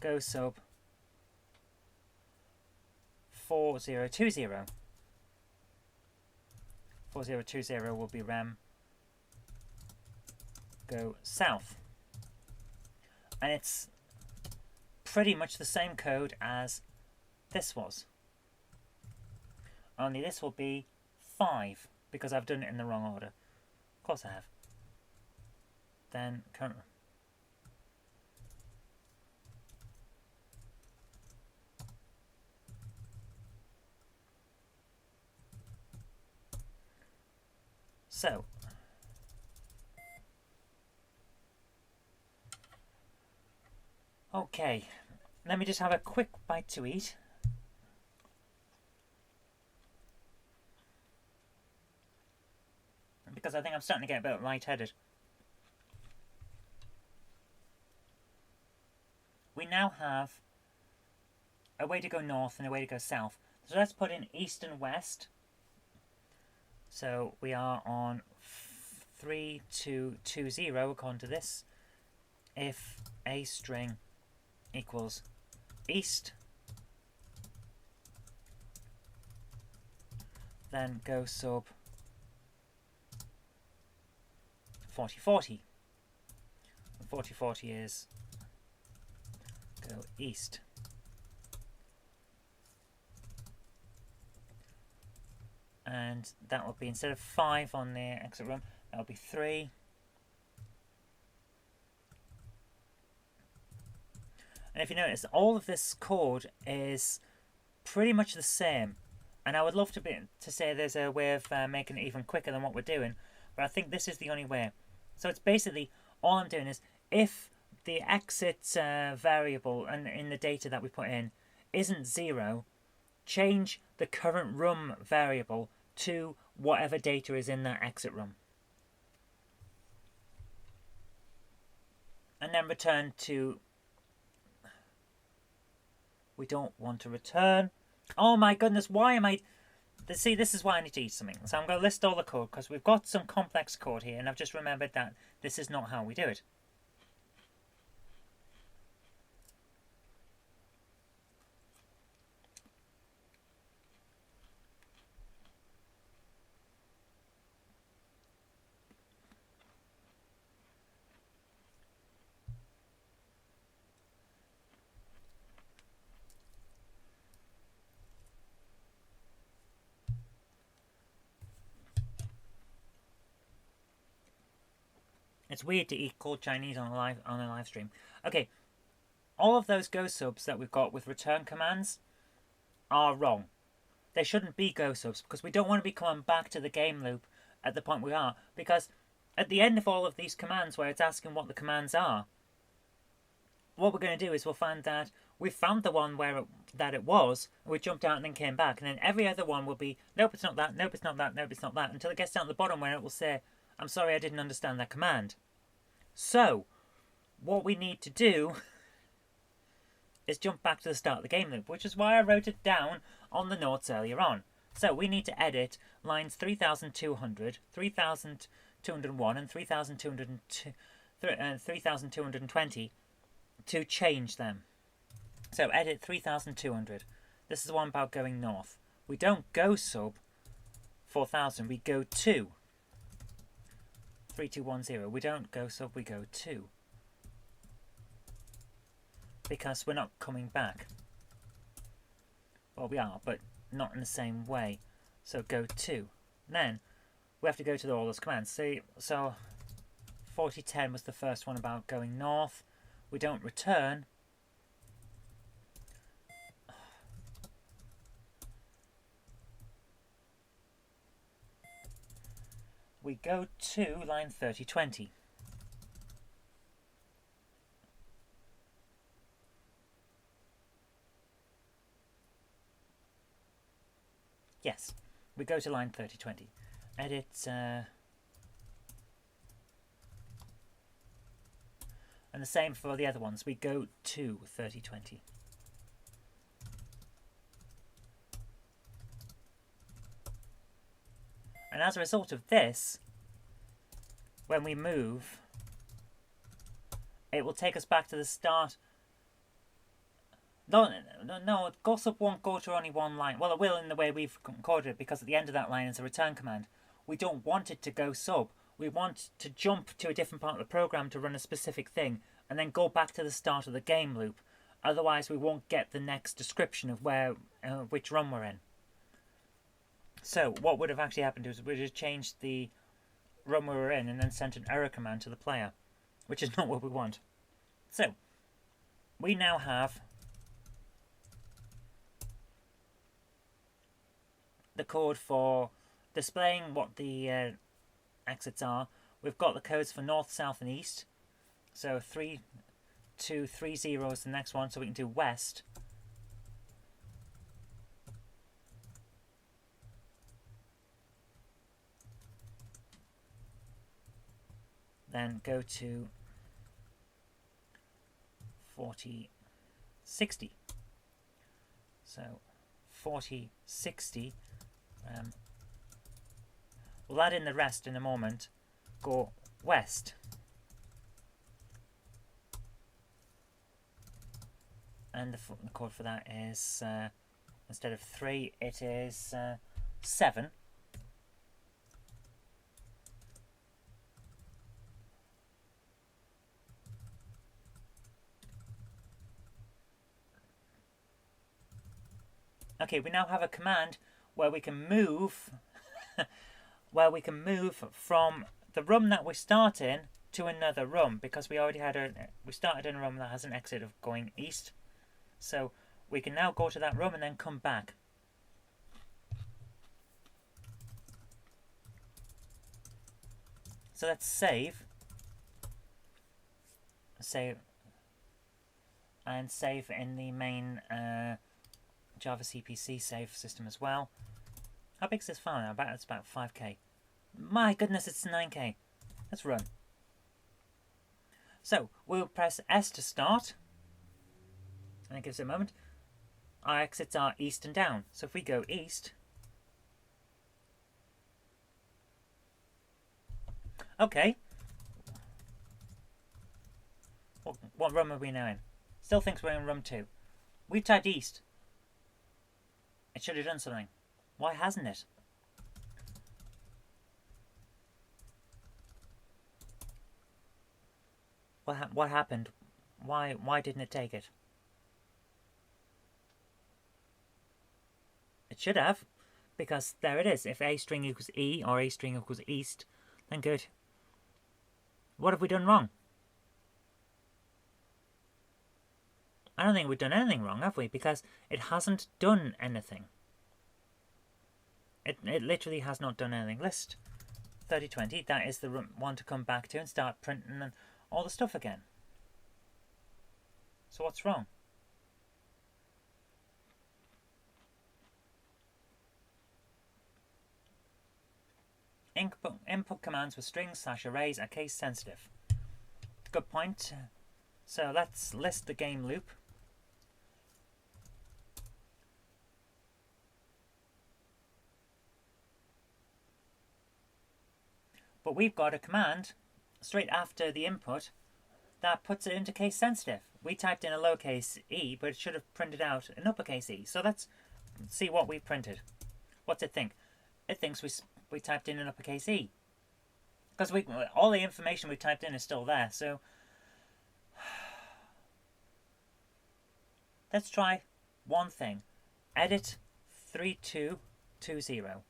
go sub 4020. 4020 will be rem go south. And it's pretty much the same code as this was. Only this will be 5 because I've done it in the wrong order. Of course I have. Then current. So okay, let me just have a quick bite to eat. Because I think I'm starting to get a bit lightheaded. We now have a way to go north and a way to go south. So let's put in east and west. So we are on 3220 according to this. If a string equals east, then go sub 4040. 4040 is go east. And that would be, instead of 5 on the exit room, that would be 3. And if you notice, all of this code is pretty much the same. And I would love to say there's a way of making it even quicker than what we're doing, but I think this is the only way. So it's basically, all I'm doing is, if the exit variable and in the data that we put in isn't 0, change the current room variable to whatever data is in that exit room. And then return to... We don't want to return. Oh my goodness, why am I... See, this is why I need to eat something. So I'm going to list all the code, because we've got some complex code here, and I've just remembered that this is not how we do it. It's weird to eat cold Chinese on a live stream. Okay, all of those go subs that we've got with return commands are wrong. They shouldn't be go subs, because we don't want to be coming back to the game loop at the point we are, because at the end of all of these commands where it's asking what the commands are, what we're going to do is we'll find that we found the one where it was, and we jumped out and then came back, and then every other one will be, nope, it's not that, nope, it's not that, nope, it's not that, until it gets down to the bottom where it will say, I'm sorry, I didn't understand that command. So, what we need to do is jump back to the start of the game loop, which is why I wrote it down on the notes earlier on. So, we need to edit lines 3200, 3201 and 3220 to change them. So, edit 3200. This is the one about going north. We don't go sub 4000, we go to 3210. We don't go sub, we go to. Because we're not coming back. Well, we are, but not in the same way. So go to. Then we have to go to all those commands. So 4010 was the first one about going north. We don't return. We go to line 3020. Yes. We go to line 3020. Edit. And the same for the other ones. We go to 3020. And as a result of this, when we move, it will take us back to the start. No, gossip won't go to only one line. Well, it will in the way we've encoded it, because at the end of that line is a return command. We don't want it to go sub. We want to jump to a different part of the program to run a specific thing, and then go back to the start of the game loop. Otherwise, we won't get the next description of which run we're in. So, what would have actually happened is we'd have changed the run we were in and then sent an error command to the player, which is not what we want. So, we now have the code for displaying what the exits are. We've got the codes for north, south, and east. So 3, 2, 3 zeros the next one, so we can do west. Then go to 40, 60. So 40, 60. We'll add in the rest in a moment. Go west. And the code for that is, instead of 3, it is 7. Okay, we now have a command where we can move from the room that we start in to another room, because we already had we started in a room that has an exit of going east. So we can now go to that room and then come back. So let's save. And save in the main Java CPC save system as well. How big is this file now? It's about 5k. My goodness, it's 9k. Let's run. So we'll press S to start. And it gives it a moment. Our exits are east and down. So if we go east. Okay. What room are we now in? Still thinks we're in room 2. We typed east. It should have done something. Why hasn't it? What happened? Why didn't it take it? It should have, because there it is. If A string equals E or A string equals east, then good. What have we done wrong? I don't think we've done anything wrong, have we? Because it hasn't done anything. It literally has not done anything. List 3020, that is the one to come back to and start printing and all the stuff again. So what's wrong? Input commands with strings / arrays are case sensitive. Good point. So let's list the game loop. But we've got a command straight after the input that puts it into case sensitive. We typed in a lowercase e, but it should have printed out an uppercase e. So let's see what we printed. What's it think? It thinks we typed in an uppercase e. Because all the information we typed in is still there. So let's try one thing. Edit 3220.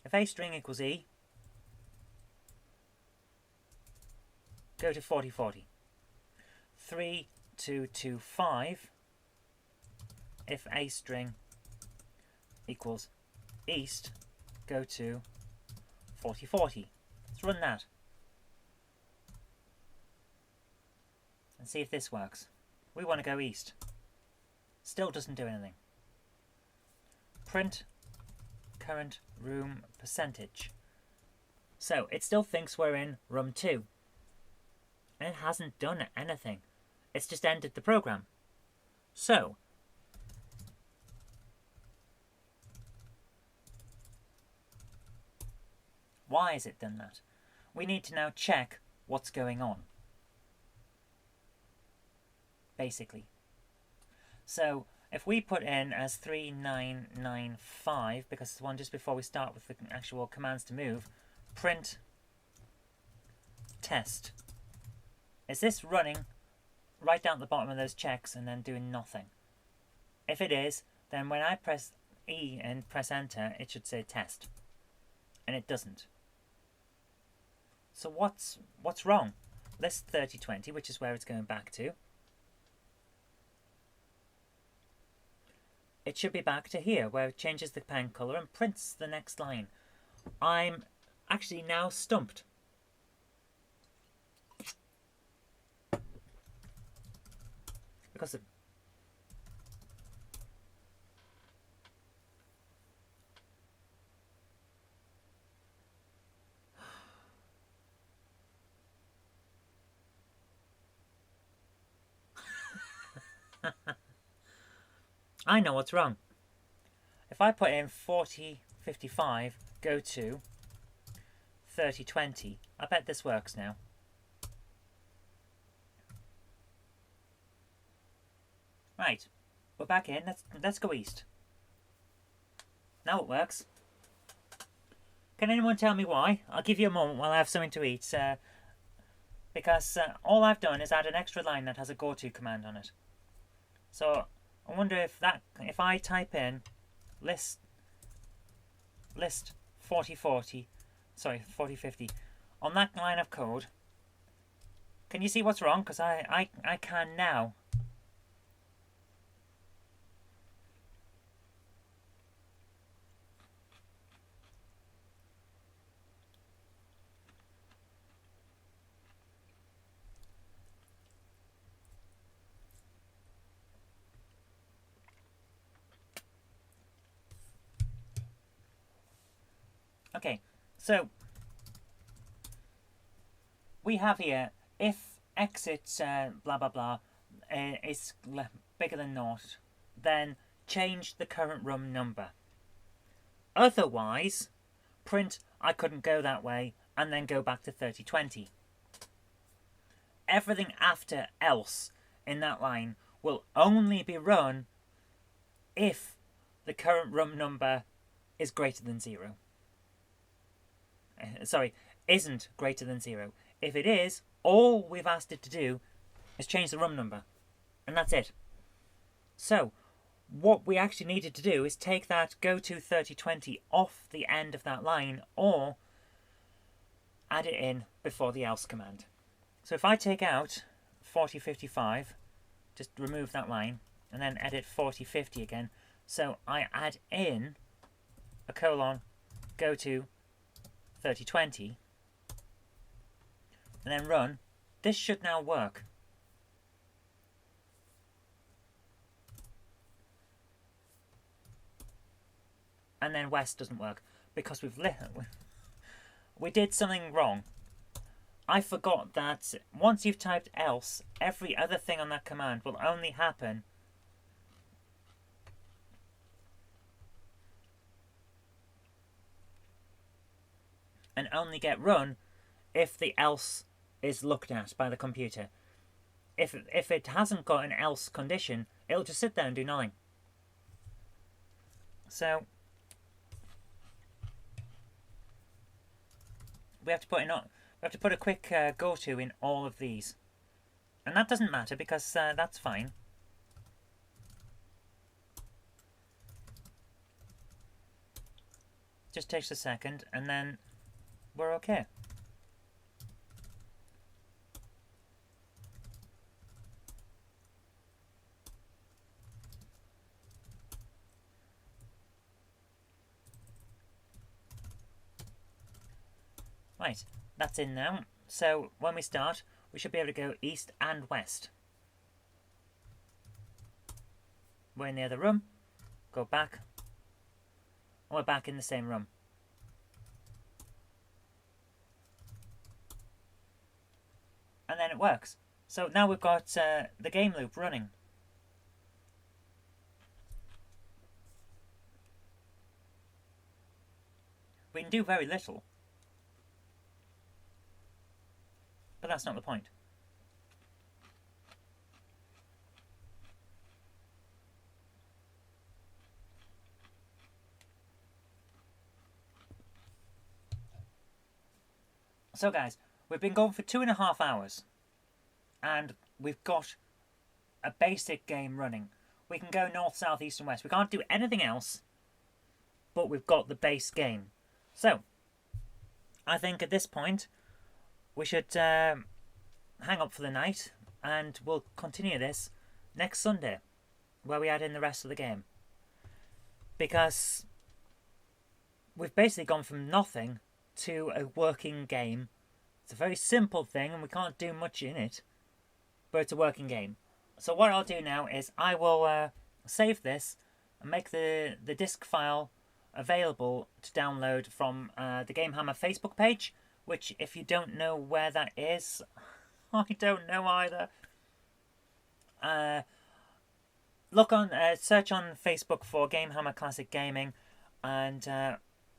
If a string equals e, go to 4040. 3225. If a string equals east, go to 4040. Let's run that and see if this works. We want to go east. Still doesn't do anything. Print current room percentage. So it still thinks we're in room 2. And it hasn't done anything. It's just ended the program. So why has it done that? We need to now check what's going on, basically. So if we put in as 3995, because it's the one just before we start with the actual commands to move, print test. Is this running right down at the bottom of those checks and then doing nothing? If it is, then when I press E and press enter, it should say test. And it doesn't. So what's wrong? List 3020, which is where it's going back to. It should be back to here, where it changes the pen colour and prints the next line. I'm actually now stumped. Because of I know what's wrong. If I put in 4055, go to 3020, I bet this works now. Right, we're back in. Let's go east. Now it works. Can anyone tell me why? I'll give you a moment while I have something to eat. Because all I've done is add an extra line that has a go-to command on it. So I wonder if I type in list 4050 on that line of code, can you see what's wrong? Because I can now. Okay, so we have here, if exit blah blah blah is bigger than 0, then change the current room number. Otherwise, print I couldn't go that way and then go back to 3020. Everything after else in that line will only be run if the current room number is greater than 0. Isn't greater than 0. If it is, all we've asked it to do is change the room number. And that's it. So, what we actually needed to do is take that go to 3020 off the end of that line, or add it in before the else command. So if I take out 4055, just remove that line, and then edit 4050 again. So I add in a colon, go to 3020, and then run. This should now work. And then west doesn't work because we did something wrong. I forgot that once you've typed else, every other thing on that command will only happen and only get run if the else is looked at by the computer. If it hasn't got an else condition, it'll just sit there and do nothing. So we have to put a quick go-to in all of these, and that doesn't matter because that's fine. Just takes a second, and then we're okay. Right, that's in now. So when we start, we should be able to go east and west. We're in the other room. Go back. we're back in the same room. And then it works. So now we've got the game loop running. We can do very little. But that's not the point. So guys, we've been going for 2.5 hours. And we've got a basic game running. We can go north, south, east and west. We can't do anything else. But we've got the base game. So, I think at this point, we should hang up for the night. And we'll continue this next Sunday. Where we add in the rest of the game. Because we've basically gone from nothing to a working game. It's a very simple thing and we can't do much in it. But it's a working game. So what I'll do now is I will save this and make the disk file available to download from the GameHammer Facebook page, which if you don't know where that is, I don't know either. Search on Facebook for GameHammer Classic Gaming, and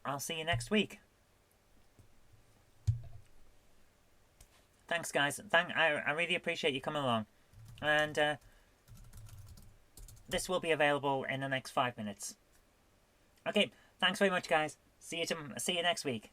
I'll see you next week. Thanks, guys. I really appreciate you coming along. And this will be available in the next 5 minutes. Okay, thanks very much, guys. See you next week.